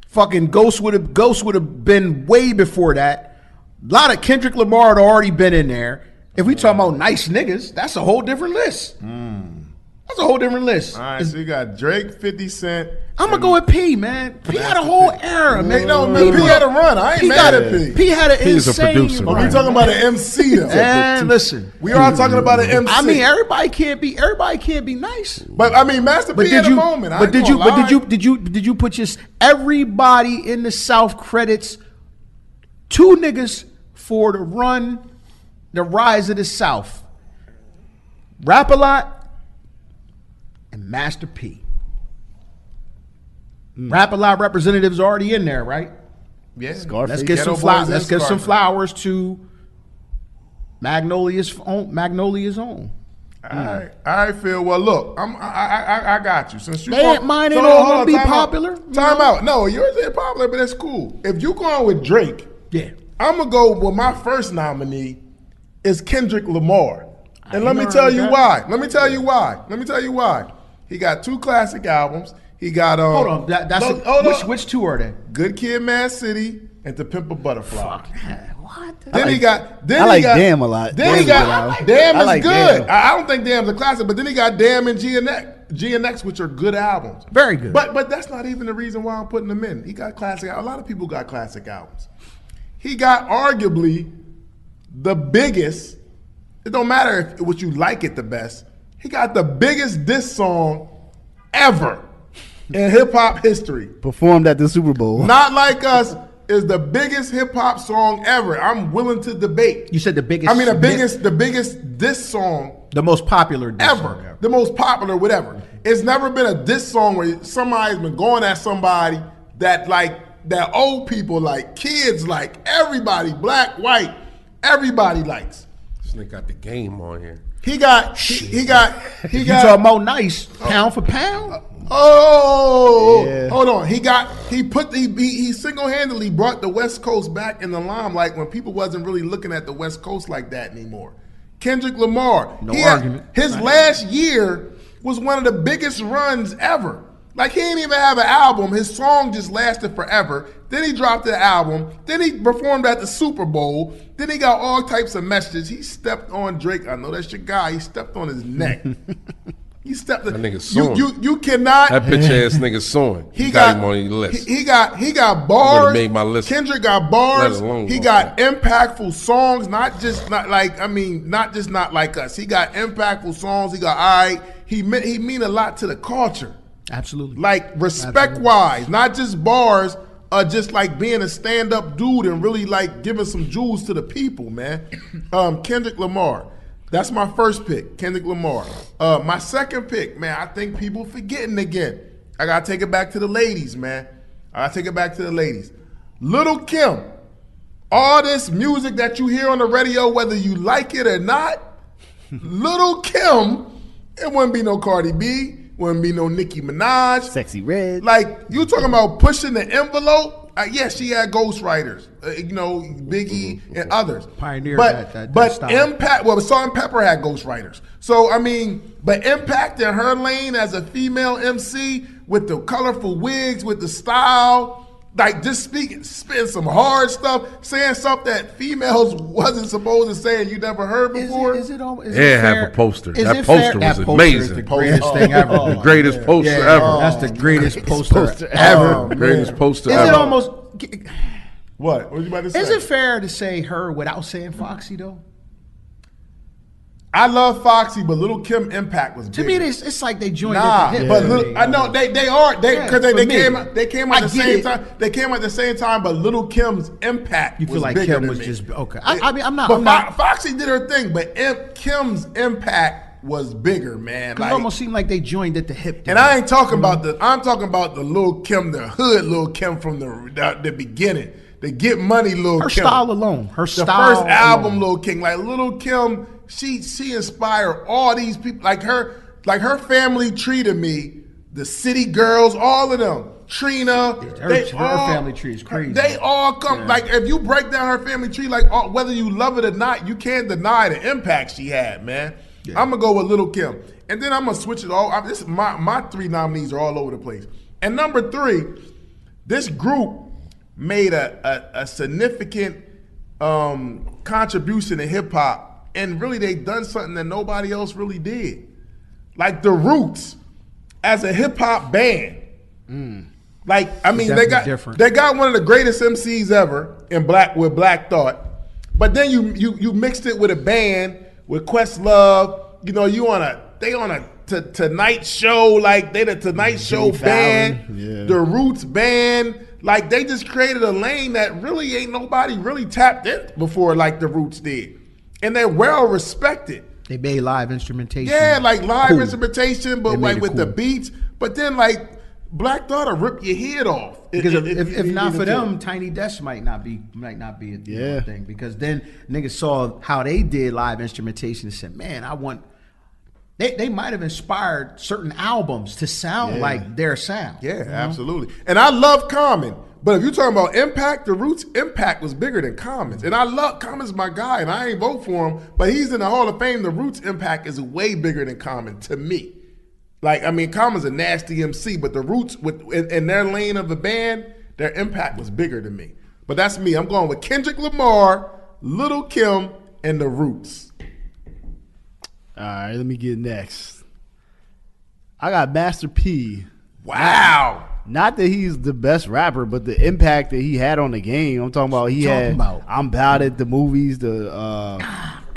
[SPEAKER 4] Fucking Ghost would have been way before that. A lot of Kendrick Lamar had already been in there. If we talking about nice niggas, that's a whole different list. That's a whole different list.
[SPEAKER 1] All right, so you got Drake, 50 Cent.
[SPEAKER 4] I'm gonna go with P, man. P had a whole era, man.
[SPEAKER 1] No, man, P had a run. I ain't mad at P.
[SPEAKER 4] P had an
[SPEAKER 2] P is a
[SPEAKER 4] insane
[SPEAKER 2] producer,
[SPEAKER 1] But
[SPEAKER 4] run.
[SPEAKER 1] we talking about an MC though.
[SPEAKER 4] And listen,
[SPEAKER 1] We are talking about an MC.
[SPEAKER 4] I mean, everybody can't be nice.
[SPEAKER 1] But I mean, Master P had a moment.
[SPEAKER 4] But did you put your everybody in the South credits two niggas for the rise of the South? Rap-A-Lot and Master P. Rap-A-Lot representatives already in there, right?
[SPEAKER 1] Yeah.
[SPEAKER 3] Scarface.
[SPEAKER 4] Let's get
[SPEAKER 1] Ghetto
[SPEAKER 4] some flowers.
[SPEAKER 1] Boys
[SPEAKER 4] Let's
[SPEAKER 1] and
[SPEAKER 4] get some
[SPEAKER 1] Scarface.
[SPEAKER 4] flowers to Magnolia's own.
[SPEAKER 1] All right, Phil. Well, look, I got you. Since you
[SPEAKER 4] They ain't- mine ain't all gonna be popular, you
[SPEAKER 1] Time
[SPEAKER 4] know?
[SPEAKER 1] out. No, yours ain't popular, but it's cool. If you going with Drake,
[SPEAKER 4] Yeah.
[SPEAKER 1] I'm gonna go with my first nominee is Kendrick Lamar, and let me
[SPEAKER 4] ain't
[SPEAKER 1] tell
[SPEAKER 4] heard
[SPEAKER 1] you
[SPEAKER 4] that.
[SPEAKER 1] why. Let me tell you why. He got 2 classic albums. He got
[SPEAKER 4] Hold on. That's
[SPEAKER 1] hold on.
[SPEAKER 4] which two are they?
[SPEAKER 1] Good Kid, Mad City, and To Pimp a Butterfly.
[SPEAKER 4] What?
[SPEAKER 1] Then he got. Then
[SPEAKER 3] I
[SPEAKER 1] he
[SPEAKER 3] like
[SPEAKER 1] got,
[SPEAKER 3] Damn a lot.
[SPEAKER 1] Then he
[SPEAKER 3] Damn's a good
[SPEAKER 1] got.
[SPEAKER 3] album.
[SPEAKER 1] Damn
[SPEAKER 3] I
[SPEAKER 1] is
[SPEAKER 3] like
[SPEAKER 1] good.
[SPEAKER 3] Damn.
[SPEAKER 1] I don't think Damn's a classic, but then he got Damn and GNX, which are good albums.
[SPEAKER 4] Very good.
[SPEAKER 1] But that's not even the reason why I'm putting them in. He got classic. A lot of people got classic albums. He got arguably the biggest. It don't matter if what you like it the best. He got the biggest diss song ever in hip hop history.
[SPEAKER 3] Performed at the Super Bowl.
[SPEAKER 1] Not Like Us is the biggest hip hop song ever. I'm willing to debate.
[SPEAKER 4] You said the biggest.
[SPEAKER 1] I mean, the biggest diss song
[SPEAKER 4] the most popular diss
[SPEAKER 1] ever,
[SPEAKER 4] song
[SPEAKER 1] the most popular, whatever. It's never been a diss song where somebody's been going at somebody that old people like, kids like, everybody, black, white, everybody likes.
[SPEAKER 2] This nigga got the game on here.
[SPEAKER 1] He got.
[SPEAKER 4] You talking about nice pound for pound?
[SPEAKER 1] Oh,
[SPEAKER 3] Yeah.
[SPEAKER 1] hold on. He single-handedly brought the West Coast back in the limelight when people wasn't really looking at the West Coast like that anymore. Kendrick Lamar.
[SPEAKER 4] No argument.
[SPEAKER 1] His last year was one of the biggest runs ever. Like, he didn't even have an album. His song just lasted forever. Then he dropped the album. Then he performed at the Super Bowl. Then he got all types of messages. He stepped on Drake. I know that's your guy. He stepped on his neck. He stepped.
[SPEAKER 2] That nigga suing.
[SPEAKER 1] You cannot.
[SPEAKER 2] That bitch ass nigga suing.
[SPEAKER 1] He
[SPEAKER 2] got
[SPEAKER 1] got
[SPEAKER 2] him on your list.
[SPEAKER 1] He got bars.
[SPEAKER 2] Would've made my list.
[SPEAKER 1] Kendrick got bars.
[SPEAKER 2] Let alone
[SPEAKER 1] He
[SPEAKER 2] one.
[SPEAKER 1] got impactful songs, not just not like us. He got impactful songs. He got all right. He mean a lot to the culture.
[SPEAKER 4] Absolutely.
[SPEAKER 1] Like respect wise, not just bars, just like being a stand up dude and really like giving some jewels to the people, man. Kendrick Lamar. That's my first pick, Kendrick Lamar. My second pick, man, I think people forgetting again. I gotta take it back to the ladies, man. Little Kim. All this music that you hear on the radio, whether you like it or not, Little Kim, it wouldn't be no Cardi B, wouldn't be no Nicki Minaj.
[SPEAKER 3] Sexy Red.
[SPEAKER 1] Like, you talking about pushing the envelope? Yes, she had ghostwriters, Biggie and others.
[SPEAKER 4] Pioneered that
[SPEAKER 1] but
[SPEAKER 4] style.
[SPEAKER 1] Impact, Salt and Pepper had ghostwriters. So, I mean, but Impact in her lane as a female MC with the colorful wigs, with the style, like just spitting some hard stuff, saying stuff that females wasn't supposed to say and you never heard before.
[SPEAKER 4] Is it
[SPEAKER 2] Yeah, have a poster.
[SPEAKER 4] Is
[SPEAKER 2] That
[SPEAKER 4] it
[SPEAKER 2] poster
[SPEAKER 4] fair?
[SPEAKER 2] was
[SPEAKER 4] That poster is
[SPEAKER 2] amazing.
[SPEAKER 4] the greatest thing ever.
[SPEAKER 2] The greatest poster ever.
[SPEAKER 4] That's the greatest poster
[SPEAKER 3] poster
[SPEAKER 4] ever.
[SPEAKER 1] Oh, man.
[SPEAKER 2] Greatest poster
[SPEAKER 4] Is
[SPEAKER 2] ever.
[SPEAKER 4] it almost?
[SPEAKER 1] What? What you about to say?
[SPEAKER 4] Is it fair to say her without saying Foxy though?
[SPEAKER 1] I love Foxy, but Little Kim Impact was
[SPEAKER 4] To
[SPEAKER 1] bigger.
[SPEAKER 4] me, it's like they joined
[SPEAKER 1] Nah,
[SPEAKER 4] at the hip.
[SPEAKER 1] but I know they are
[SPEAKER 4] Yeah,
[SPEAKER 1] because
[SPEAKER 4] for
[SPEAKER 1] they
[SPEAKER 4] me.
[SPEAKER 1] came
[SPEAKER 4] I
[SPEAKER 1] at the
[SPEAKER 4] get
[SPEAKER 1] same
[SPEAKER 4] it.
[SPEAKER 1] time. They came at the same time, but Little Kim's impact.
[SPEAKER 4] You feel
[SPEAKER 1] was
[SPEAKER 4] like
[SPEAKER 1] bigger
[SPEAKER 4] Kim
[SPEAKER 1] than
[SPEAKER 4] was
[SPEAKER 1] me.
[SPEAKER 4] just okay. I mean, I'm not.
[SPEAKER 1] But
[SPEAKER 4] I'm not.
[SPEAKER 1] Foxy did her thing, but Kim's impact was bigger, man.
[SPEAKER 4] It almost seemed like they joined at the hip.
[SPEAKER 1] And I ain't talking about I'm talking about the Lil Kim, the hood Lil Kim from the beginning. The Get Money Lil Kim.
[SPEAKER 4] Her style alone. Her
[SPEAKER 1] The
[SPEAKER 4] style
[SPEAKER 1] first album,
[SPEAKER 4] alone.
[SPEAKER 1] Lil Kim, like Lil Kim, she inspired all these people. Like her family tree to me, the City Girls, all of them. Trina,
[SPEAKER 4] her family tree is crazy.
[SPEAKER 1] They all come like if you break down her family tree, like whether you love it or not, you can't deny the impact she had, man. Yeah. I'm gonna go with Lil Kim, and then I'm gonna switch it all. This my 3 nominees are all over the place. And number 3, this group made a significant contribution to hip hop, and really they done something that nobody else really did. Like the Roots, as a hip hop band. Like I mean, they got one of the greatest MCs ever in with Black Thought, but then you mixed it with a band with Questlove. You know, they on a Tonight Show, like they the Tonight Show band, the Roots band. Like they just created a lane that really ain't nobody really tapped in before, like the Roots did, and they're well respected.
[SPEAKER 4] They made live instrumentation.
[SPEAKER 1] Yeah, like live instrumentation, but like with the beats. But then like Black Thought will rip your head off.
[SPEAKER 4] Because if not for them, Tiny Desk might not be a thing. Because then niggas saw how they did live instrumentation and said, man, I want. They might have inspired certain albums to sound like their sound.
[SPEAKER 1] Yeah, absolutely. And I love Common, but if you're talking about impact, the Roots' impact was bigger than Common's. And I love Common's my guy, and I ain't vote for him, but he's in the Hall of Fame. The Roots' impact is way bigger than Common to me. Like, I mean, Common's a nasty MC, but the Roots, in their lane of the band, their impact was bigger than me. But that's me. I'm going with Kendrick Lamar, Lil Kim, and the Roots.
[SPEAKER 3] All right, let me get next. I got Master P.
[SPEAKER 1] Wow.
[SPEAKER 3] Not that he's the best rapper, but the impact that he had on the game. I'm talking about I'm About It, the movies,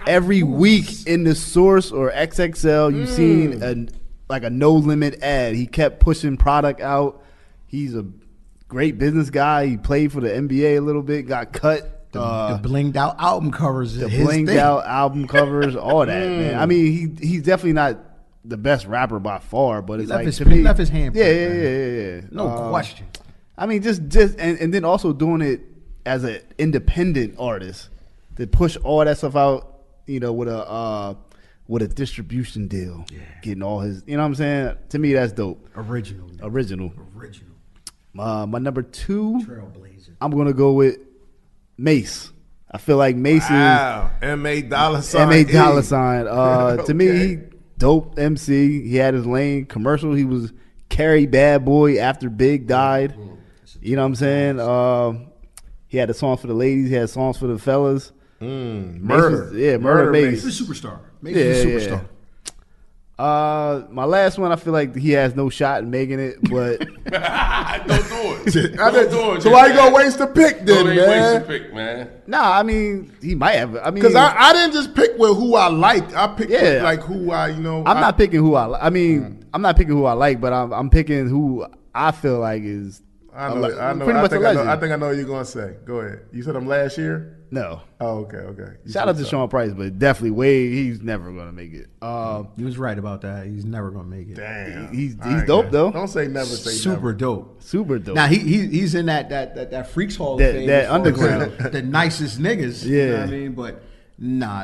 [SPEAKER 3] every week in the Source or XXL, you've seen a No Limit ad. He kept pushing product out. He's a great business guy. He played for the NBA a little bit, got cut.
[SPEAKER 4] The blinged out album covers.
[SPEAKER 3] The blinged out album covers, all that, man. I mean, he's definitely not the best rapper by far, but it's like
[SPEAKER 4] he left his hand.
[SPEAKER 3] Yeah.
[SPEAKER 4] No question.
[SPEAKER 3] I mean, just and then also doing it as an independent artist to push all that stuff out, you know, with a distribution deal, getting all his, you know what I'm saying? To me, that's dope.
[SPEAKER 4] Original.
[SPEAKER 3] My number 2,
[SPEAKER 4] Trailblazer.
[SPEAKER 3] I'm gonna go with Mace. I feel like Mace is
[SPEAKER 1] M.A. Dollar Sign.
[SPEAKER 3] M.A. Dollar Sign. To me, he dope MC. He had his lane. Commercial. He was Carrie Bad Boy after Big died. You know what I'm saying? He had a song for the ladies. He had songs for the fellas.
[SPEAKER 1] Murder.
[SPEAKER 3] Murder Mace.
[SPEAKER 4] He's a superstar. Mace is a superstar.
[SPEAKER 3] My last one, I feel like he has no shot in making it, but
[SPEAKER 2] Don't do it.
[SPEAKER 1] So why you gonna waste a pick then,
[SPEAKER 2] Don't
[SPEAKER 1] man?
[SPEAKER 2] waste a pick, man.
[SPEAKER 3] nah, I mean, he might have. I mean,
[SPEAKER 1] Because I didn't just pick with who I liked. I picked with like who I, you know.
[SPEAKER 3] I'm not picking who I like. I mean, I'm not picking who I like, but I'm picking who I feel like is
[SPEAKER 1] I know.
[SPEAKER 3] pretty much a legend.
[SPEAKER 1] I think I know what you're gonna say. Go ahead. You said him last year.
[SPEAKER 3] No.
[SPEAKER 1] Oh, okay.
[SPEAKER 3] Shout out to Sean Price, but definitely he's never gonna make it.
[SPEAKER 4] He was right about that. He's never gonna make it.
[SPEAKER 1] Damn.
[SPEAKER 3] He's dope though.
[SPEAKER 1] Don't say never. Say
[SPEAKER 4] Super
[SPEAKER 1] never.
[SPEAKER 4] dope.
[SPEAKER 3] Super dope.
[SPEAKER 4] Now he's in that Freaks Hall of Fame.
[SPEAKER 3] That underground.
[SPEAKER 4] The nicest niggas.
[SPEAKER 3] Yeah.
[SPEAKER 4] You know what I mean? But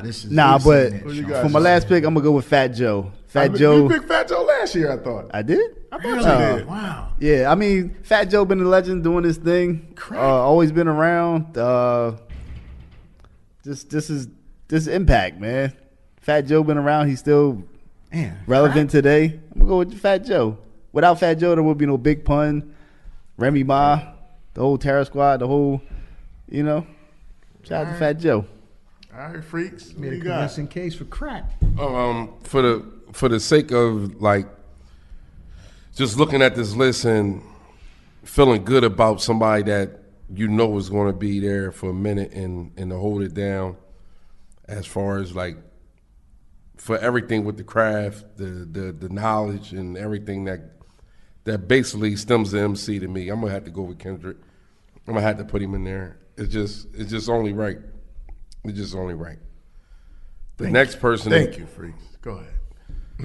[SPEAKER 4] this is
[SPEAKER 3] but
[SPEAKER 1] you got,
[SPEAKER 3] for my last pick, I'm gonna go with Fat Joe.
[SPEAKER 1] You picked Fat Joe last year, I thought.
[SPEAKER 3] I did.
[SPEAKER 1] I thought you did.
[SPEAKER 4] Wow.
[SPEAKER 3] Yeah, I mean, Fat Joe been a legend doing his thing. Always been around. This impact, man. Fat Joe been around. He's still relevant today. I'm gonna go with Fat Joe. Without Fat Joe, there would be no Big Pun, Remy Ma, the whole Terror Squad, the whole, you know. Shout out to Fat Joe.
[SPEAKER 1] All right, freaks. What
[SPEAKER 4] Made a
[SPEAKER 1] you got?
[SPEAKER 4] convincing case for crack.
[SPEAKER 2] For the sake of like just looking at this list and feeling good about somebody that you know is going to be there for a minute and to hold it down, as far as like for everything with the craft, the knowledge and everything that basically stems the MC to me. I'm gonna have to go with Kendrick. I'm gonna have to put him in there. It's just only right. It's just only right. The next person.
[SPEAKER 1] Thank you, freaks. Go ahead.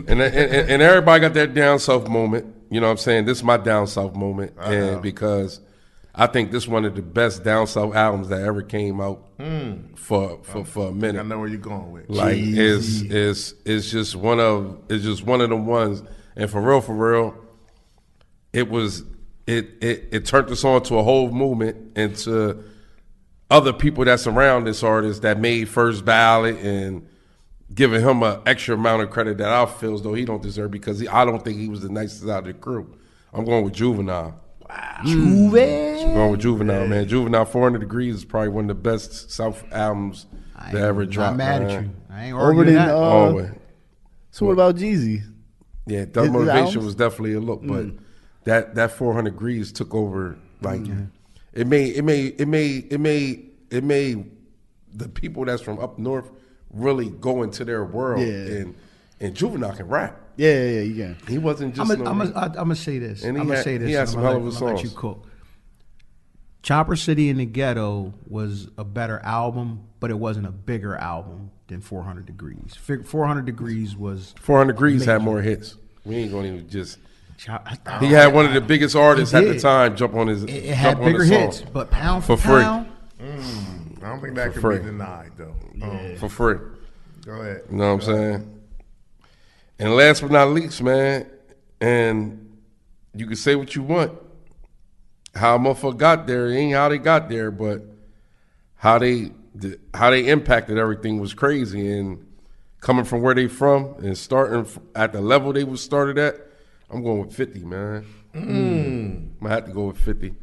[SPEAKER 2] And everybody got their down south moment. You know what I'm saying? This is my down south moment, and because I think this is one of the best down south albums that ever came out for a minute.
[SPEAKER 1] I know where you're going with.
[SPEAKER 2] Like it's just one of the ones, and for real, it turned us on to a whole movement and to other people that surround this artist that made First Ballot and giving him an extra amount of credit that I feel as though he don't deserve because I don't think he was the nicest out of the crew. I'm going with Juvenile.
[SPEAKER 3] Wow.
[SPEAKER 2] I'm going with Juvenile, man. Juvenile 400 Degrees is probably one of the best South albums that ever dropped.
[SPEAKER 4] I'm mad
[SPEAKER 2] man.
[SPEAKER 4] at you. I ain't
[SPEAKER 3] Over
[SPEAKER 4] arguing
[SPEAKER 3] than
[SPEAKER 4] that.
[SPEAKER 2] Always.
[SPEAKER 3] So what about Jeezy?
[SPEAKER 2] Yeah, that
[SPEAKER 3] His
[SPEAKER 2] Motivation
[SPEAKER 3] albums?
[SPEAKER 2] was definitely a look, but that 400 Degrees took over. Like it made the people that's from up north really go into their world.
[SPEAKER 3] Yeah.
[SPEAKER 2] And Juvenile can rap.
[SPEAKER 3] Yeah, you can.
[SPEAKER 2] He wasn't just.
[SPEAKER 4] I'm gonna say this.
[SPEAKER 2] And
[SPEAKER 4] I'm gonna say this.
[SPEAKER 2] he had
[SPEAKER 4] and
[SPEAKER 2] some
[SPEAKER 4] I'm
[SPEAKER 2] hell
[SPEAKER 4] gonna
[SPEAKER 2] of a
[SPEAKER 4] let you
[SPEAKER 2] songs.
[SPEAKER 4] cook. Chopper City in the Ghetto was a better album, but it wasn't a bigger album than 400 Degrees. 400 Degrees was
[SPEAKER 2] 400 Degrees had
[SPEAKER 4] amazing.
[SPEAKER 2] more hits. We ain't gonna even just.
[SPEAKER 4] I
[SPEAKER 2] He had one of the biggest artists
[SPEAKER 4] He
[SPEAKER 2] at the
[SPEAKER 4] did.
[SPEAKER 2] time jump on his.
[SPEAKER 4] It had
[SPEAKER 2] jump on
[SPEAKER 4] bigger
[SPEAKER 2] the song
[SPEAKER 4] hits, but pound
[SPEAKER 2] For
[SPEAKER 4] for
[SPEAKER 2] free.
[SPEAKER 4] pound,
[SPEAKER 1] I don't think that
[SPEAKER 2] For
[SPEAKER 1] could be
[SPEAKER 2] free.
[SPEAKER 1] denied, though.
[SPEAKER 2] for free.
[SPEAKER 1] Go ahead.
[SPEAKER 2] You know what I'm saying? And last but not least, man, and you can say what you want. How a motherfucker got there ain't how they got there, but how they impacted everything was crazy. And coming from where they from and starting at the level they was started at, I'm going with 50, man. I'm gonna have to go with 50.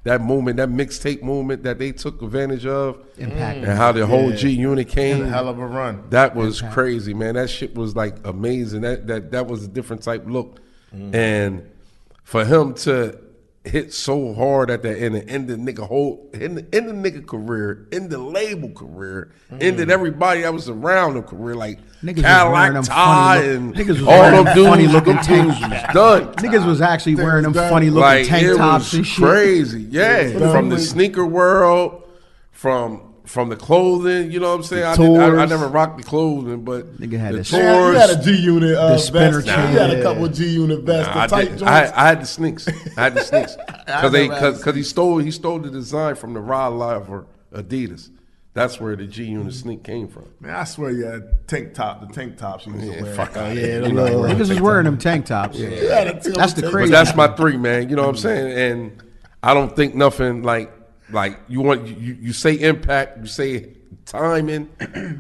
[SPEAKER 2] That movement, that mixtape movement that they took advantage of,
[SPEAKER 4] Impact.
[SPEAKER 2] and how the whole G Unit came.
[SPEAKER 1] A hell of a run.
[SPEAKER 2] That was crazy, man. That shit was like amazing. That was a different type look. And for him to hit so hard at the end and end the nigga career, end the label career, ended everybody that was around the career, like
[SPEAKER 4] Niggas was wearing them
[SPEAKER 2] Cadillac Ty
[SPEAKER 4] funny
[SPEAKER 2] and
[SPEAKER 4] niggas was
[SPEAKER 2] all
[SPEAKER 4] wearing
[SPEAKER 2] them
[SPEAKER 4] them
[SPEAKER 2] dudes,
[SPEAKER 4] funny looking
[SPEAKER 2] them dudes was done.
[SPEAKER 4] Niggas was actually wearing them
[SPEAKER 1] done.
[SPEAKER 4] funny looking
[SPEAKER 2] Like
[SPEAKER 4] tank
[SPEAKER 2] it
[SPEAKER 4] tops
[SPEAKER 2] was
[SPEAKER 4] and shit.
[SPEAKER 2] crazy, yeah.
[SPEAKER 1] done.
[SPEAKER 2] From the sneaker world, from the clothing, you know what I'm saying. I
[SPEAKER 3] tours.
[SPEAKER 2] never rocked the clothing, but
[SPEAKER 4] Nigga had
[SPEAKER 2] the
[SPEAKER 4] the-
[SPEAKER 1] You had a
[SPEAKER 2] tours.
[SPEAKER 1] G Unit
[SPEAKER 4] The spinner
[SPEAKER 1] vest.
[SPEAKER 4] chain.
[SPEAKER 1] You had a couple G Unit vests.
[SPEAKER 2] I,
[SPEAKER 1] The tight
[SPEAKER 2] did,
[SPEAKER 1] joints.
[SPEAKER 2] I had the sneaks. Because he stole the design from the Rod Laver Adidas. That's where the G Unit sneak came from.
[SPEAKER 1] Man, I swear you had the tank tops you used to wear.
[SPEAKER 2] Fuck out
[SPEAKER 3] Yeah,
[SPEAKER 2] here.
[SPEAKER 4] Niggas was wearing them tank tops.
[SPEAKER 1] You had a
[SPEAKER 4] That's the
[SPEAKER 1] tank-
[SPEAKER 4] crazy.
[SPEAKER 2] But that's my three, man. You know what I'm saying? And I don't think nothing like you say impact, you say timing.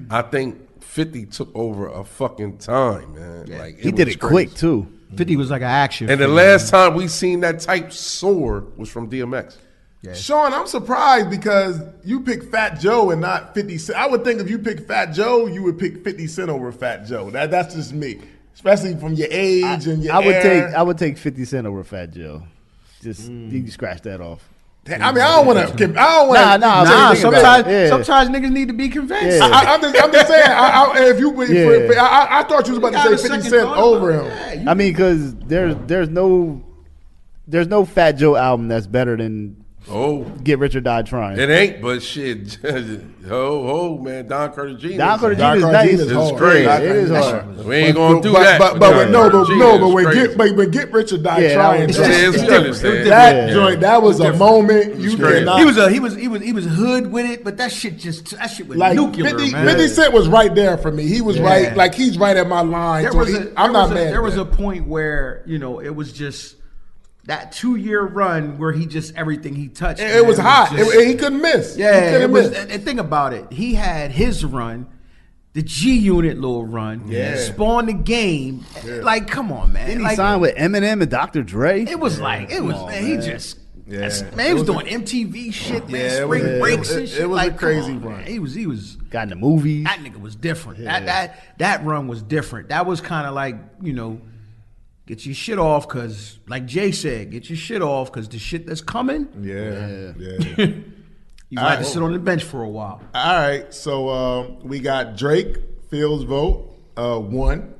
[SPEAKER 2] I think 50 took over a fucking time, man. Like
[SPEAKER 3] He did
[SPEAKER 2] was
[SPEAKER 3] it
[SPEAKER 2] crazy.
[SPEAKER 3] quick too.
[SPEAKER 4] 50 was like an action.
[SPEAKER 2] And the
[SPEAKER 4] figure.
[SPEAKER 2] last time we seen that type soar was from DMX.
[SPEAKER 1] Sean, I'm surprised because you picked Fat Joe and not 50 Cent. I would think if you picked Fat Joe, you would pick 50 Cent over Fat Joe. That's just me, especially from your age and your
[SPEAKER 3] I would take 50 Cent over Fat Joe. Just you can scratch that off.
[SPEAKER 1] I mean, I don't want to.
[SPEAKER 3] Nah,
[SPEAKER 4] Nah,
[SPEAKER 3] think about it.
[SPEAKER 4] sometimes niggas need to be convinced.
[SPEAKER 3] Yeah.
[SPEAKER 1] I'm just saying. If you,
[SPEAKER 3] Yeah.
[SPEAKER 1] I thought you was about
[SPEAKER 4] You
[SPEAKER 1] to
[SPEAKER 4] got
[SPEAKER 1] say
[SPEAKER 4] a
[SPEAKER 1] 50
[SPEAKER 4] second
[SPEAKER 1] Cent
[SPEAKER 4] thought
[SPEAKER 1] over
[SPEAKER 4] about
[SPEAKER 1] him.
[SPEAKER 4] it. Yeah, you-
[SPEAKER 3] I mean, because there's no Fat Joe album that's better than
[SPEAKER 2] Oh,
[SPEAKER 3] Get Rich or Die Trying.
[SPEAKER 2] it ain't, but shit. Man, Don Carter Jr.
[SPEAKER 3] Don Carter
[SPEAKER 1] Don
[SPEAKER 3] Jr. is
[SPEAKER 1] Carter
[SPEAKER 3] nice.
[SPEAKER 1] Jr. is hard.
[SPEAKER 2] crazy.
[SPEAKER 3] Yeah, it is hard.
[SPEAKER 2] We ain't gonna do
[SPEAKER 1] but,
[SPEAKER 2] that.
[SPEAKER 1] But,
[SPEAKER 2] with
[SPEAKER 1] but,
[SPEAKER 2] Don
[SPEAKER 1] when, no,
[SPEAKER 2] Carter
[SPEAKER 1] but,
[SPEAKER 2] Jr.
[SPEAKER 1] no,
[SPEAKER 2] It's
[SPEAKER 1] but
[SPEAKER 2] crazy.
[SPEAKER 1] when Get Rich or Die
[SPEAKER 3] Yeah,
[SPEAKER 1] Trying,
[SPEAKER 3] that was-
[SPEAKER 2] Yeah, it's understand.
[SPEAKER 1] that
[SPEAKER 2] Yeah.
[SPEAKER 1] joint, that was a moment you
[SPEAKER 2] crazy.
[SPEAKER 1] cannot.
[SPEAKER 4] he was hood with it, but that shit was
[SPEAKER 1] Like
[SPEAKER 4] nuclear,
[SPEAKER 1] 50,
[SPEAKER 4] man.
[SPEAKER 1] 50 Cent was right there for me. He was right, like he's right at my line.
[SPEAKER 4] There
[SPEAKER 1] So
[SPEAKER 4] was
[SPEAKER 1] I'm not mad.
[SPEAKER 4] There
[SPEAKER 1] at
[SPEAKER 4] was
[SPEAKER 1] that.
[SPEAKER 4] a point where it was just that 2-year run where he just everything he touched.
[SPEAKER 1] It was hot.
[SPEAKER 4] just-
[SPEAKER 1] He couldn't miss.
[SPEAKER 4] Yeah,
[SPEAKER 1] he couldn't
[SPEAKER 4] it was.
[SPEAKER 1] miss.
[SPEAKER 4] And think about it. He had his run, the G Unit little run.
[SPEAKER 1] Yeah.
[SPEAKER 4] Spawned the game. Like, come on, man.
[SPEAKER 3] Then he
[SPEAKER 4] Like,
[SPEAKER 3] signed with Eminem and Dr. Dre.
[SPEAKER 4] it was like it was.
[SPEAKER 3] on,
[SPEAKER 4] man, he
[SPEAKER 3] man.
[SPEAKER 4] just.
[SPEAKER 1] Yeah.
[SPEAKER 4] Man, he was doing MTV shit, man.
[SPEAKER 1] Yeah, it was-
[SPEAKER 4] Spring breaks
[SPEAKER 1] it-
[SPEAKER 4] and
[SPEAKER 1] it
[SPEAKER 4] shit.
[SPEAKER 1] was a
[SPEAKER 4] like,
[SPEAKER 1] crazy
[SPEAKER 4] come on,
[SPEAKER 1] run.
[SPEAKER 4] man. He was.
[SPEAKER 3] Got in the movies.
[SPEAKER 4] That nigga was different. That run was different. That was kind of like, get your shit off because, like Jay said, get your shit off because the shit that's coming,
[SPEAKER 1] Yeah.
[SPEAKER 4] you might have to sit on the bench for a while.
[SPEAKER 1] All right. So we got Drake, Phil's vote, 1.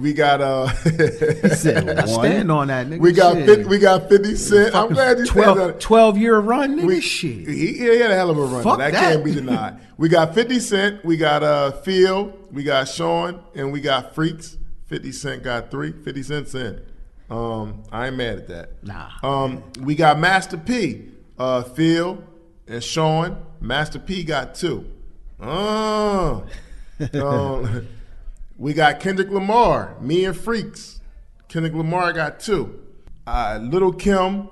[SPEAKER 1] We got
[SPEAKER 3] He said
[SPEAKER 4] I
[SPEAKER 3] one.
[SPEAKER 4] stand on that, nigga.
[SPEAKER 1] we got
[SPEAKER 4] Shit.
[SPEAKER 1] we got 50 Cent. I'm glad you said that.
[SPEAKER 4] 12-year run, nigga.
[SPEAKER 1] We-
[SPEAKER 4] Shit.
[SPEAKER 1] He had a hell of a run.
[SPEAKER 4] Fuck
[SPEAKER 1] that
[SPEAKER 4] that.
[SPEAKER 1] can't be denied. We got 50 Cent. We got Phil. We got Sean, and we got Freaks. 50 Cent got 3. 50 Cent's in. I ain't mad at that.
[SPEAKER 4] Nah.
[SPEAKER 1] We got Master P, Phil, and Sean. Master P got 2. We got Kendrick Lamar, Me and Freaks. Kendrick Lamar got 2. Lil' Kim,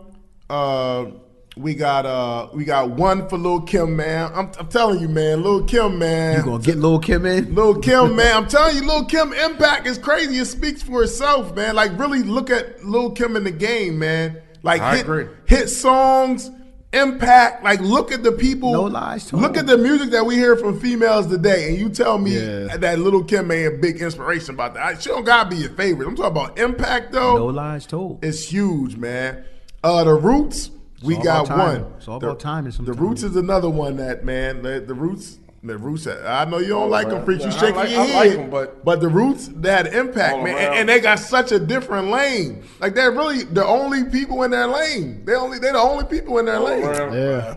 [SPEAKER 1] we got 1 for Lil' Kim, man. I'm telling you, man, Lil' Kim, man.
[SPEAKER 4] You gonna get Lil' Kim in?
[SPEAKER 1] Lil' Kim, man. I'm telling you, Lil' Kim impact is crazy. It speaks for itself, man. Like, really look at Lil' Kim in the game, man. Like,
[SPEAKER 2] I agree.
[SPEAKER 1] hit songs, impact. Like, look at the people.
[SPEAKER 4] No lies told.
[SPEAKER 1] Look at the music that we hear from females today, and you tell me
[SPEAKER 3] Yeah.
[SPEAKER 1] that Lil' Kim ain't a big inspiration about that. She don't gotta be your favorite. I'm talking about impact, though.
[SPEAKER 4] No lies told.
[SPEAKER 1] It's huge, man. The Roots, we
[SPEAKER 4] all
[SPEAKER 1] got
[SPEAKER 4] about time.
[SPEAKER 1] one.
[SPEAKER 4] It's all about timing
[SPEAKER 1] The
[SPEAKER 4] sometimes.
[SPEAKER 1] Roots is another one that, man. The Roots. I know you don't like them, Freaks. You
[SPEAKER 2] Yeah,
[SPEAKER 1] shaking your
[SPEAKER 2] I
[SPEAKER 1] head.
[SPEAKER 2] like 'em, but
[SPEAKER 1] the Roots, they had impact,
[SPEAKER 2] all
[SPEAKER 1] man,
[SPEAKER 2] around.
[SPEAKER 1] and they got such a different lane. Like they're really the only people in their lane. They're the only people in their lane.
[SPEAKER 3] Yeah.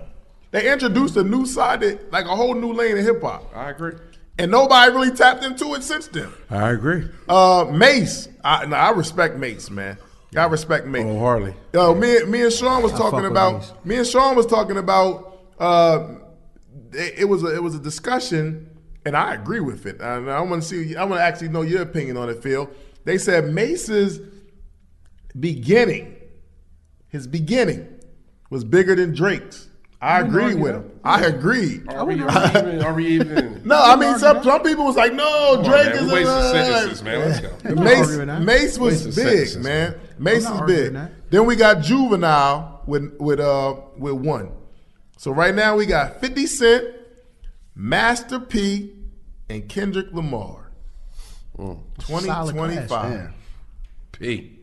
[SPEAKER 1] They introduced a new side, like a whole new lane of hip hop,
[SPEAKER 2] I agree.
[SPEAKER 1] and nobody really tapped into it since then.
[SPEAKER 2] I agree.
[SPEAKER 1] Mace, I respect Mace, man. I respect Mace.
[SPEAKER 2] Oh, Harley.
[SPEAKER 1] Yo, me and Sean was talking
[SPEAKER 4] fuck with
[SPEAKER 1] about.
[SPEAKER 4] Mace.
[SPEAKER 1] Me and Sean was talking about. It was a discussion, and I agree with it. And I want to see. I want to actually know your opinion on it, Phil. They said Mace's beginning, his beginning, was bigger than Drake's. I agree
[SPEAKER 2] argue
[SPEAKER 1] with
[SPEAKER 2] that.
[SPEAKER 1] him. I agree.
[SPEAKER 2] Are we even?
[SPEAKER 1] No, I mean some people was like, no,
[SPEAKER 2] Come on,
[SPEAKER 1] Drake
[SPEAKER 2] man.
[SPEAKER 1] is
[SPEAKER 2] We wasting
[SPEAKER 1] a
[SPEAKER 2] sentences, man. Let's go.
[SPEAKER 4] I'm not arguing that.
[SPEAKER 1] Mace was
[SPEAKER 2] Wasting
[SPEAKER 1] big,
[SPEAKER 2] sentences,
[SPEAKER 1] man.
[SPEAKER 2] man.
[SPEAKER 1] Mace
[SPEAKER 4] I'm
[SPEAKER 1] is
[SPEAKER 4] not
[SPEAKER 1] big.
[SPEAKER 4] arguing that.
[SPEAKER 1] Then we got Juvenile with 1. So right now we got 50 Cent, Master P, and Kendrick Lamar.
[SPEAKER 4] Solid
[SPEAKER 1] 2025.
[SPEAKER 4] class, man.
[SPEAKER 2] P.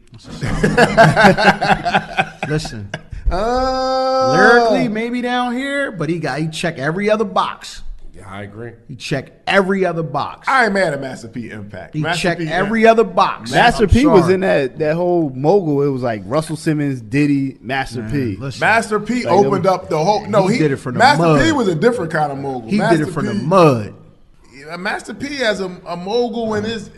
[SPEAKER 4] Listen,
[SPEAKER 1] Oh.
[SPEAKER 4] lyrically maybe down here, but he checked every other box.
[SPEAKER 2] Yeah, I agree.
[SPEAKER 4] He checked every other box.
[SPEAKER 1] I ain't mad at Master P impact.
[SPEAKER 4] He
[SPEAKER 1] Master
[SPEAKER 4] checked
[SPEAKER 1] P,
[SPEAKER 4] every other box.
[SPEAKER 3] Master
[SPEAKER 4] I'm
[SPEAKER 3] P was
[SPEAKER 4] sorry.
[SPEAKER 3] in that whole mogul. It was like Russell Simmons, Diddy, Master P.
[SPEAKER 4] Listen,
[SPEAKER 1] Master P
[SPEAKER 3] Like,
[SPEAKER 1] opened up the whole. No,
[SPEAKER 4] he did it from the
[SPEAKER 1] Master
[SPEAKER 4] mud.
[SPEAKER 1] P was a different kind of mogul.
[SPEAKER 4] he
[SPEAKER 1] Master
[SPEAKER 4] did it from the
[SPEAKER 1] P-
[SPEAKER 4] mud.
[SPEAKER 1] Master P as a mogul in his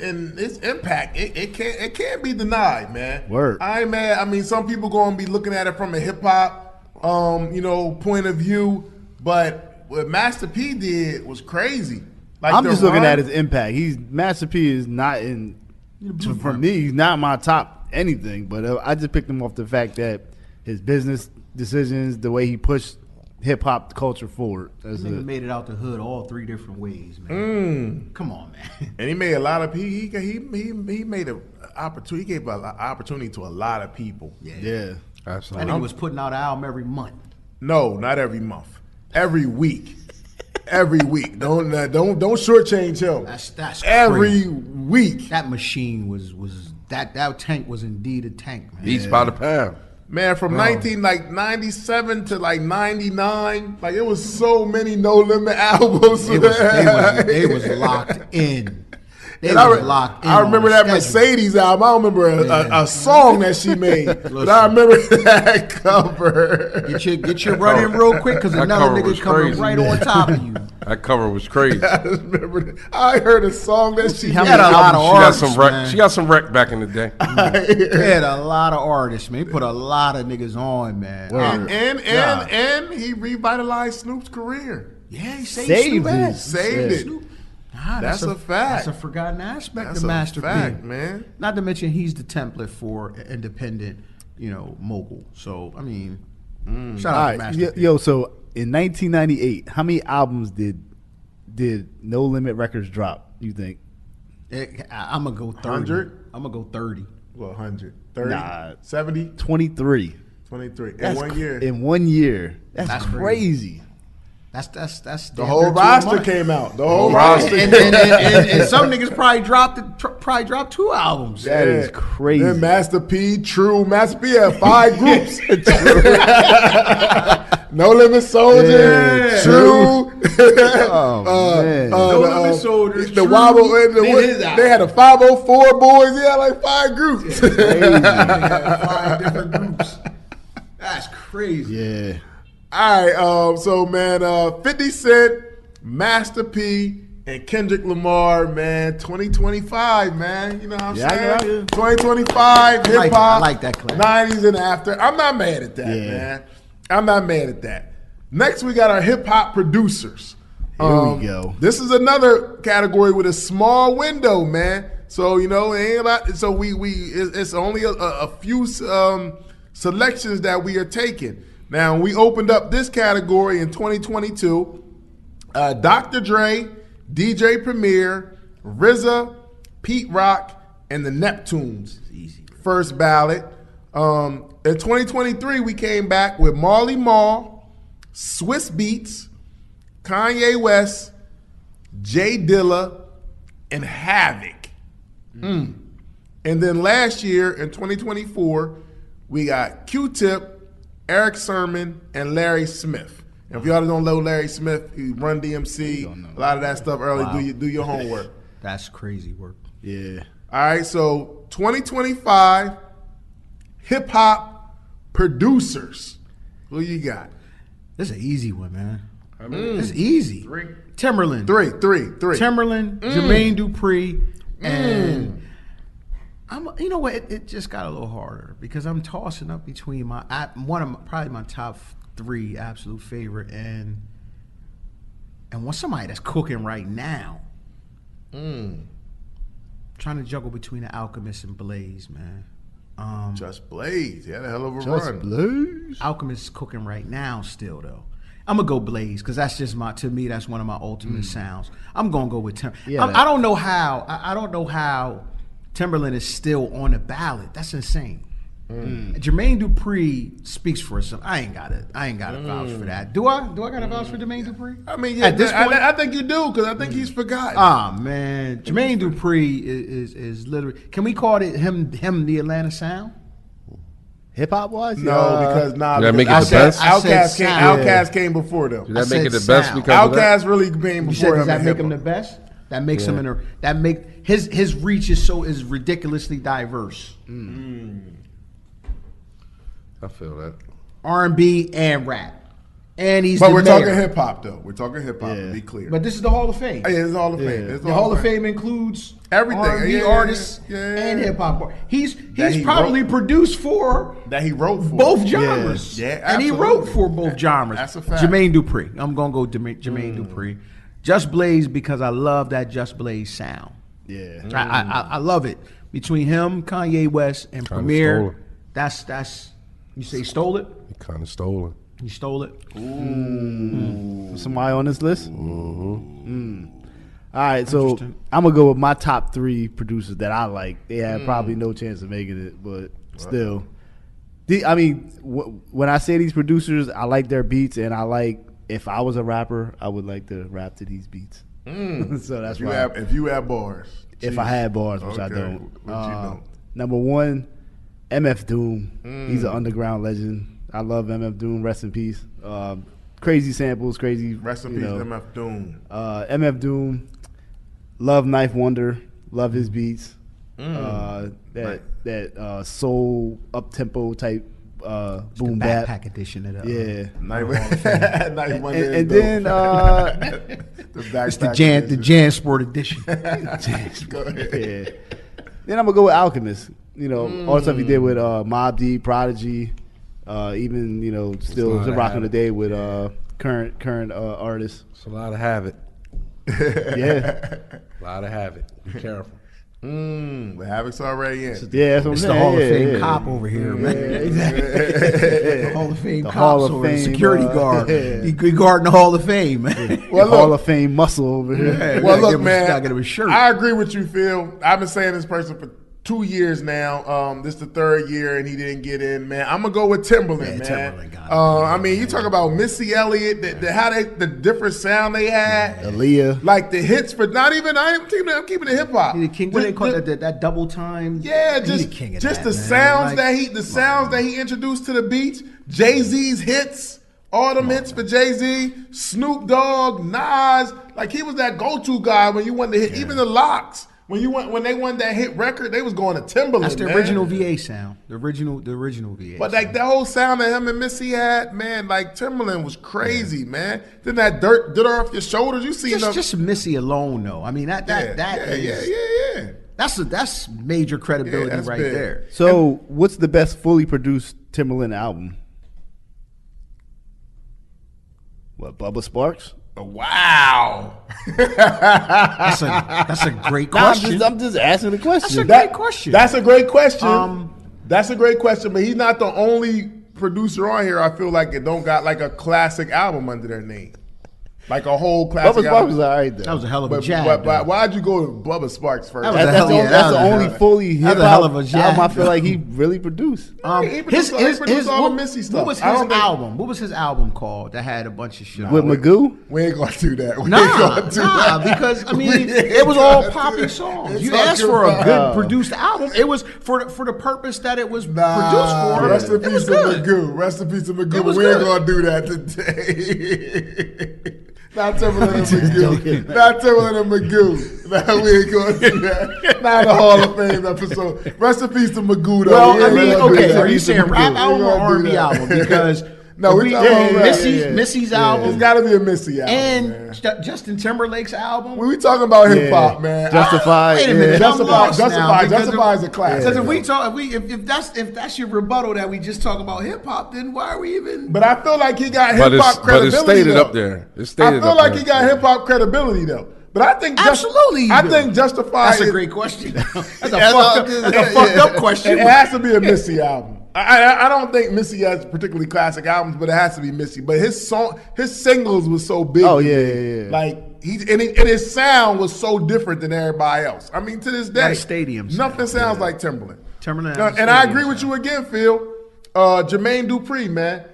[SPEAKER 1] impact, it can't be denied, man.
[SPEAKER 3] Word.
[SPEAKER 1] I ain't mad. I mean, some people gonna be looking at it from a hip hop, point of view, but what Master P did was crazy. Like
[SPEAKER 3] I'm
[SPEAKER 1] the
[SPEAKER 3] just looking
[SPEAKER 1] run-
[SPEAKER 3] at his impact. Master P is not in. For me, he's not my top anything. But I just picked him off the fact that his business decisions, the way he pushed hip hop culture forward. That's
[SPEAKER 4] Nigga
[SPEAKER 3] it.
[SPEAKER 4] made it out the hood all 3 different ways, man. Come on, man.
[SPEAKER 1] and he made a lot of he made an opportunity. He gave an opportunity to a lot of people.
[SPEAKER 3] Yeah.
[SPEAKER 4] That
[SPEAKER 2] Absolutely.
[SPEAKER 4] nigga was putting out an album every month.
[SPEAKER 1] No, not every month. Every week. Every week. Don't shortchange him.
[SPEAKER 4] That's
[SPEAKER 1] every
[SPEAKER 4] crazy.
[SPEAKER 1] week.
[SPEAKER 4] That machine was that tank was indeed a tank, man.
[SPEAKER 2] Beats by the pound.
[SPEAKER 1] Man, from 97 to 99, like it was so many No Limit albums.
[SPEAKER 4] They was locked in. They
[SPEAKER 1] And
[SPEAKER 4] was locked in.
[SPEAKER 1] I remember
[SPEAKER 4] on
[SPEAKER 1] that
[SPEAKER 4] the schedule.
[SPEAKER 1] Mercedes album. I don't remember a song that she made, but I remember that cover.
[SPEAKER 4] Get your run in real quick because
[SPEAKER 2] That
[SPEAKER 4] another
[SPEAKER 2] cover was
[SPEAKER 4] nigga coming
[SPEAKER 2] crazy.
[SPEAKER 4] right on top of you.
[SPEAKER 2] That cover was crazy.
[SPEAKER 1] I just remember that. I heard a song that she
[SPEAKER 3] how
[SPEAKER 1] made.
[SPEAKER 4] Had a
[SPEAKER 3] many
[SPEAKER 4] lot of
[SPEAKER 2] She got
[SPEAKER 4] artists,
[SPEAKER 2] some wreck.
[SPEAKER 4] man.
[SPEAKER 2] She got some wreck back in the day.
[SPEAKER 4] They had a lot of artists, man. He put a lot of niggas on, man.
[SPEAKER 1] And he revitalized Snoop's career.
[SPEAKER 4] Yeah, he saved
[SPEAKER 3] Saved
[SPEAKER 4] Snoop ass.
[SPEAKER 3] his-
[SPEAKER 1] Saved it.
[SPEAKER 4] Nah,
[SPEAKER 1] That's a fact.
[SPEAKER 4] That's a forgotten aspect
[SPEAKER 1] That's
[SPEAKER 4] of
[SPEAKER 1] a
[SPEAKER 4] Master
[SPEAKER 1] fact,
[SPEAKER 4] P.
[SPEAKER 1] man.
[SPEAKER 4] Not to mention he's the template for independent, mogul. So I mean, shout
[SPEAKER 3] All
[SPEAKER 4] out to
[SPEAKER 3] right.
[SPEAKER 4] Master P.
[SPEAKER 3] Yo, so in 1998, how many albums did No Limit Records drop, you think?
[SPEAKER 4] I'm gonna go 30.
[SPEAKER 1] 100?
[SPEAKER 4] I'm gonna go 30.
[SPEAKER 1] Well, 100, 30,
[SPEAKER 3] Nah.
[SPEAKER 1] 70,
[SPEAKER 3] 23.
[SPEAKER 1] 23 in
[SPEAKER 3] That's
[SPEAKER 1] 1 year.
[SPEAKER 3] In 1 year. That's
[SPEAKER 4] That's
[SPEAKER 3] crazy.
[SPEAKER 4] That's
[SPEAKER 1] The whole roster came out. The whole roster.
[SPEAKER 4] and some niggas probably dropped 2 albums.
[SPEAKER 3] That is crazy.
[SPEAKER 1] Then Master P, True. Master P had 5 groups. No Limit Soldier,
[SPEAKER 4] Yeah.
[SPEAKER 1] True.
[SPEAKER 3] Oh, man.
[SPEAKER 4] No Limit Soldier,
[SPEAKER 1] The
[SPEAKER 4] True.
[SPEAKER 1] Wobble. And
[SPEAKER 4] Then his album.
[SPEAKER 1] they had a 504 boys. He had like 5 groups.
[SPEAKER 4] They had 5 different groups. That's crazy.
[SPEAKER 3] Yeah.
[SPEAKER 1] All right, so man, 50 Cent, Master P, and Kendrick Lamar, man. 2025, man. You know what I'm
[SPEAKER 3] Yeah,
[SPEAKER 1] saying?
[SPEAKER 3] yeah.
[SPEAKER 1] 2025 hip hop.
[SPEAKER 4] I like that class.
[SPEAKER 1] 90s and after. I'm not mad at that, man. I'm not mad at that. Next, we got our hip hop producers.
[SPEAKER 3] Here we go.
[SPEAKER 1] This is another category with a small window, man. So it ain't a lot. So it's only a few selections that we are taking. Now we opened up this category in 2022. Dr. Dre, DJ Premier, RZA, Pete Rock, and the Neptunes.
[SPEAKER 4] Easy.
[SPEAKER 1] First ballot. In 2023, we came back with Marley Marl, Swiss Beats, Kanye West, Jay Dilla, and Havoc. And then last year, in 2024, we got Q-Tip, Eric Sermon, and Larry Smith. And if y'all don't know Larry Smith, he run DMC, a lot of that stuff early.
[SPEAKER 4] Wow.
[SPEAKER 1] Do your homework.
[SPEAKER 4] That's crazy work.
[SPEAKER 3] Yeah.
[SPEAKER 1] All right, so 2025 hip-hop producers. Who you got?
[SPEAKER 4] This is an easy one, man. It's easy. Timberland.
[SPEAKER 1] Three.
[SPEAKER 4] Timberland, Jermaine Dupri, and you know what? It just got a little harder because I'm tossing up between probably my top 3 absolute favorite and somebody that's cooking right now. Trying to juggle between the Alchemist and Blaze, man.
[SPEAKER 1] Just Blaze. He had a hell of a
[SPEAKER 3] Just
[SPEAKER 1] run.
[SPEAKER 3] Blaze.
[SPEAKER 4] Alchemist is cooking right now still though. I'm gonna go Blaze because that's just to me that's one of my ultimate sounds. I'm gonna go with Timberland.
[SPEAKER 3] Yeah,
[SPEAKER 4] I don't know how. I don't know how Timberland is still on the ballot. That's insane. Jermaine Dupri speaks for itself. I ain't got to vouch for that. Do I? Do I got to vouch for Jermaine Dupri?
[SPEAKER 1] I mean, yeah,
[SPEAKER 4] At this point,
[SPEAKER 1] I think you do because I think he's forgotten.
[SPEAKER 4] man, Jermaine Dupri is literally. Can we call it him the Atlanta Sound?
[SPEAKER 3] Hip hop wise?
[SPEAKER 1] no, because
[SPEAKER 2] Did that make it
[SPEAKER 1] because
[SPEAKER 2] the best?
[SPEAKER 1] Outkast came before them.
[SPEAKER 2] Did that
[SPEAKER 4] I
[SPEAKER 2] make it
[SPEAKER 4] said
[SPEAKER 2] the best
[SPEAKER 4] sound.
[SPEAKER 2] because of that?
[SPEAKER 1] Outkast really came
[SPEAKER 4] You
[SPEAKER 1] before
[SPEAKER 4] said,
[SPEAKER 1] him.
[SPEAKER 4] does that
[SPEAKER 1] in
[SPEAKER 4] make him
[SPEAKER 1] hip-hop.
[SPEAKER 4] the best? That makes him his reach is ridiculously diverse.
[SPEAKER 2] I feel that.
[SPEAKER 4] R&B and rap, and he's.
[SPEAKER 1] But
[SPEAKER 4] the
[SPEAKER 1] we're
[SPEAKER 4] mayor.
[SPEAKER 1] talking hip hop though. We're talking hip hop to be clear.
[SPEAKER 4] But this is the Hall of Fame.
[SPEAKER 1] Yeah, it's Hall of Fame. It's
[SPEAKER 4] The Hall of Fame includes
[SPEAKER 1] Everything.
[SPEAKER 4] R&B
[SPEAKER 1] Yeah,
[SPEAKER 4] artists
[SPEAKER 1] yeah.
[SPEAKER 4] and hip hop. He's
[SPEAKER 1] he
[SPEAKER 4] probably produced for
[SPEAKER 1] that he wrote for
[SPEAKER 4] both genres.
[SPEAKER 1] Yeah,
[SPEAKER 4] and he
[SPEAKER 1] absolutely.
[SPEAKER 4] wrote for both genres.
[SPEAKER 1] That's a fact.
[SPEAKER 4] Jermaine Dupri. I'm gonna go Jermaine Dupri. Just Blaze because I love that Just Blaze sound.
[SPEAKER 3] Yeah.
[SPEAKER 4] I love it. Between him, Kanye West, and
[SPEAKER 2] Kinda
[SPEAKER 4] Premier,
[SPEAKER 2] stole it.
[SPEAKER 4] that's you say he stole it?
[SPEAKER 2] He kind of stolen.
[SPEAKER 4] He stole it.
[SPEAKER 3] Somebody on this list? All right, so
[SPEAKER 4] Interesting.
[SPEAKER 3] I'm gonna go with my top 3 producers that I like. They have probably no chance of making it, but still. When I say these producers, I like their beats, and I like. If I was a rapper, I would like to rap to these beats. So that's why.
[SPEAKER 1] If you have bars.
[SPEAKER 3] If I had bars, which I
[SPEAKER 1] Okay.
[SPEAKER 3] don't.
[SPEAKER 1] What you don't?
[SPEAKER 3] Number 1, MF Doom. He's an underground legend. I love MF Doom. Rest in peace. Crazy samples, crazy.
[SPEAKER 1] Rest in peace, MF Doom.
[SPEAKER 3] MF Doom. Love Knife Wonder. Love his beats. That soul up tempo type boom bap.
[SPEAKER 4] Backpack edition of the
[SPEAKER 3] Yeah.
[SPEAKER 1] Knife Wonder is
[SPEAKER 3] And
[SPEAKER 1] dope.
[SPEAKER 3] then
[SPEAKER 4] it's the Jan Sport edition.
[SPEAKER 1] Go ahead.
[SPEAKER 3] yeah. Then I'm gonna go with Alchemist. All the stuff he did with Mobb Deep, Prodigy, even still
[SPEAKER 2] lot of
[SPEAKER 3] rocking
[SPEAKER 2] habit.
[SPEAKER 3] today with current artists.
[SPEAKER 2] It's a lot of havoc.
[SPEAKER 3] Yeah,
[SPEAKER 2] A lot of havoc. Be careful.
[SPEAKER 1] The Havoc's already in.
[SPEAKER 3] yeah, that's what I'm
[SPEAKER 4] It's the
[SPEAKER 3] saying.
[SPEAKER 4] Hall of
[SPEAKER 3] Yeah,
[SPEAKER 4] Fame
[SPEAKER 3] yeah.
[SPEAKER 4] cop over here, man. The Hall of Fame
[SPEAKER 3] The
[SPEAKER 4] cops
[SPEAKER 3] Hall of
[SPEAKER 4] over here,
[SPEAKER 3] Fame,
[SPEAKER 4] security guard.
[SPEAKER 3] yeah.
[SPEAKER 4] He guarding the Hall of Fame, man.
[SPEAKER 1] Well,
[SPEAKER 3] Hall
[SPEAKER 1] look,
[SPEAKER 3] of Fame muscle over here.
[SPEAKER 4] Yeah.
[SPEAKER 1] well,
[SPEAKER 4] Gotta
[SPEAKER 1] look,
[SPEAKER 4] give him-
[SPEAKER 1] man.
[SPEAKER 4] gotta get him a shirt.
[SPEAKER 1] I agree with you, Phil. I've been saying this person for 2 years now. This is the 3rd year, and he didn't get in, man. I'm gonna go with Timberland,
[SPEAKER 4] Yeah,
[SPEAKER 1] man.
[SPEAKER 4] Timberland got it.
[SPEAKER 1] You talk about Missy Elliott, the different sound they had,
[SPEAKER 3] Aaliyah.
[SPEAKER 1] like the hits for not even. I'm keeping it hip hop.
[SPEAKER 4] He the king. What they call that double time?
[SPEAKER 1] Yeah,
[SPEAKER 4] He
[SPEAKER 1] just
[SPEAKER 4] the king of
[SPEAKER 1] just
[SPEAKER 4] that,
[SPEAKER 1] the
[SPEAKER 4] man.
[SPEAKER 1] sounds
[SPEAKER 4] Like,
[SPEAKER 1] that he introduced to the beats. Jay-Z's hits, all them hits for Jay-Z, Snoop Dogg, Nas. Like he was that go-to guy when you wanted to hit. Even the Locks When they won that hit record, they was going to Timberland.
[SPEAKER 4] That's the
[SPEAKER 1] man.
[SPEAKER 4] original VA sound. The original VA.
[SPEAKER 1] But like that whole sound that him and Missy had, man, like Timberland was crazy, man. Then that dirt off your shoulders. You see them.
[SPEAKER 4] just Missy alone, though. I mean that
[SPEAKER 1] yeah.
[SPEAKER 4] That's major credibility
[SPEAKER 1] that's
[SPEAKER 4] right
[SPEAKER 1] big.
[SPEAKER 4] there.
[SPEAKER 3] So, what's the best fully produced Timberland album? What, Bubba Sparks?
[SPEAKER 1] Wow.
[SPEAKER 4] That's a great question.
[SPEAKER 3] I'm just asking the question.
[SPEAKER 4] That's a great question.
[SPEAKER 1] That's a great question. That's a great question, but he's not the only producer on here. I feel like it don't got like a classic album under their name. Like a whole classic
[SPEAKER 3] Bubba Sparks
[SPEAKER 1] album.
[SPEAKER 3] was all right, though.
[SPEAKER 4] That was a hell of a
[SPEAKER 1] But,
[SPEAKER 4] jab.
[SPEAKER 1] but why'd you go to Bubba Sparks first?
[SPEAKER 4] That was a
[SPEAKER 3] That's
[SPEAKER 4] hell-
[SPEAKER 3] the
[SPEAKER 4] yeah,
[SPEAKER 3] only,
[SPEAKER 4] that
[SPEAKER 3] that's
[SPEAKER 4] was
[SPEAKER 3] the
[SPEAKER 4] a
[SPEAKER 3] only
[SPEAKER 4] hell-
[SPEAKER 3] fully
[SPEAKER 4] that was
[SPEAKER 3] hip
[SPEAKER 4] a hell of a jab.
[SPEAKER 3] album I feel like he really produced.
[SPEAKER 1] He produced all the Missy stuff.
[SPEAKER 4] What was his
[SPEAKER 1] I don't think-
[SPEAKER 4] album? What was his album called that had a bunch of shit?
[SPEAKER 3] With
[SPEAKER 4] on it?
[SPEAKER 3] Magoo?
[SPEAKER 1] We ain't gonna do that. We ain't
[SPEAKER 4] Nah,
[SPEAKER 1] gonna do that.
[SPEAKER 4] because I mean,
[SPEAKER 1] We
[SPEAKER 4] it was
[SPEAKER 1] ain't
[SPEAKER 4] all
[SPEAKER 1] gonna
[SPEAKER 4] poppy
[SPEAKER 1] do
[SPEAKER 4] songs.
[SPEAKER 1] that.
[SPEAKER 4] You
[SPEAKER 1] Talking
[SPEAKER 4] asked for a
[SPEAKER 1] about-
[SPEAKER 4] good produced album. It was for the purpose that it was produced for.
[SPEAKER 1] Rest in
[SPEAKER 4] It
[SPEAKER 1] peace
[SPEAKER 4] was
[SPEAKER 1] to
[SPEAKER 4] good.
[SPEAKER 1] Magoo. Rest in peace to Magoo.
[SPEAKER 4] It was
[SPEAKER 1] But we ain't
[SPEAKER 4] good.
[SPEAKER 1] gonna do that today. Not Timberland and Magoo. Not Timberland and Magoo. No, we ain't gonna do that. Not the Hall of Fame episode. Rest in peace to Magoo, though.
[SPEAKER 4] Well,
[SPEAKER 1] We
[SPEAKER 4] I
[SPEAKER 1] ain't
[SPEAKER 4] mean,
[SPEAKER 1] gonna do
[SPEAKER 4] okay,
[SPEAKER 1] that.
[SPEAKER 4] are you saying rap
[SPEAKER 1] We
[SPEAKER 4] album or
[SPEAKER 1] gonna do
[SPEAKER 4] R&B
[SPEAKER 1] that.
[SPEAKER 4] album? Because
[SPEAKER 1] No, we're talking about rap.
[SPEAKER 4] Missy's
[SPEAKER 1] It's
[SPEAKER 4] album
[SPEAKER 1] got to be a Missy album,
[SPEAKER 4] and
[SPEAKER 1] man.
[SPEAKER 4] Justin Timberlake's album.
[SPEAKER 1] We talking about hip hop, man.
[SPEAKER 3] Justified.
[SPEAKER 4] Wait a minute,
[SPEAKER 3] yeah.
[SPEAKER 4] I'm lost now, because
[SPEAKER 1] Justify is a classic.
[SPEAKER 4] Because if that's your rebuttal that we just talk about hip hop, then why are we even?
[SPEAKER 1] But I feel like he got
[SPEAKER 2] But
[SPEAKER 1] hip hop
[SPEAKER 2] it's
[SPEAKER 1] credibility.
[SPEAKER 2] stated
[SPEAKER 1] though.
[SPEAKER 2] up there. It's
[SPEAKER 1] I
[SPEAKER 2] stated
[SPEAKER 1] feel
[SPEAKER 2] up
[SPEAKER 1] like
[SPEAKER 2] there.
[SPEAKER 1] he got hip hop credibility though. But I think
[SPEAKER 4] Absolutely he
[SPEAKER 1] I
[SPEAKER 4] do.
[SPEAKER 1] think Justified.
[SPEAKER 4] That's a
[SPEAKER 1] is-
[SPEAKER 4] great question. That's a fucked up question.
[SPEAKER 1] It has to be a Missy album. I don't think Missy has particularly classic albums, but it has to be Missy. But his singles was so big.
[SPEAKER 3] Oh,
[SPEAKER 1] to
[SPEAKER 3] yeah,
[SPEAKER 1] me.
[SPEAKER 3] yeah, yeah.
[SPEAKER 1] Like and his sound was so different than everybody else. I mean, to this day,
[SPEAKER 4] Got a stadium sound.
[SPEAKER 1] nothing sounds like Timberland.
[SPEAKER 4] Timberland
[SPEAKER 1] No,
[SPEAKER 4] has a
[SPEAKER 1] and I
[SPEAKER 4] stadium
[SPEAKER 1] agree with
[SPEAKER 4] sound.
[SPEAKER 1] you again, Phil. Jermaine Dupri, man.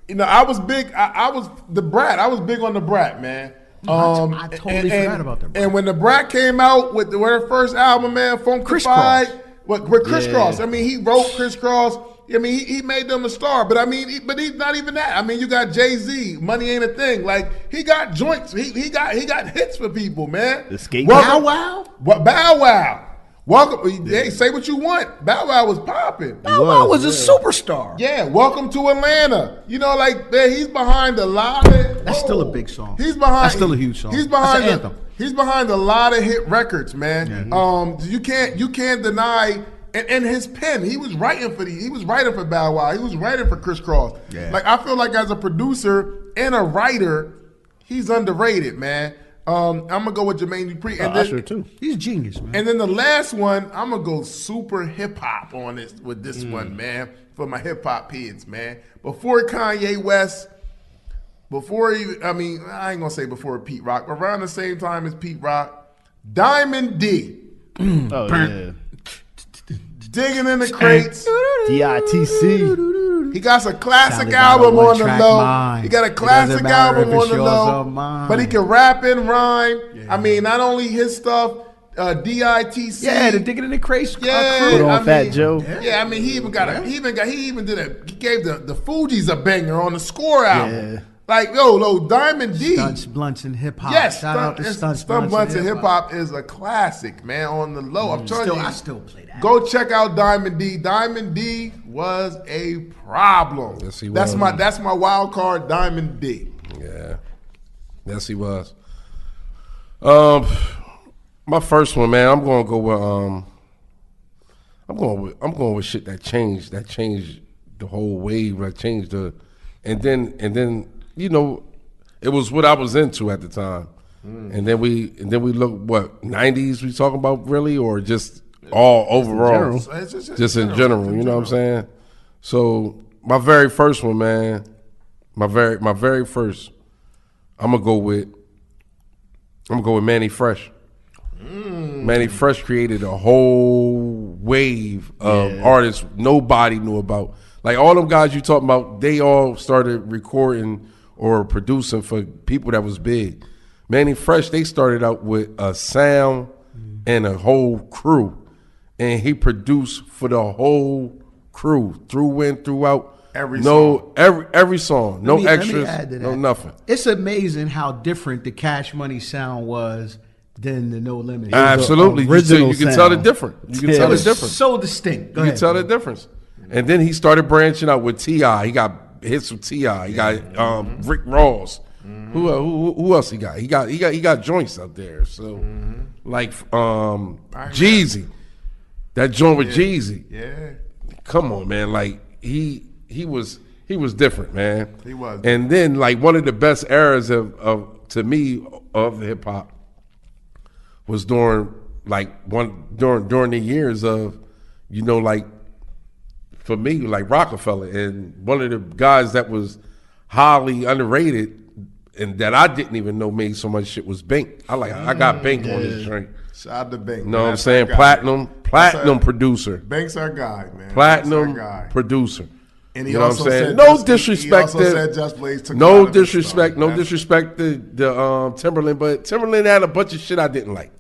[SPEAKER 1] You know, I was big. I was the Brat. I was big on the Brat, man.
[SPEAKER 4] I totally forgot about the Brat.
[SPEAKER 1] And when the Brat came out with their first album, man, Funkified,
[SPEAKER 4] Crisscross.
[SPEAKER 1] with Crisscross. I mean, he wrote Crisscross. I mean, he made them a star. But I mean, he's not even that. I mean, you got Jay-Z. Money Ain't a Thing. Like he got joints. He got hits for people, man.
[SPEAKER 3] The Skate
[SPEAKER 1] Welcome-
[SPEAKER 4] Bow Wow?
[SPEAKER 1] What Bow Wow? Welcome. Hey, say what you want. Bow Wow was popping.
[SPEAKER 4] Bow Wow was a superstar.
[SPEAKER 1] Yeah, welcome to Atlanta. You know, like man, he's behind a lot of.
[SPEAKER 4] That's still a big song.
[SPEAKER 1] He's behind.
[SPEAKER 4] That's still a huge song.
[SPEAKER 1] He's behind.
[SPEAKER 4] That's an anthem.
[SPEAKER 1] He's behind a lot of hit records, man. You can't deny. And his pen, he was writing for Bow Wow. He was writing for Crisscross.
[SPEAKER 4] Yeah.
[SPEAKER 1] Like I feel like as a producer and a writer, he's underrated, man. I'm gonna go with Jermaine Dupri. And
[SPEAKER 3] Usher, too.
[SPEAKER 4] He's a genius, man.
[SPEAKER 1] and then the last one, I'm gonna go super hip hop on this with this one, man, for my hip hop kids, man. Before Kanye West, I ain't gonna say before Pete Rock, but around the same time as Pete Rock, Diamond D,
[SPEAKER 3] Oh, yeah.
[SPEAKER 1] digging in the crates.
[SPEAKER 3] DITC.
[SPEAKER 1] He got a classic
[SPEAKER 4] Sounded got a
[SPEAKER 1] album on the
[SPEAKER 4] one-track
[SPEAKER 1] low.
[SPEAKER 4] mind.
[SPEAKER 1] He got a
[SPEAKER 4] It
[SPEAKER 1] classic
[SPEAKER 4] doesn't matter
[SPEAKER 1] album
[SPEAKER 4] if it's
[SPEAKER 1] on the
[SPEAKER 4] yours
[SPEAKER 1] low.
[SPEAKER 4] or mine.
[SPEAKER 1] But he can rap and rhyme. I mean, not only his stuff, DITC.
[SPEAKER 4] Yeah, the digging in the crates.
[SPEAKER 1] Yeah,
[SPEAKER 3] Put on
[SPEAKER 1] I
[SPEAKER 3] Fat
[SPEAKER 1] mean,
[SPEAKER 3] Joe.
[SPEAKER 1] Yeah, I mean, he even gave the Fugees a banger on the Score album.
[SPEAKER 3] Yeah.
[SPEAKER 1] Like, Diamond D.
[SPEAKER 4] Stunts, blunts, and hip hop.
[SPEAKER 1] Yes,
[SPEAKER 4] Shout out to Stunts,
[SPEAKER 1] Stunt Blunts and
[SPEAKER 4] hip
[SPEAKER 1] Hip Hop is a classic, man, on the low. I'm telling you.
[SPEAKER 4] I still play that.
[SPEAKER 1] Go check out Diamond D. Diamond D was a problem.
[SPEAKER 2] Yes, he
[SPEAKER 1] that's
[SPEAKER 2] was.
[SPEAKER 1] that's my wild card, Diamond D.
[SPEAKER 2] Yeah. Yes, he was. My first one, man, I'm gonna go with I'm going with shit that changed the whole wave, that changed the and then you know, it was what I was into at the time. And then we look what 90s we talking about really, or just all overall, just in general. You know what I'm saying? So my very first one, man, my very first, I'm gonna go with Manny Fresh. Manny Fresh created a whole wave of artists nobody knew about. Like all them guys you talking about, they all started recording or producing for people that was big. Manny Fresh, they started out with a sound and a whole crew, and he produced for the whole crew throughout. Every song, no
[SPEAKER 4] Let me
[SPEAKER 2] extras,
[SPEAKER 4] add to
[SPEAKER 2] no
[SPEAKER 4] that.
[SPEAKER 2] nothing.
[SPEAKER 4] It's amazing how different the Cash Money sound was than the No Limit.
[SPEAKER 2] Absolutely,
[SPEAKER 3] original
[SPEAKER 2] you can tell the
[SPEAKER 3] sound.
[SPEAKER 2] difference. You can
[SPEAKER 3] Yeah.
[SPEAKER 2] tell
[SPEAKER 4] It
[SPEAKER 2] the
[SPEAKER 4] was
[SPEAKER 2] difference.
[SPEAKER 4] so distinct. Go
[SPEAKER 2] You
[SPEAKER 4] ahead,
[SPEAKER 2] can tell the
[SPEAKER 4] bro.
[SPEAKER 2] difference. And then he started branching out with T.I. He got hits with T.I. He got Rick Ross. Who else he got? He got joints out there. So like Jeezy, that joint with Jeezy.
[SPEAKER 1] Yeah.
[SPEAKER 2] Come on, man. Like he was different, man.
[SPEAKER 1] He was.
[SPEAKER 2] And then like one of the best eras of to me of hip hop was during the years of, like for me, like Rockefeller, and one of the guys that was highly underrated and that I didn't even know made so much shit was Bink. I got Bink on this drink.
[SPEAKER 1] Shout out to Banks.
[SPEAKER 2] You know what I'm saying? Platinum producer.
[SPEAKER 1] Banks our guy, man.
[SPEAKER 2] Platinum
[SPEAKER 1] Banks our guy.
[SPEAKER 2] producer.
[SPEAKER 1] And he
[SPEAKER 2] You know what
[SPEAKER 1] also
[SPEAKER 2] I'm saying?
[SPEAKER 1] said
[SPEAKER 2] No
[SPEAKER 1] Just-
[SPEAKER 2] disrespect
[SPEAKER 1] He also
[SPEAKER 2] to-
[SPEAKER 1] said Just Blaze took a
[SPEAKER 2] No
[SPEAKER 1] lot of his
[SPEAKER 2] disrespect,
[SPEAKER 1] stuff.
[SPEAKER 2] no
[SPEAKER 1] That's-
[SPEAKER 2] disrespect to Timberland, but Timberland had a bunch of shit I didn't like.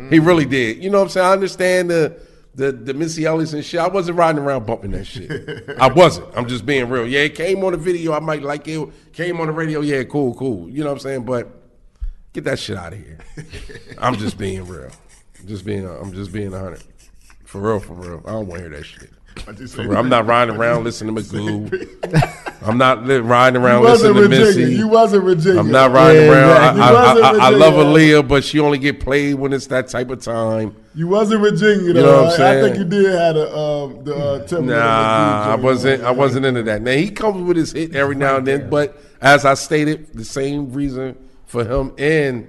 [SPEAKER 2] He really did. You know what I'm saying? I understand the Missy Elliott and shit. I wasn't riding around bumping that shit. I wasn't. I'm just being real. Yeah, it came on the video. I might like it. Came on the radio. Yeah, cool. You know what I'm saying? But get that shit out of here. I'm just being real. I'm just being 100. For real. I don't want to hear that shit. For real. I'm not riding around listening to Magoo. I'm not riding around
[SPEAKER 1] You wasn't
[SPEAKER 2] listening to
[SPEAKER 1] Virginia.
[SPEAKER 2] Missy.
[SPEAKER 1] You wasn't Virginia.
[SPEAKER 2] I'm not riding
[SPEAKER 3] Yeah,
[SPEAKER 2] around.
[SPEAKER 3] exactly.
[SPEAKER 1] You wasn't
[SPEAKER 2] I love
[SPEAKER 1] Virginia.
[SPEAKER 2] Aaliyah, but she only get played when it's that type of time.
[SPEAKER 1] You wasn't Virginia, though.
[SPEAKER 2] You know what I'm
[SPEAKER 1] I
[SPEAKER 2] saying?
[SPEAKER 1] think you did have the Timberland.
[SPEAKER 2] Nah, I wasn't into that. Now he comes with his hit every now and then, but as I stated, the same reason for him and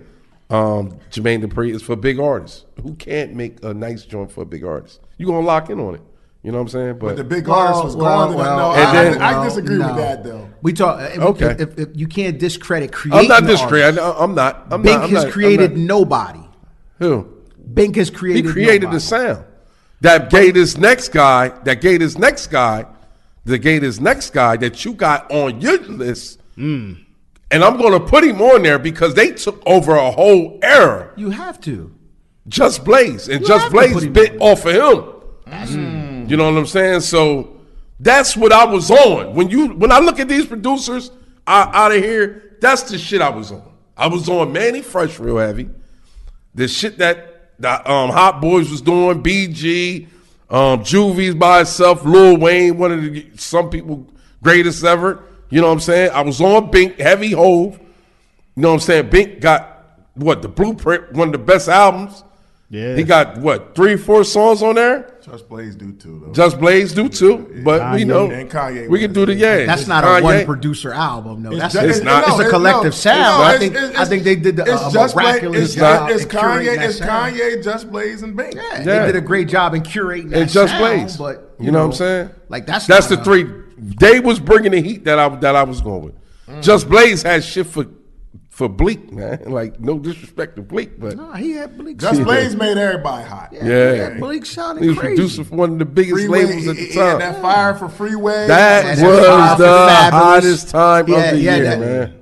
[SPEAKER 2] Jermaine Dupri is for big artists who can't make a nice joint for a big artist. You gonna lock in on it. You know what I'm saying? But
[SPEAKER 1] The big artist was going to that. No,
[SPEAKER 2] And
[SPEAKER 1] I
[SPEAKER 2] then-
[SPEAKER 1] disagree
[SPEAKER 4] no.
[SPEAKER 1] with that, though.
[SPEAKER 4] We talk.
[SPEAKER 2] Okay.
[SPEAKER 4] If you can't discredit creating.
[SPEAKER 2] I'm not
[SPEAKER 4] the
[SPEAKER 2] discrediting.
[SPEAKER 4] artist.
[SPEAKER 2] I'm not.
[SPEAKER 4] Bink
[SPEAKER 2] I'm
[SPEAKER 4] has
[SPEAKER 2] not-
[SPEAKER 4] created
[SPEAKER 2] I'm not-
[SPEAKER 4] nobody.
[SPEAKER 2] who?
[SPEAKER 4] Bink has
[SPEAKER 2] He
[SPEAKER 4] created.
[SPEAKER 2] created
[SPEAKER 4] nobody.
[SPEAKER 2] the sound that gave this next guy. That you got on your list. And I'm going to put him on there because they took over a whole era.
[SPEAKER 4] You have to.
[SPEAKER 2] Just Blaze. And
[SPEAKER 4] You
[SPEAKER 2] Just
[SPEAKER 4] have to
[SPEAKER 2] Blaze
[SPEAKER 4] put him
[SPEAKER 2] bit
[SPEAKER 4] on.
[SPEAKER 2] off of him. You know what I'm saying? So that's what I was on. When I look at these producers out of here, that's the shit I was on. I was on Manny Fresh real heavy. The shit that Hot Boys was doing, BG, Juvie's by itself, Lil Wayne, one of some people greatest ever. You know what I'm saying? I was on Bink, Heavy Hove. You know what I'm saying? Bink got, The Blueprint, one of the best albums.
[SPEAKER 3] Yeah.
[SPEAKER 2] He got, 3 or 4 songs on there?
[SPEAKER 1] Just Blaze do too, though.
[SPEAKER 2] Just Blaze do too. But, we
[SPEAKER 3] Kanye.
[SPEAKER 2] know,
[SPEAKER 1] And Kanye
[SPEAKER 2] we can do the,
[SPEAKER 4] That's
[SPEAKER 2] it's
[SPEAKER 4] not
[SPEAKER 2] Kanye.
[SPEAKER 4] a one producer album. No, that's
[SPEAKER 1] just-
[SPEAKER 2] it's not.
[SPEAKER 4] It's a collective sound. I think they did
[SPEAKER 1] it's
[SPEAKER 4] a
[SPEAKER 1] just
[SPEAKER 4] miraculous
[SPEAKER 1] Blaze,
[SPEAKER 4] job.
[SPEAKER 1] It's
[SPEAKER 4] in curating
[SPEAKER 1] Kanye.
[SPEAKER 4] that
[SPEAKER 1] It's
[SPEAKER 4] sound.
[SPEAKER 1] Kanye, Just Blaze, and Bink.
[SPEAKER 4] Yeah,
[SPEAKER 2] Yeah.
[SPEAKER 4] they did a great job in curating that
[SPEAKER 2] It's Just
[SPEAKER 4] sound,
[SPEAKER 2] Blaze.
[SPEAKER 4] But
[SPEAKER 2] You know what I'm saying?
[SPEAKER 4] Like that's
[SPEAKER 2] the
[SPEAKER 4] not a-
[SPEAKER 2] 3. They was bringing the heat that I was going with. Just Blaze had shit for Bleak, man. Like, no disrespect to Bleak, but
[SPEAKER 4] Nah, he had Bleak.
[SPEAKER 1] Just Blaze made everybody hot.
[SPEAKER 2] yeah.
[SPEAKER 4] Bleak sounded
[SPEAKER 2] He was
[SPEAKER 4] crazy.
[SPEAKER 2] producer for one of the biggest
[SPEAKER 1] Freeway,
[SPEAKER 2] labels at the
[SPEAKER 1] he had
[SPEAKER 2] time.
[SPEAKER 1] that fire for Freeway.
[SPEAKER 2] That
[SPEAKER 4] Yeah,
[SPEAKER 2] was
[SPEAKER 4] that
[SPEAKER 2] the
[SPEAKER 4] Fabulous.
[SPEAKER 2] hottest time
[SPEAKER 4] Yeah,
[SPEAKER 2] of the
[SPEAKER 4] yeah,
[SPEAKER 2] year,
[SPEAKER 4] that-
[SPEAKER 2] man.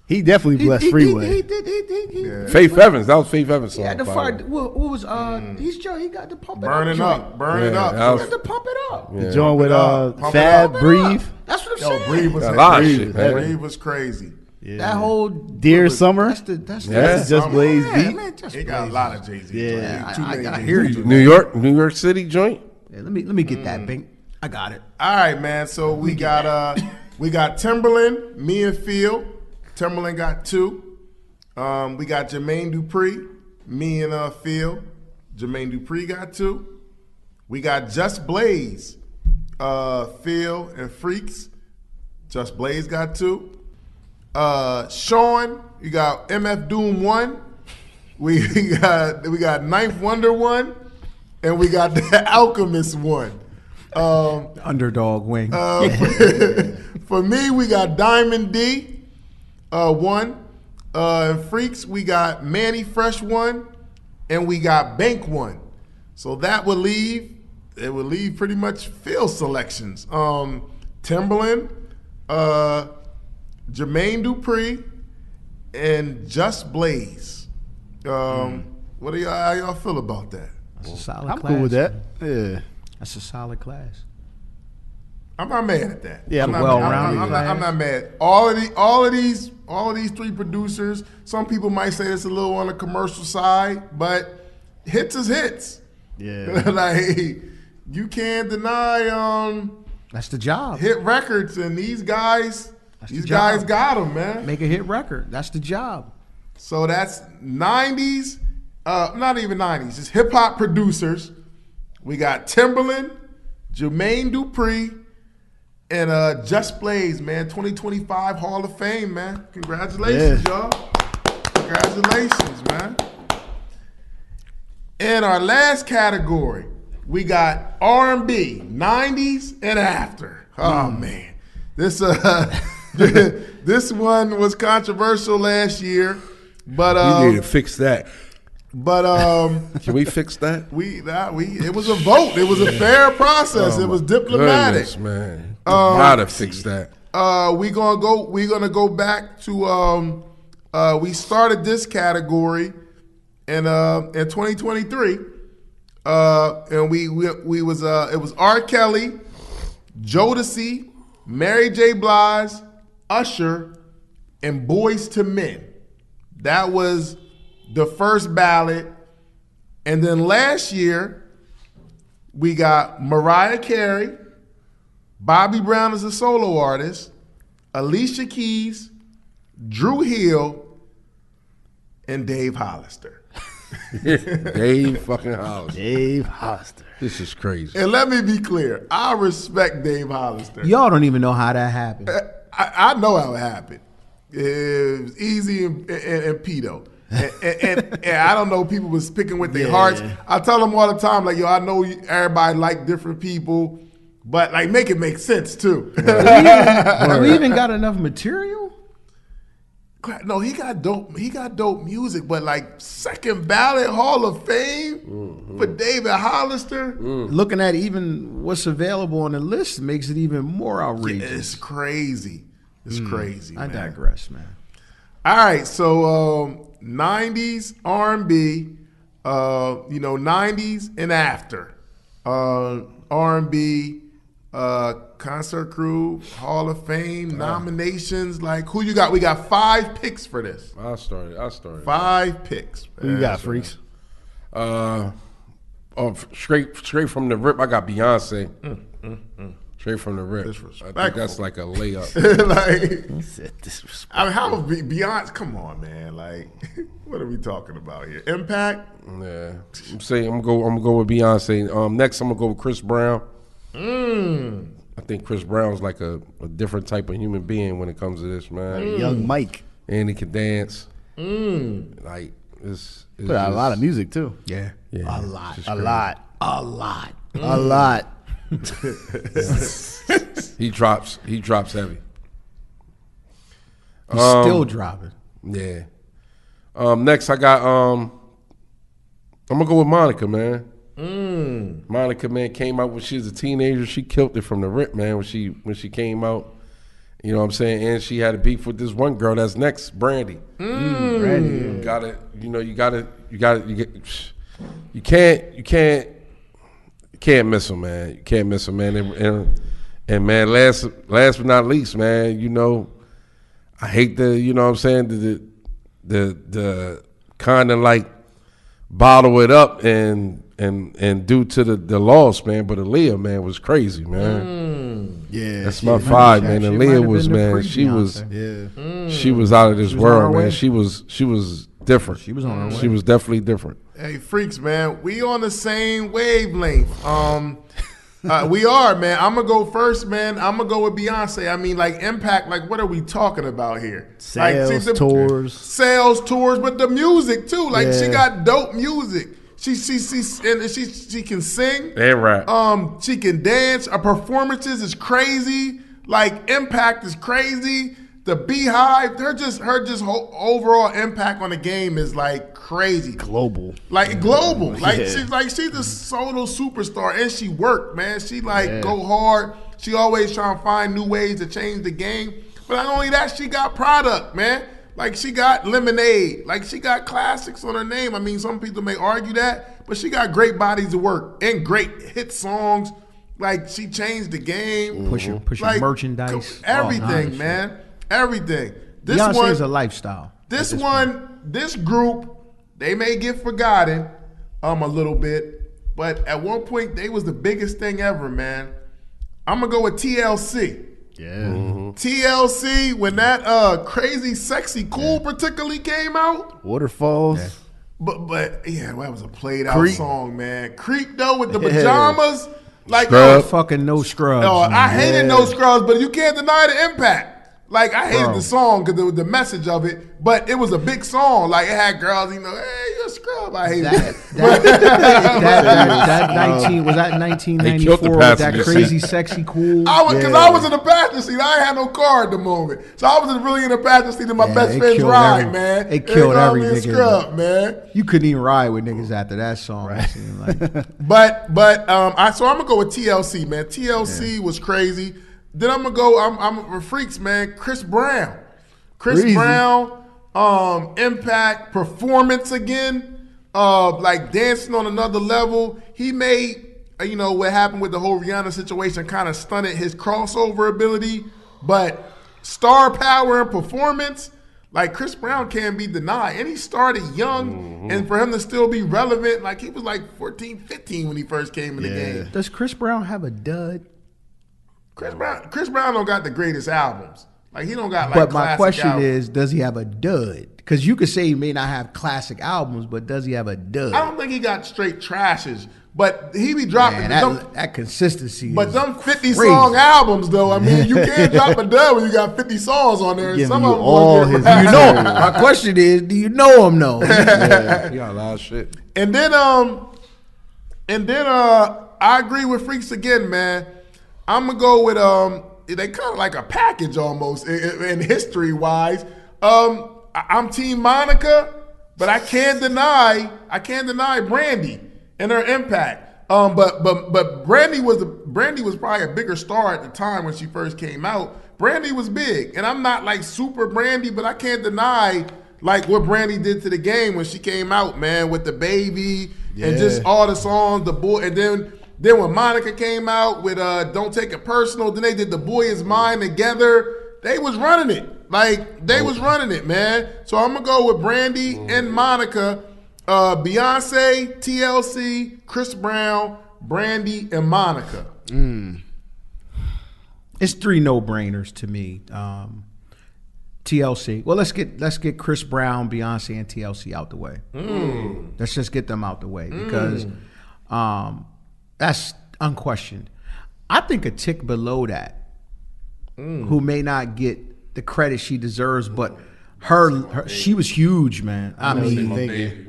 [SPEAKER 3] He definitely blessed Freeway.
[SPEAKER 4] He did.
[SPEAKER 2] Faith Evans, that was Faith Evans' song.
[SPEAKER 4] He had the
[SPEAKER 2] by
[SPEAKER 4] fire.
[SPEAKER 2] the way.
[SPEAKER 4] What was he got the pump it
[SPEAKER 1] burning
[SPEAKER 4] up.
[SPEAKER 1] up, burning
[SPEAKER 2] Yeah,
[SPEAKER 1] up.
[SPEAKER 2] that
[SPEAKER 4] He
[SPEAKER 2] was-
[SPEAKER 4] got to pump it up.
[SPEAKER 2] Yeah.
[SPEAKER 3] Joined with
[SPEAKER 1] Pump it
[SPEAKER 3] Fab,
[SPEAKER 1] up.
[SPEAKER 3] Breathe,
[SPEAKER 4] That's what I'm
[SPEAKER 1] Yo,
[SPEAKER 4] saying.
[SPEAKER 1] Breathe was
[SPEAKER 2] A lot of
[SPEAKER 1] Breathe-
[SPEAKER 2] shit, man.
[SPEAKER 1] Breathe was crazy.
[SPEAKER 4] That whole
[SPEAKER 3] Dear Summer.
[SPEAKER 4] That's
[SPEAKER 2] Yeah.
[SPEAKER 3] That's Just Blaze beat.
[SPEAKER 4] Man, Just
[SPEAKER 1] He got a
[SPEAKER 4] Blaze.
[SPEAKER 1] lot of Jay-Z.
[SPEAKER 3] Yeah.
[SPEAKER 4] I hear you.
[SPEAKER 2] New York City joint.
[SPEAKER 4] Yeah, let me get that, Bink. I got it.
[SPEAKER 1] All right, man. So we got Timberland, me and Phil. Timberland got 2. We got Jermaine Dupri, me and Phil. Jermaine Dupri got 2. We got Just Blaze, Phil and Freaks. Just Blaze got 2. Sean, you got MF Doom 1. We got Ninth Wonder 1, and we got the Alchemist 1.
[SPEAKER 4] Underdog wing.
[SPEAKER 1] For me, we got Diamond D, 1. And Freaks, we got Manny Fresh 1, and we got Bank 1. So that would leave pretty much Phil selections. Timberland, Jermaine Dupri, and Just Blaze. What do how y'all feel about that?
[SPEAKER 4] That's a solid
[SPEAKER 3] I'm
[SPEAKER 4] class.
[SPEAKER 3] cool with that. Yeah.
[SPEAKER 4] That's a solid class.
[SPEAKER 1] I'm not mad at that.
[SPEAKER 3] Yeah,
[SPEAKER 1] I'm
[SPEAKER 3] I'm
[SPEAKER 1] not,
[SPEAKER 4] well-rounded
[SPEAKER 1] I'm not mad. All of these three producers. Some people might say it's a little on the commercial side, but hits is hits.
[SPEAKER 3] Yeah.
[SPEAKER 1] Like you can't deny
[SPEAKER 4] That's the job.
[SPEAKER 1] hit records, and these guys
[SPEAKER 4] the job.
[SPEAKER 1] got them, man.
[SPEAKER 4] Make a hit record. That's the job.
[SPEAKER 1] So that's 90s, not even 90s, it's hip hop producers. We got Timbaland, Jermaine Dupri, and Just Blaze, man. 2025 Hall of Fame, man. Congratulations, y'all. Congratulations, man. In our last category, we got R&B, 90s and after. Oh, man. This this one was controversial last year, but
[SPEAKER 2] We need to fix that. Can we fix that?
[SPEAKER 1] it was a vote. It was a fair process. It was diplomatic.
[SPEAKER 2] Goodness, man. Gotta fix that.
[SPEAKER 1] We're gonna go back to we started this category in 2023. And it was R. Kelly, Jodeci, Mary J. Blige, Usher, and Boyz II Men. That was the first ballot. And then last year, we got Mariah Carey, Bobby Brown as a solo artist, Alicia Keys, Drew Hill, and Dave Hollister.
[SPEAKER 2] Dave fucking Hollister.
[SPEAKER 3] Dave Hollister.
[SPEAKER 2] This is crazy.
[SPEAKER 1] And let me be clear, I respect Dave Hollister.
[SPEAKER 4] Y'all don't even know how that happened.
[SPEAKER 1] I know how it happened. It was Easy and Pedo. And I don't know, people was picking with their
[SPEAKER 3] Yeah.
[SPEAKER 1] hearts. I tell them all the time, like, yo, I know everybody like different people, but like make it make sense too.
[SPEAKER 4] Have we even got enough material?
[SPEAKER 1] No, he got dope music, but like second ballot Hall of Fame for David Hollister.
[SPEAKER 4] Looking at even what's available on the list makes it even more outrageous.
[SPEAKER 1] It's crazy. It's crazy.
[SPEAKER 4] I
[SPEAKER 1] man.
[SPEAKER 4] digress, man.
[SPEAKER 1] All right, so 90s R&B, 90s and after. R&B, Concert Crew, Hall of Fame, nominations. Like, who you got? We got 5 picks for this.
[SPEAKER 2] I started.
[SPEAKER 1] 5 picks.
[SPEAKER 3] Who you got, freaks?
[SPEAKER 2] Straight from the rip, I got Beyonce. Straight from the rip. I
[SPEAKER 1] Disrespectful.
[SPEAKER 2] think that's like a layup.
[SPEAKER 1] Like,
[SPEAKER 3] Said disrespect.
[SPEAKER 1] I mean, how Beyonce? Come on, man. Like, what are we talking about here? Impact?
[SPEAKER 2] Yeah, I'm saying I'm gonna go with Beyonce. Next, I'm gonna go with Chris Brown. I think Chris Brown's like a different type of human being when it comes to this, man.
[SPEAKER 3] Young Mike.
[SPEAKER 2] And he can dance. Like it's
[SPEAKER 3] Put out a lot of music, too.
[SPEAKER 4] Yeah.
[SPEAKER 2] Yeah,
[SPEAKER 4] A lot.
[SPEAKER 2] it's
[SPEAKER 3] A
[SPEAKER 2] crazy.
[SPEAKER 3] lot.
[SPEAKER 4] A lot.
[SPEAKER 3] A lot.
[SPEAKER 2] He drops heavy.
[SPEAKER 4] He's still dropping.
[SPEAKER 2] Yeah. Next, I got I'm gonna go with Monica, man. Monica, man, came out when she was a teenager. She killed it from the rip, man. When she came out, you know what I'm saying. And she had a beef with this one girl that's next, Brandy.
[SPEAKER 3] Brandy.
[SPEAKER 2] You can't miss them, man. You can't miss them, man. And man, last but not least, man, I hate the kind of like bottle it up and due to the loss, man. But Aaliyah, man, was crazy, man.
[SPEAKER 3] Yeah.
[SPEAKER 2] That's my vibe, man.
[SPEAKER 4] She might
[SPEAKER 2] Aaliyah
[SPEAKER 4] have
[SPEAKER 2] was,
[SPEAKER 4] been the
[SPEAKER 2] man.
[SPEAKER 4] pre-Beyonce.
[SPEAKER 2] She was out of this
[SPEAKER 4] She was on her
[SPEAKER 2] world, man.
[SPEAKER 4] way.
[SPEAKER 2] She was different.
[SPEAKER 4] She was on her way.
[SPEAKER 2] She was definitely different.
[SPEAKER 1] Hey, freaks, man. We on the same wavelength. We are, man. I'm going to go first, man. I'm going to go with Beyonce. I mean, like, impact, like, what are we talking about here?
[SPEAKER 3] Sales,
[SPEAKER 1] like,
[SPEAKER 3] tours.
[SPEAKER 1] Sales, tours, but the music, too. Like, she
[SPEAKER 3] Yeah.
[SPEAKER 1] got dope music. She can sing.
[SPEAKER 2] And rap.
[SPEAKER 1] She can dance. Her performances is crazy. Like, impact is crazy. The Beehive, her overall impact on the game is like crazy.
[SPEAKER 3] Global.
[SPEAKER 1] Like global. Like
[SPEAKER 3] Yeah.
[SPEAKER 1] she's a solo superstar, and she worked, man. She
[SPEAKER 3] Yeah.
[SPEAKER 1] go hard. She always trying to find new ways to change the game. But not only that, she got product, man. Like she got Lemonade. Like she got classics on her name. I mean, some people may argue that, but she got great bodies of work and great hit songs. Like she changed the game.
[SPEAKER 4] Pushing
[SPEAKER 1] Like,
[SPEAKER 4] merchandise,
[SPEAKER 1] everything,
[SPEAKER 4] all
[SPEAKER 1] man, everything. This
[SPEAKER 4] Beyonce
[SPEAKER 1] one
[SPEAKER 4] is a lifestyle.
[SPEAKER 1] This this group, they may get forgotten a little bit, but at one point they was the biggest thing ever, man. I'm gonna go with TLC.
[SPEAKER 3] Yeah.
[SPEAKER 1] TLC, when that Crazy Sexy Cool particularly came out.
[SPEAKER 3] Waterfalls.
[SPEAKER 1] Yeah. But yeah, that was a played out
[SPEAKER 3] Creep.
[SPEAKER 1] song, man. Creep though with the pajamas. Like
[SPEAKER 2] Scrub.
[SPEAKER 4] Fucking no scrubs.
[SPEAKER 1] Oh, I
[SPEAKER 4] man.
[SPEAKER 1] hated No Scrubs, but you can't deny the impact. Like, I hated
[SPEAKER 4] Bro.
[SPEAKER 1] the song because the message of it, but it was a big song. Like, it had girls, you know, hey, you're a scrub. I hated it.
[SPEAKER 4] That 19 was that
[SPEAKER 2] They killed the
[SPEAKER 4] 1994 with that
[SPEAKER 2] passenger
[SPEAKER 4] crazy
[SPEAKER 2] seat.
[SPEAKER 4] sexy cool.
[SPEAKER 1] Because I was in the passenger seat. I ain't had no car at the moment. So I was really in the passenger seat in my best
[SPEAKER 4] it
[SPEAKER 1] friend's
[SPEAKER 4] killed
[SPEAKER 1] ride,
[SPEAKER 4] every-
[SPEAKER 1] man.
[SPEAKER 4] it killed
[SPEAKER 1] called
[SPEAKER 4] every
[SPEAKER 1] me a
[SPEAKER 4] nigga.
[SPEAKER 1] scrub, man.
[SPEAKER 4] You couldn't even ride with niggas after that song. It seemed like.
[SPEAKER 1] So I'm gonna go with TLC, man. TLC was crazy. Then I'm gonna go. I'm for freaks, man. Chris Brown,
[SPEAKER 3] Crazy.
[SPEAKER 1] Impact performance again. Like dancing on another level. He made what happened with the whole Rihanna situation kind of stunted his crossover ability, but star power and performance. Like Chris Brown can't be denied. And he started young, and for him to still be relevant, like he was like 14, 15 when he first came in the game.
[SPEAKER 4] Does Chris Brown have a dud?
[SPEAKER 1] Chris Brown don't got the greatest albums. Like he don't got like
[SPEAKER 4] But my
[SPEAKER 1] classic
[SPEAKER 4] question
[SPEAKER 1] albums.
[SPEAKER 4] is, does he have a dud? Because you could say he may not have classic albums, but does he have a dud?
[SPEAKER 1] I don't think he got straight trashes, but he be dropping
[SPEAKER 4] Man, that consistency.
[SPEAKER 1] but
[SPEAKER 4] is
[SPEAKER 1] them 50
[SPEAKER 4] crazy.
[SPEAKER 1] song albums though. I mean, you can't drop a dud when you got 50 songs on there. And
[SPEAKER 3] Giving
[SPEAKER 1] some
[SPEAKER 3] you
[SPEAKER 1] of them
[SPEAKER 3] all
[SPEAKER 1] gonna get
[SPEAKER 3] his
[SPEAKER 1] right.
[SPEAKER 4] You know, my question is, do you know him though?
[SPEAKER 2] You got a lot of shit.
[SPEAKER 1] And then I agree with Freaks again, man. I'm gonna go with they kind of like a package almost in history wise. I'm Team Monica, but I can't deny Brandy and her impact. But Brandy was probably a bigger star at the time when she first came out. Brandy was big, and I'm not like super Brandy, but I can't deny like what Brandy did to the game when she came out, man, with the baby and just all the songs, the boy, and then when Monica came out with Don't Take It Personal, then they did The Boy Is Mine together. They was running it. Like, they was running it, man. So I'm going to go with Brandy and Monica, Beyonce, TLC, Chris Brown, Brandy, and Monica.
[SPEAKER 4] It's three no-brainers to me. TLC. Well, let's get Chris Brown, Beyonce, and TLC out the way. Let's just get them out the way because that's unquestioned. I think a tick below that, who may not get the credit she deserves, but her she was huge, man. I mean,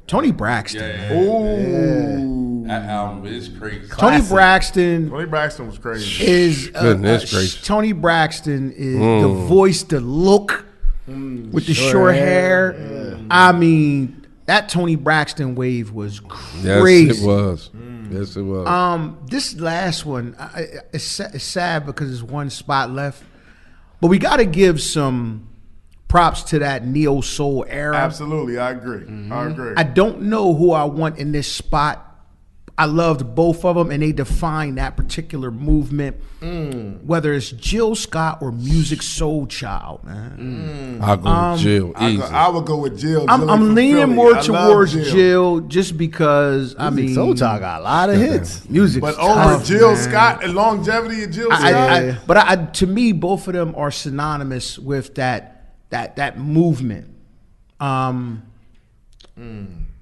[SPEAKER 4] Tony Braxton. man.
[SPEAKER 2] That album is crazy.
[SPEAKER 4] Tony Braxton
[SPEAKER 1] Tony Braxton was crazy.
[SPEAKER 2] Goodness gracious.
[SPEAKER 4] Tony Braxton is the voice, the look with the short hair. I mean, that Tony Braxton wave was crazy.
[SPEAKER 2] Yes, it was. Yes, it was.
[SPEAKER 4] This last one, it's sad because there's one spot left, but we got to give some props to that neo soul era.
[SPEAKER 1] Absolutely, I agree. I agree.
[SPEAKER 4] I don't know who I want in this spot. I loved both of them, and they define that particular movement. Whether it's Jill Scott or Music Soul Child, man.
[SPEAKER 2] I'll go with Jill. Easy.
[SPEAKER 1] I would go with Jill.
[SPEAKER 4] I'm leaning more towards Jill just because
[SPEAKER 3] Music Soul Child got a lot of hits.
[SPEAKER 4] Music,
[SPEAKER 1] But over Jill Scott and longevity of Jill Scott.
[SPEAKER 4] But to me, both of them are synonymous with that movement.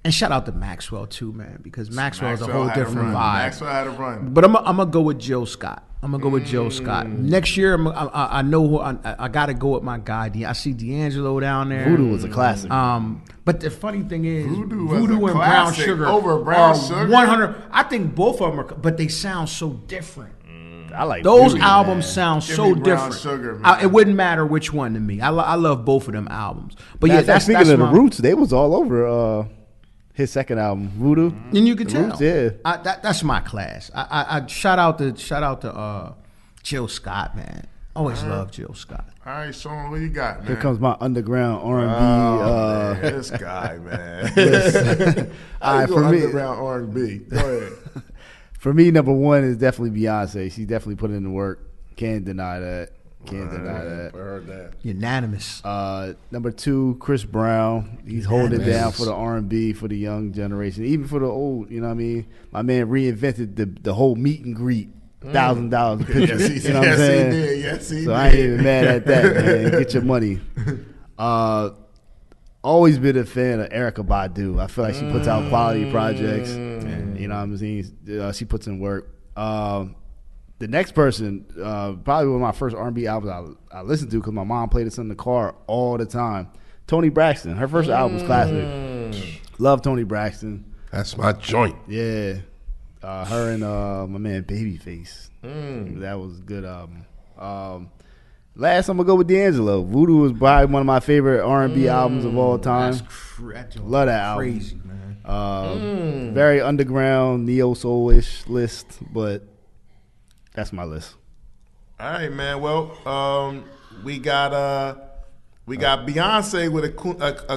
[SPEAKER 4] And shout out to Maxwell too, man, because Maxwell's a whole different vibe.
[SPEAKER 1] Maxwell had a run.
[SPEAKER 4] But I'm gonna go with Jill Scott. I'm gonna go with Jill Scott. Next year, I know who I got to go with my guy. I see D'Angelo down there.
[SPEAKER 3] Voodoo was a classic.
[SPEAKER 4] But the funny thing is,
[SPEAKER 1] Voodoo was
[SPEAKER 4] Voodoo
[SPEAKER 1] a
[SPEAKER 4] and Brown
[SPEAKER 1] classic
[SPEAKER 4] Sugar
[SPEAKER 1] over Brown
[SPEAKER 4] are
[SPEAKER 1] Sugar.
[SPEAKER 4] 100. I think both of them are, but they sound so different.
[SPEAKER 3] I like
[SPEAKER 4] Those
[SPEAKER 3] Voodoo,
[SPEAKER 4] albums
[SPEAKER 3] man.
[SPEAKER 4] sound
[SPEAKER 1] Give
[SPEAKER 4] so
[SPEAKER 1] me Brown
[SPEAKER 4] different.
[SPEAKER 1] Sugar, man.
[SPEAKER 4] It wouldn't matter which one to me. I love both of them albums. But yeah,
[SPEAKER 3] Matter of fact,
[SPEAKER 4] that's
[SPEAKER 3] speaking of the
[SPEAKER 4] my,
[SPEAKER 3] Roots, they was all over his second album, Voodoo.
[SPEAKER 4] and you can
[SPEAKER 3] The
[SPEAKER 4] tell.
[SPEAKER 3] Roots, yeah.
[SPEAKER 4] That's my class. I shout out to Jill Scott, man. Always loved Jill Scott.
[SPEAKER 1] All right, Sean, what you got, man?
[SPEAKER 3] Here comes my underground R&B.
[SPEAKER 1] Man, this guy, man.
[SPEAKER 3] All right,
[SPEAKER 1] Go
[SPEAKER 3] for me,
[SPEAKER 1] underground R&B. Go ahead.
[SPEAKER 3] For me, number one is definitely Beyonce. She definitely put in the work. Can't deny that. Can't deny that.
[SPEAKER 2] I heard that.
[SPEAKER 4] Unanimous.
[SPEAKER 3] Number two, Chris Brown. He's holding it down for the R&B, for the young generation, even for the old. You know what I mean? My man reinvented the whole meet and greet. $1,000 picture.
[SPEAKER 1] Yes,
[SPEAKER 3] You know what I'm saying?
[SPEAKER 1] he did. Yes, he
[SPEAKER 3] So
[SPEAKER 1] did.
[SPEAKER 3] I ain't even mad at that, man. Get your money. Always been a fan of Erykah Badu. I feel like she puts out quality projects. And, you know what I'm saying? She puts in work. The next person, probably one of my first R&B albums I listened to because my mom played this in the car all the time. Toni Braxton. Her first album was classic. Love Toni Braxton.
[SPEAKER 2] That's my joint.
[SPEAKER 3] Yeah. Her and my man Babyface. That was a good album. Last, I'm gonna go with D'Angelo. Voodoo was probably one of my favorite R&B albums of all time. Love that album.
[SPEAKER 4] Crazy, man.
[SPEAKER 3] Very underground, neo soul-ish list, but that's my list.
[SPEAKER 1] All right, man. Well, we got Beyonce with a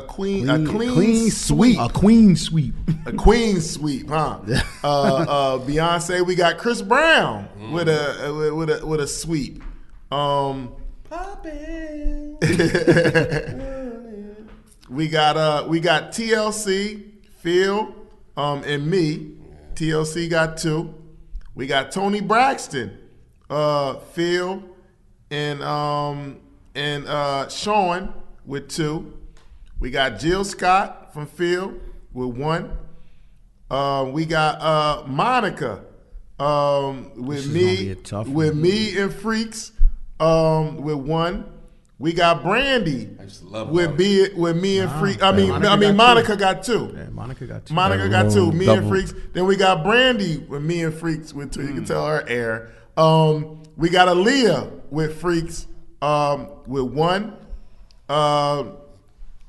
[SPEAKER 1] clean sweep.
[SPEAKER 4] A queen sweep.
[SPEAKER 1] A queen sweep, huh? Beyonce, we got Chris Brown with a sweep. We got TLC, Phil, and me. TLC got 2. We got Toni Braxton, Phil, and Sean with 2. We got Jill Scott from Phil with 1. We got Monica with me and Freaks with 1. We got Brandy with me and Freaks. Monica got 2.
[SPEAKER 4] Yeah, Monica got 2.
[SPEAKER 1] Monica got 2. Me and
[SPEAKER 2] double.
[SPEAKER 1] Freaks. Then we got Brandy with me and Freaks with 2. You can tell her air. We got Aaliyah with Freaks with 1.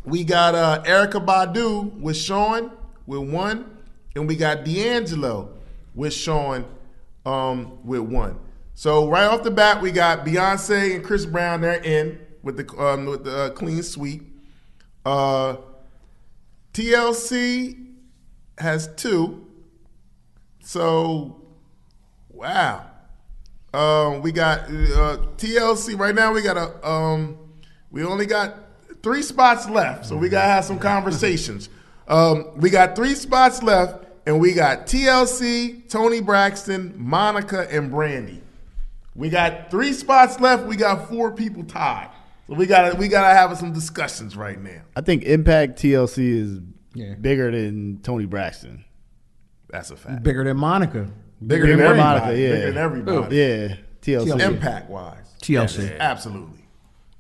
[SPEAKER 1] We got Erykah Badu with Sean with 1. And we got D'Angelo with Sean with 1. So right off the bat, we got Beyonce and Chris Brown. They're in with the clean sweep. TLC has 2. So, wow. We got TLC right now. We only got 3 spots left, so we gotta have some conversations. We got 3 spots left, and we got TLC, Toni Braxton, Monica, and Brandy. We got 3 spots left. We got 4 people tied. So we gotta have some discussions right now.
[SPEAKER 3] I think Impact TLC is
[SPEAKER 4] Yeah.
[SPEAKER 3] bigger than Toni Braxton.
[SPEAKER 1] That's a fact.
[SPEAKER 4] Bigger than Monica.
[SPEAKER 1] Bigger than
[SPEAKER 3] than
[SPEAKER 1] everybody.
[SPEAKER 3] Monica, yeah.
[SPEAKER 1] Bigger than everybody.
[SPEAKER 3] Yeah, TLC.
[SPEAKER 1] Impact wise.
[SPEAKER 4] TLC.
[SPEAKER 1] Absolutely.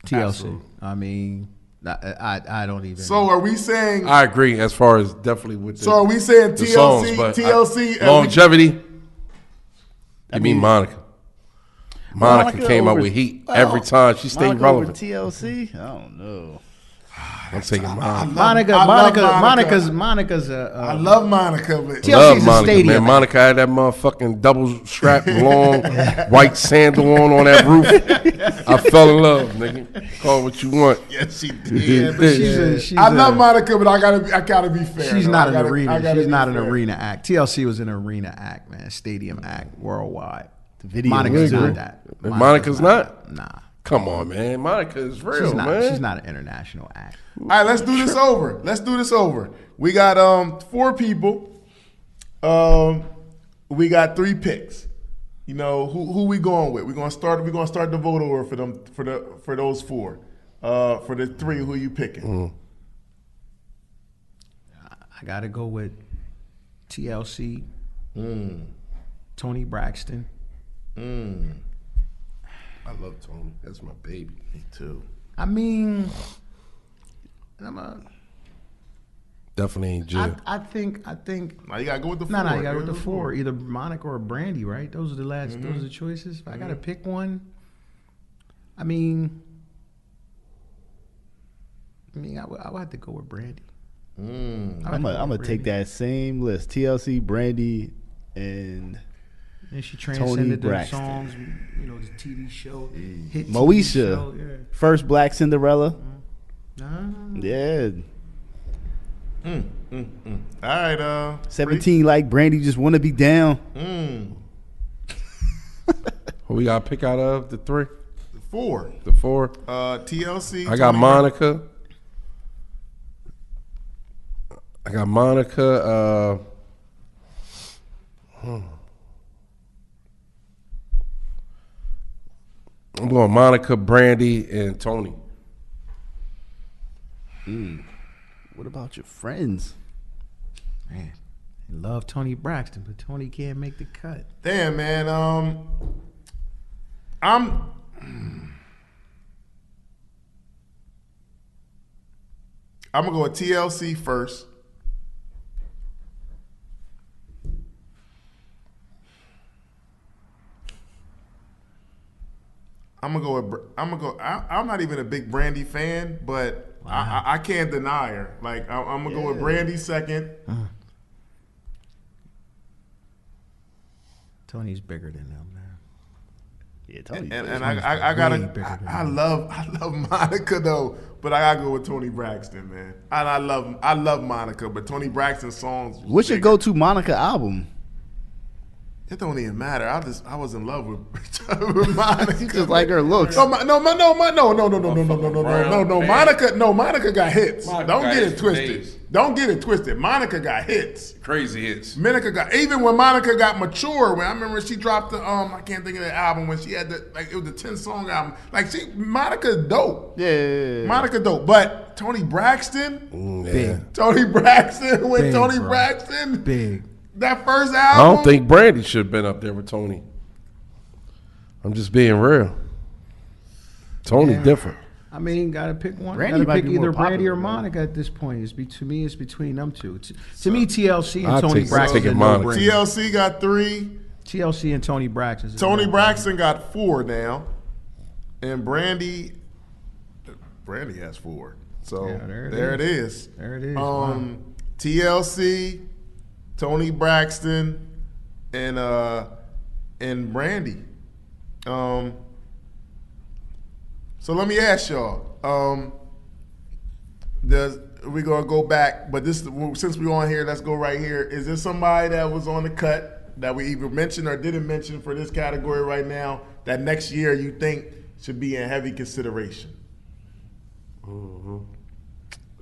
[SPEAKER 4] TLC.
[SPEAKER 1] Absolutely.
[SPEAKER 4] I mean, I don't even.
[SPEAKER 1] So are we saying?
[SPEAKER 2] I agree as far as definitely with the,
[SPEAKER 1] So are we saying
[SPEAKER 2] the
[SPEAKER 1] TLC?
[SPEAKER 2] songs, but
[SPEAKER 1] TLC.
[SPEAKER 2] longevity. I mean Monica. Monica came out
[SPEAKER 3] over-
[SPEAKER 2] with heat
[SPEAKER 3] well,
[SPEAKER 2] every time. She stayed
[SPEAKER 3] Monica
[SPEAKER 2] relevant.
[SPEAKER 3] over TLC? I don't know.
[SPEAKER 2] I'm taking Monica.
[SPEAKER 4] Monica's
[SPEAKER 1] I love Monica, but
[SPEAKER 4] TLC
[SPEAKER 2] Love
[SPEAKER 4] is a
[SPEAKER 2] Monica,
[SPEAKER 4] stadium
[SPEAKER 2] man.
[SPEAKER 4] act.
[SPEAKER 2] Monica had that motherfucking double strap, long white sandal on that roof. I fell in love, nigga. Call it what you want.
[SPEAKER 1] yes, she
[SPEAKER 2] Yeah,
[SPEAKER 1] did.
[SPEAKER 4] She's
[SPEAKER 1] I love Monica, but I gotta be fair.
[SPEAKER 4] She's
[SPEAKER 1] though.
[SPEAKER 4] not
[SPEAKER 1] I
[SPEAKER 4] an
[SPEAKER 1] gotta-
[SPEAKER 4] arena.
[SPEAKER 1] I gotta
[SPEAKER 4] She's
[SPEAKER 1] be
[SPEAKER 4] not an
[SPEAKER 1] fair.
[SPEAKER 4] arena act. TLC was an arena act, man. Stadium act, worldwide.
[SPEAKER 3] The video
[SPEAKER 4] Monica's
[SPEAKER 3] was
[SPEAKER 4] not
[SPEAKER 3] good.
[SPEAKER 4] that.
[SPEAKER 2] Monica's not?
[SPEAKER 4] that. Nah.
[SPEAKER 2] Come on, man. Monica is real,
[SPEAKER 4] She's not.
[SPEAKER 2] man.
[SPEAKER 4] She's not an international act.
[SPEAKER 1] All right, let's do this over. We got 4 people. We got 3 picks. You know who we going with? We're gonna start the vote over for them for those 4. For the 3, who you picking?
[SPEAKER 4] I gotta go with TLC, Toni Braxton.
[SPEAKER 2] I love Tony. That's my baby.
[SPEAKER 1] Me too.
[SPEAKER 4] I mean,
[SPEAKER 2] Definitely ain't Jill.
[SPEAKER 4] I think.
[SPEAKER 1] Now you gotta go with the 4.
[SPEAKER 4] No, you got to go with the 4. Either Monica or Brandy, right? Those are the last. Those are the choices. If I got to pick one, I mean, I would have to go with Brandy.
[SPEAKER 3] I'm gonna take that same list: TLC, Brandy, and
[SPEAKER 4] And she transcended the
[SPEAKER 3] Braxton.
[SPEAKER 4] songs, you know, the TV show, hit TV
[SPEAKER 3] Moesha.
[SPEAKER 4] show, yeah.
[SPEAKER 3] first Black Cinderella.
[SPEAKER 4] Ah.
[SPEAKER 3] Yeah,
[SPEAKER 1] All right,
[SPEAKER 3] 17 like Brandy just want to be down.
[SPEAKER 2] Who we got to pick out of the 3?
[SPEAKER 1] 4.
[SPEAKER 2] The 4?
[SPEAKER 1] TLC.
[SPEAKER 2] I got
[SPEAKER 1] Tony
[SPEAKER 2] Monica. I got Monica. I'm going Monica, Brandy, and Tony.
[SPEAKER 3] What about your friends?
[SPEAKER 4] Man, I love Tony Braxton, but Tony can't make the cut.
[SPEAKER 1] Damn, man. I'm gonna go with TLC first. I'm not even a big Brandy fan, but I can't deny her. Like I'm gonna go with Brandy second.
[SPEAKER 4] Tony's bigger than them, man.
[SPEAKER 3] Yeah, Tony.
[SPEAKER 1] And I gotta
[SPEAKER 4] way bigger than
[SPEAKER 1] I love Monica though, but I gotta go with Tony Braxton, man. And I love Monica, but Tony Braxton's songs.
[SPEAKER 3] What's your go-to Monica album?
[SPEAKER 1] It don't even matter. I was in love with Monica.
[SPEAKER 3] You just like her looks.
[SPEAKER 1] No. Monica got hits.
[SPEAKER 2] Monica
[SPEAKER 1] Don't
[SPEAKER 2] got
[SPEAKER 1] get
[SPEAKER 2] hits
[SPEAKER 1] it
[SPEAKER 2] for
[SPEAKER 1] twisted.
[SPEAKER 2] days.
[SPEAKER 1] Don't get it twisted. Monica got hits.
[SPEAKER 2] Crazy hits.
[SPEAKER 1] Even when Monica got mature, when I remember she dropped the I can't think of the album when she had it was the 10-song album. Like Monica's dope.
[SPEAKER 3] Yeah.
[SPEAKER 1] Monica dope. But Tony Braxton,
[SPEAKER 2] Yeah.
[SPEAKER 1] Tony Braxton with
[SPEAKER 4] Big,
[SPEAKER 1] Tony
[SPEAKER 4] bro.
[SPEAKER 1] Braxton.
[SPEAKER 4] Big.
[SPEAKER 1] That first
[SPEAKER 2] I
[SPEAKER 1] album.
[SPEAKER 2] don't think Brandy should have been up there with Tony. I'm just being real. Tony different.
[SPEAKER 4] I mean, gotta pick one.
[SPEAKER 3] Brandy
[SPEAKER 4] Gotta
[SPEAKER 3] might
[SPEAKER 4] pick
[SPEAKER 3] be more
[SPEAKER 4] either Brandy
[SPEAKER 3] popular,
[SPEAKER 4] or
[SPEAKER 3] man.
[SPEAKER 4] Monica at this point. To me, it's between them two. To me, TLC and
[SPEAKER 2] I'll
[SPEAKER 4] Tony
[SPEAKER 2] take-
[SPEAKER 4] Braxton.
[SPEAKER 2] I'll take
[SPEAKER 4] are
[SPEAKER 2] Monica.
[SPEAKER 4] no-brainer.
[SPEAKER 1] TLC got 3.
[SPEAKER 4] TLC and Tony Braxton.
[SPEAKER 1] Tony Braxton got 4 now, and Brandy has 4. So
[SPEAKER 4] Yeah,
[SPEAKER 1] there it is.
[SPEAKER 4] There it is. Wow.
[SPEAKER 1] TLC, Tony Braxton, and Brandy. So let me ask y'all. We're gonna go back, but since we're on here, let's go right here. Is there somebody that was on the cut that we either mentioned or didn't mention for this category right now that next year you think should be in heavy consideration?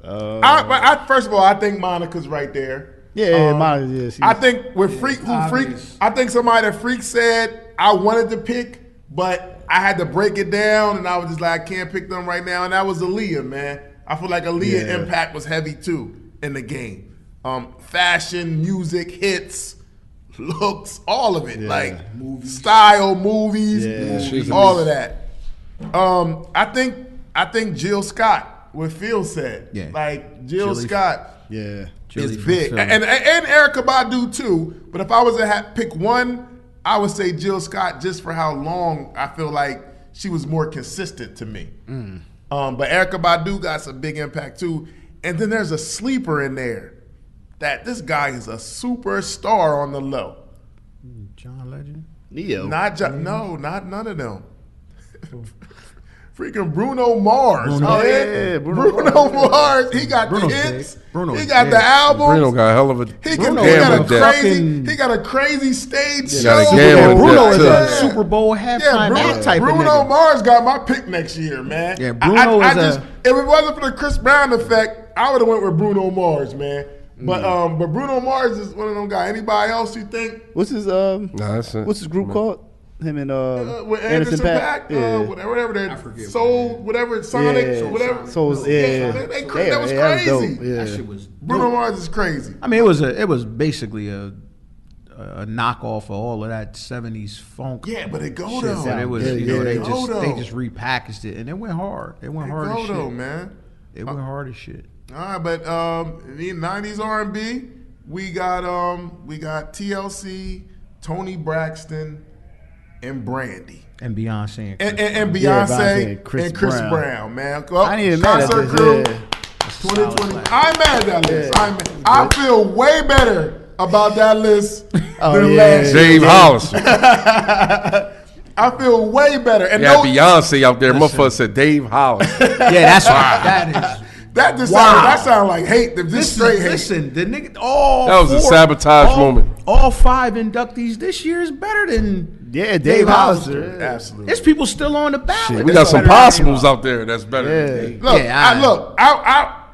[SPEAKER 1] First of all, I think Monica's right there.
[SPEAKER 3] Yeah, Monica. Yeah, she's-
[SPEAKER 1] I think with Freak, I think somebody that Freak said I wanted to pick, but I had to break it down, and I was just like, I can't pick them right now, and that was Aaliyah, man. I feel like Aaliyah
[SPEAKER 3] Yeah.
[SPEAKER 1] impact was heavy too in the game. Fashion, music, hits, looks, all of it, like style, movies,
[SPEAKER 3] Yeah.
[SPEAKER 2] She's
[SPEAKER 1] all
[SPEAKER 2] a
[SPEAKER 1] of that. I think Jill Scott, what Phil said,
[SPEAKER 4] Yeah.
[SPEAKER 1] like Jill
[SPEAKER 4] Jilly-
[SPEAKER 1] Scott.
[SPEAKER 3] Yeah.
[SPEAKER 1] It's
[SPEAKER 4] from
[SPEAKER 1] big,
[SPEAKER 4] Philly.
[SPEAKER 1] and Erica Badu too. But if I was to pick one, I would say Jill Scott, just for how long I feel like she was more consistent to me. But Erica Badu got some big impact too. And then there's a sleeper in there that this guy is a superstar on the low.
[SPEAKER 4] John Legend.
[SPEAKER 3] Neo.
[SPEAKER 1] Not not none of them. Freaking Bruno Mars.
[SPEAKER 4] Bruno.
[SPEAKER 3] Oh,
[SPEAKER 1] man.
[SPEAKER 3] yeah,
[SPEAKER 1] Bruno Mars. He got
[SPEAKER 4] Bruno's
[SPEAKER 1] the hits.
[SPEAKER 4] big. Bruno's
[SPEAKER 1] He got
[SPEAKER 4] big.
[SPEAKER 1] the albums.
[SPEAKER 2] Bruno got a hell of a
[SPEAKER 1] He
[SPEAKER 2] Bruno
[SPEAKER 1] got
[SPEAKER 2] with
[SPEAKER 1] a
[SPEAKER 2] that.
[SPEAKER 1] crazy. He got a crazy stage show.
[SPEAKER 2] got a game with
[SPEAKER 4] Bruno
[SPEAKER 2] that,
[SPEAKER 4] is
[SPEAKER 2] too.
[SPEAKER 4] a Super Bowl halftime act type of
[SPEAKER 1] Bruno
[SPEAKER 4] nigga.
[SPEAKER 1] Mars got my pick next year, man.
[SPEAKER 4] Yeah, Bruno is
[SPEAKER 1] if it wasn't for the Chris Brown effect, I would have went with Bruno Mars, man. But Bruno Mars is one of them guys. Anybody else you think?
[SPEAKER 3] What's his
[SPEAKER 2] Nah, that's it.
[SPEAKER 3] What's his group called? Him and
[SPEAKER 1] With Anderson .Paak,
[SPEAKER 3] Yeah.
[SPEAKER 1] whatever they're Soul, whatever Sonic,
[SPEAKER 3] Yeah.
[SPEAKER 1] whatever.
[SPEAKER 3] Souls, yeah.
[SPEAKER 1] that was
[SPEAKER 3] Yeah,
[SPEAKER 1] crazy.
[SPEAKER 3] that was dope. Yeah.
[SPEAKER 4] That shit was.
[SPEAKER 1] Bruno Mars is crazy.
[SPEAKER 4] I mean, it was basically a knockoff of all of that '70s funk.
[SPEAKER 1] Yeah, but it go
[SPEAKER 3] Shit
[SPEAKER 1] though.
[SPEAKER 4] But it was,
[SPEAKER 3] Yeah,
[SPEAKER 4] they
[SPEAKER 3] yeah.
[SPEAKER 4] just repackaged it, and it went hard. It went hard
[SPEAKER 1] Go
[SPEAKER 4] as
[SPEAKER 1] though,
[SPEAKER 4] shit.
[SPEAKER 1] man.
[SPEAKER 4] It went hard as shit.
[SPEAKER 1] All right, but the '90s R&B, we got TLC, Tony Braxton, and Brandy.
[SPEAKER 4] And Beyonce.
[SPEAKER 1] And Beyonce,
[SPEAKER 3] Yeah, Beyonce
[SPEAKER 1] and Chris Brown, man. Well,
[SPEAKER 3] I ain't even mad at
[SPEAKER 1] Concert
[SPEAKER 3] this.
[SPEAKER 1] Crew,
[SPEAKER 3] Yeah.
[SPEAKER 1] 2020. I'm mad at that list. I feel way better about that list than last year.
[SPEAKER 2] Dave Hollis.
[SPEAKER 1] I feel way better. And
[SPEAKER 2] Yeah, Beyonce out there. Motherfucker said Dave Hollis.
[SPEAKER 4] Yeah, that's right. That is.
[SPEAKER 1] That just
[SPEAKER 4] Wow.
[SPEAKER 1] that sound like hate. Just straight hate.
[SPEAKER 4] Listen, the nigga, all
[SPEAKER 2] That was a sabotage moment.
[SPEAKER 4] All 5 inductees this year is better than
[SPEAKER 3] Dave Hollister.
[SPEAKER 1] Absolutely.
[SPEAKER 4] There's people still on the ballot.
[SPEAKER 2] We got some possibles out there that's better than Dave.
[SPEAKER 1] Look,
[SPEAKER 4] Yeah,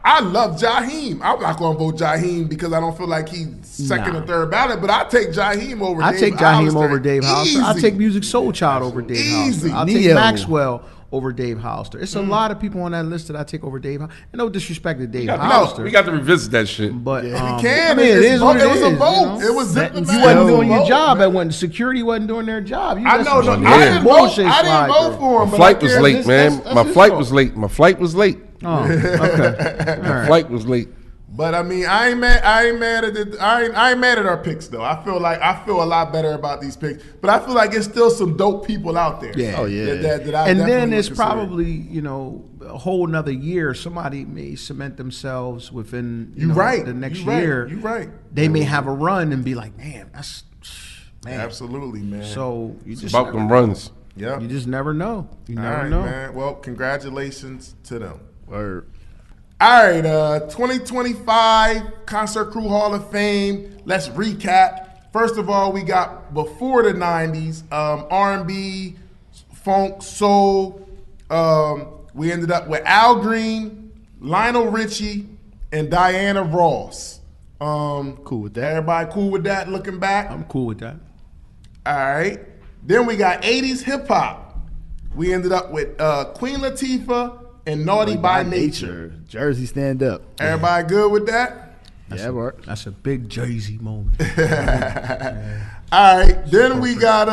[SPEAKER 1] I love Jaheim. I'm not going to vote Jaheim because I don't feel like he's second or third ballot, but I take Jaheim over
[SPEAKER 4] I
[SPEAKER 1] Dave
[SPEAKER 4] take Jaheim
[SPEAKER 1] Hollister.
[SPEAKER 4] over Dave Hollister. I
[SPEAKER 1] Easy.
[SPEAKER 4] take Music Soul Child over Dave
[SPEAKER 1] Easy.
[SPEAKER 4] Hollister. I'll take
[SPEAKER 3] Neo.
[SPEAKER 4] Maxwell over Dave Hollister. It's a lot of people on that list that I take over Dave. And no disrespect to Dave Hollister.
[SPEAKER 2] We got to revisit that shit.
[SPEAKER 4] But
[SPEAKER 1] We
[SPEAKER 4] I
[SPEAKER 1] can.
[SPEAKER 4] mean, it
[SPEAKER 1] It's
[SPEAKER 4] is what it
[SPEAKER 1] it was
[SPEAKER 4] is.
[SPEAKER 1] a
[SPEAKER 4] you
[SPEAKER 1] vote.
[SPEAKER 4] know?
[SPEAKER 1] It was
[SPEAKER 3] Set in
[SPEAKER 1] diplomatic.
[SPEAKER 4] You
[SPEAKER 3] stone.
[SPEAKER 4] wasn't doing your
[SPEAKER 1] Vote,
[SPEAKER 4] job
[SPEAKER 1] man.
[SPEAKER 4] at when security wasn't doing their job. You
[SPEAKER 1] I
[SPEAKER 4] just
[SPEAKER 1] know.
[SPEAKER 4] some
[SPEAKER 1] No, I didn't vote.
[SPEAKER 4] bullshit
[SPEAKER 1] I didn't
[SPEAKER 4] slide
[SPEAKER 1] vote
[SPEAKER 4] through.
[SPEAKER 1] for him.
[SPEAKER 2] My
[SPEAKER 1] but
[SPEAKER 2] flight
[SPEAKER 1] I
[SPEAKER 2] was
[SPEAKER 1] can't-
[SPEAKER 2] late, man.
[SPEAKER 1] that's
[SPEAKER 2] My
[SPEAKER 1] his
[SPEAKER 2] flight
[SPEAKER 1] fault.
[SPEAKER 2] was late. My flight was late.
[SPEAKER 4] Oh, okay. All right.
[SPEAKER 2] Flight was late.
[SPEAKER 1] But I mean, I ain't mad at it. I ain't mad at our picks though. I feel a lot better about these picks. But I feel like there's still some dope people out there.
[SPEAKER 4] Yeah.
[SPEAKER 3] Oh, yeah.
[SPEAKER 1] That I
[SPEAKER 4] And then
[SPEAKER 1] definitely
[SPEAKER 4] it's
[SPEAKER 1] would consider.
[SPEAKER 4] probably, a whole another year. Somebody may cement themselves within
[SPEAKER 1] You right.
[SPEAKER 4] the next
[SPEAKER 1] You right.
[SPEAKER 4] year.
[SPEAKER 1] You right.
[SPEAKER 4] They may have a run and be like, man, that's man.
[SPEAKER 1] Absolutely, man.
[SPEAKER 4] So you
[SPEAKER 2] It's
[SPEAKER 4] just
[SPEAKER 2] about them runs.
[SPEAKER 1] yeah.
[SPEAKER 4] you just never know. You
[SPEAKER 1] All
[SPEAKER 4] never
[SPEAKER 1] right,
[SPEAKER 4] know.
[SPEAKER 1] man. Well, congratulations to them.
[SPEAKER 3] Or
[SPEAKER 1] All right, 2025 Concert Crew Hall of Fame. Let's recap. First of all, we got before the 90s, R&B, funk, soul. We ended up with Al Green, Lionel Richie, and Diana Ross.
[SPEAKER 3] cool with that.
[SPEAKER 1] Everybody cool with that looking back?
[SPEAKER 4] I'm cool with that.
[SPEAKER 1] All right. Then we got 80s hip hop. We ended up with Queen Latifah and Naughty by Nature.
[SPEAKER 3] Jersey stand up.
[SPEAKER 1] Everybody good with that?
[SPEAKER 3] Yeah, it works.
[SPEAKER 4] That's a big Jay-Z moment.
[SPEAKER 1] All right. Then we got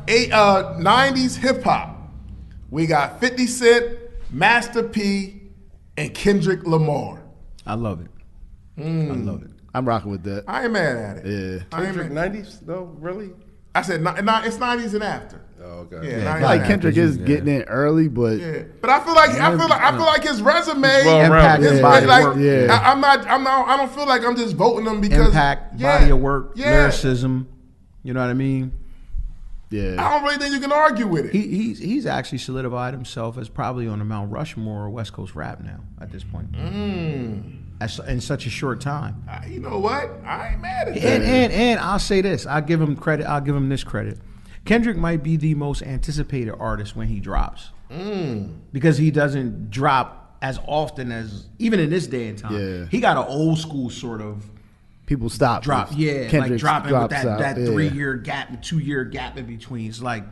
[SPEAKER 1] 90s hip hop. We got 50 Cent, Master P, and Kendrick Lamar.
[SPEAKER 4] I love it. I love it.
[SPEAKER 3] I'm rocking with that.
[SPEAKER 1] I ain't mad at it.
[SPEAKER 3] Yeah.
[SPEAKER 1] I ain't
[SPEAKER 2] Kendrick
[SPEAKER 1] mad.
[SPEAKER 2] 90s though, really?
[SPEAKER 1] I said it's 90s and after.
[SPEAKER 2] Oh, okay.
[SPEAKER 1] Yeah,
[SPEAKER 4] Yeah,
[SPEAKER 1] 90s
[SPEAKER 3] I
[SPEAKER 1] and
[SPEAKER 3] like
[SPEAKER 1] after.
[SPEAKER 3] Kendrick is getting in early, but
[SPEAKER 1] Yeah, but I feel like his resume.
[SPEAKER 2] well
[SPEAKER 4] Impact,
[SPEAKER 2] rounded.
[SPEAKER 1] His,
[SPEAKER 4] body
[SPEAKER 1] like,
[SPEAKER 4] of work.
[SPEAKER 3] Yeah.
[SPEAKER 1] I don't feel like I'm just voting him because
[SPEAKER 4] Impact,
[SPEAKER 1] yeah,
[SPEAKER 4] body of work,
[SPEAKER 1] yeah.
[SPEAKER 4] lyricism. You know what I mean?
[SPEAKER 3] yeah.
[SPEAKER 1] I don't really think you can argue with it.
[SPEAKER 4] He's actually solidified himself as probably on the Mount Rushmore of West Coast rap now at this point. In such a short time.
[SPEAKER 1] You know what? I ain't mad at that.
[SPEAKER 4] And I'll say this. I'll give him credit. I'll give him this credit. Kendrick might be the most anticipated artist when he drops. Because he doesn't drop as often as, even in this day and time.
[SPEAKER 3] Yeah.
[SPEAKER 4] He got an old school sort of
[SPEAKER 3] People stop.
[SPEAKER 4] drop.
[SPEAKER 3] if
[SPEAKER 4] Yeah, like
[SPEAKER 3] Kendrick
[SPEAKER 4] dropping with
[SPEAKER 3] drops
[SPEAKER 4] that
[SPEAKER 3] out. Yeah.
[SPEAKER 4] 3-year gap, 2-year gap in between. It's like,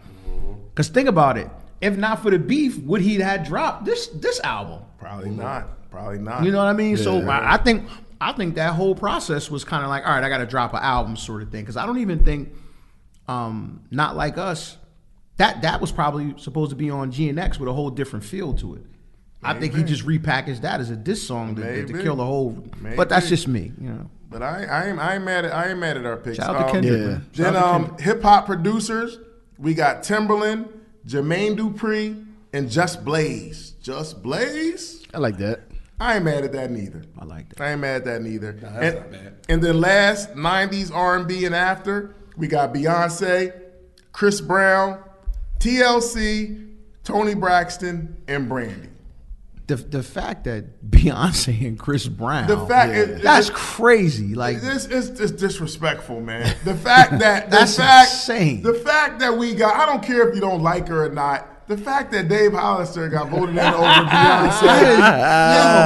[SPEAKER 4] because think about it. If not for the beef, would he have dropped this album?
[SPEAKER 1] Probably not. Probably not.
[SPEAKER 4] You know what I mean? So
[SPEAKER 3] Yeah.
[SPEAKER 4] I think that whole process was kind of like, all right, I got to drop an album sort of thing. Because I don't even think, Not Like Us, that was probably supposed to be on GNX with a whole different feel to it. I think he just repackaged that as a diss song to
[SPEAKER 1] Maybe.
[SPEAKER 4] kill the whole.
[SPEAKER 1] Maybe.
[SPEAKER 4] But that's just me, you know.
[SPEAKER 1] But I ain't mad at our picks.
[SPEAKER 4] Shout out to Kendrick.
[SPEAKER 3] yeah.
[SPEAKER 4] Man. Shout
[SPEAKER 1] Then
[SPEAKER 4] out to Kendrick.
[SPEAKER 1] hip hop producers, we got Timberland, Jermaine Dupri, and Just Blaze. Just Blaze?
[SPEAKER 3] I like that.
[SPEAKER 1] I ain't mad at that neither.
[SPEAKER 4] I like that.
[SPEAKER 1] I ain't mad at that neither.
[SPEAKER 2] that's not bad.
[SPEAKER 1] And then last, 90s R&B and after, we got Beyonce, Chris Brown, TLC, Tony Braxton, and Brandy.
[SPEAKER 4] The fact that Beyonce and Chris Brown,
[SPEAKER 1] The fact
[SPEAKER 4] that's crazy. Like
[SPEAKER 1] This is disrespectful, man. The fact that
[SPEAKER 4] That's insane.
[SPEAKER 1] The fact that we got, I don't care if you don't like her or not. The fact that Dave Hollister got voted in over Beyonce is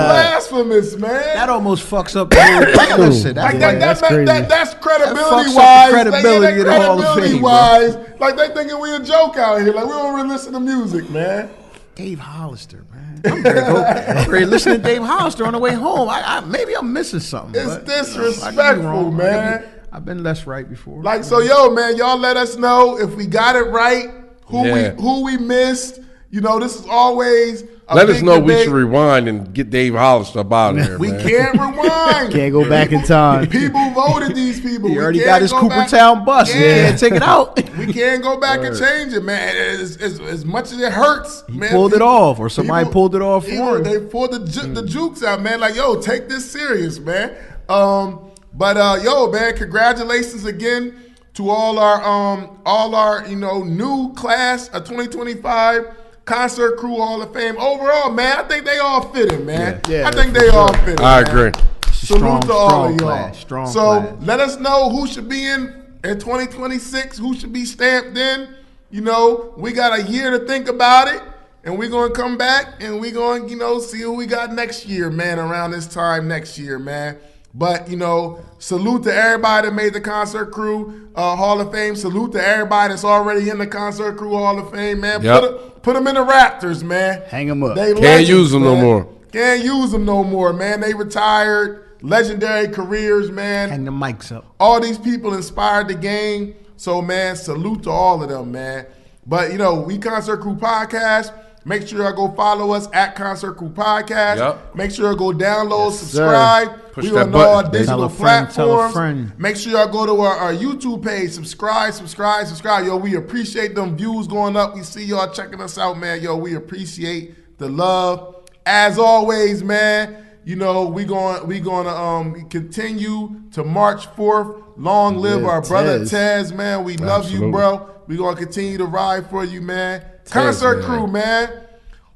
[SPEAKER 1] blasphemous, man.
[SPEAKER 4] that almost fucks up the whole. Listen, that's
[SPEAKER 1] like
[SPEAKER 4] like,
[SPEAKER 3] that's crazy.
[SPEAKER 1] that's credibility
[SPEAKER 4] fucks up the
[SPEAKER 1] wise.
[SPEAKER 4] credibility of the Hall of Fame, bro.
[SPEAKER 1] wise, like they thinking we a joke out here. Like we don't really listen to music, man.
[SPEAKER 4] Dave Hollister, man. I'm ready to listen to Dave Hollister on the way home. Maybe I'm missing something.
[SPEAKER 1] It's
[SPEAKER 4] but,
[SPEAKER 1] disrespectful,
[SPEAKER 4] I could be wrong.
[SPEAKER 1] man.
[SPEAKER 4] I've been less right before.
[SPEAKER 1] Like so, yo, man, y'all let us know if we got it right.
[SPEAKER 2] Yeah.
[SPEAKER 1] Who we missed. You know, this is always a
[SPEAKER 2] Let us
[SPEAKER 1] big
[SPEAKER 2] know we
[SPEAKER 1] debate.
[SPEAKER 2] should rewind and get Dave Hollister up out of here,
[SPEAKER 1] We
[SPEAKER 2] man.
[SPEAKER 1] can't rewind.
[SPEAKER 3] Can't go back in time.
[SPEAKER 1] People voted these people.
[SPEAKER 4] he
[SPEAKER 1] We
[SPEAKER 4] already
[SPEAKER 1] can't
[SPEAKER 4] got his
[SPEAKER 1] go back-
[SPEAKER 4] Cooperstown bus. He
[SPEAKER 1] Yeah.
[SPEAKER 4] can't take it out.
[SPEAKER 1] We can't go back and change it, man. As much as it hurts,
[SPEAKER 4] He
[SPEAKER 1] man.
[SPEAKER 4] pulled it off, or somebody pulled it off for him.
[SPEAKER 1] They pulled the jukes out, man. Like, yo, take this serious, man. Yo, man, congratulations again to all our new class of 2025. Concert Crew Hall of Fame. Overall, man, I think they all fit in, man.
[SPEAKER 3] Yeah,
[SPEAKER 1] I think
[SPEAKER 3] for
[SPEAKER 1] they all
[SPEAKER 3] sure.
[SPEAKER 1] fit in.
[SPEAKER 2] I
[SPEAKER 1] man.
[SPEAKER 2] agree.
[SPEAKER 1] Salute to all of y'all.
[SPEAKER 4] class, strong
[SPEAKER 1] so
[SPEAKER 4] class.
[SPEAKER 1] let us know who should be in 2026, who should be stamped in. You know, we got a year to think about it, and we're going to come back and we're going to, you know, see who we got next year, man, around this time next year, man. But, you know, salute to everybody that made the Concert Crew Hall of Fame. Salute to everybody that's already in the Concert Crew Hall of Fame, man.
[SPEAKER 2] Yep.
[SPEAKER 1] Put them in the Raptors, man.
[SPEAKER 3] Hang 'em up.
[SPEAKER 1] They
[SPEAKER 2] Can't
[SPEAKER 1] legends,
[SPEAKER 2] use them no
[SPEAKER 1] man.
[SPEAKER 2] more.
[SPEAKER 1] Can't use them no more, man. They retired. Legendary careers, man.
[SPEAKER 4] Hang the mics up.
[SPEAKER 1] All these people inspired the game. So, man, salute to all of them, man. But, you know, we Concert Crew Podcast. Make sure y'all go follow us at Concert Crew Podcast.
[SPEAKER 2] Yep.
[SPEAKER 1] Make sure y'all go download,
[SPEAKER 3] Yes,
[SPEAKER 1] subscribe.
[SPEAKER 2] Push
[SPEAKER 1] We
[SPEAKER 2] that
[SPEAKER 1] on all our
[SPEAKER 2] button, baby.
[SPEAKER 1] digital
[SPEAKER 4] Tell a friend, tell a
[SPEAKER 1] platforms.
[SPEAKER 4] friend.
[SPEAKER 1] Make sure y'all go to our YouTube page. Subscribe. Yo, we appreciate them views going up. We see y'all checking us out, man. Yo, we appreciate the love. As always, man, you know, we going to continue to March 4th. Long live
[SPEAKER 3] Yeah,
[SPEAKER 1] our brother
[SPEAKER 3] Tez.
[SPEAKER 1] Tez, man. We love you,
[SPEAKER 2] Absolutely.
[SPEAKER 1] bro. We going to continue to ride for you, man. Concert
[SPEAKER 2] man.
[SPEAKER 1] Crew, man.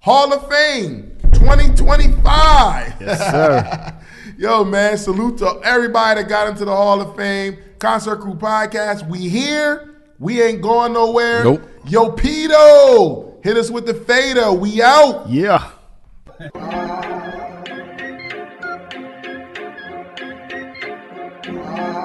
[SPEAKER 1] Hall of Fame 2025.
[SPEAKER 3] Yes, sir.
[SPEAKER 1] Yo, man, salute to everybody that got into the Hall of Fame. Concert Crew Podcast. We here. We ain't going nowhere.
[SPEAKER 2] Nope.
[SPEAKER 1] Yo, Pito, hit us with the fader. We out.
[SPEAKER 3] Yeah.
[SPEAKER 5] Ah.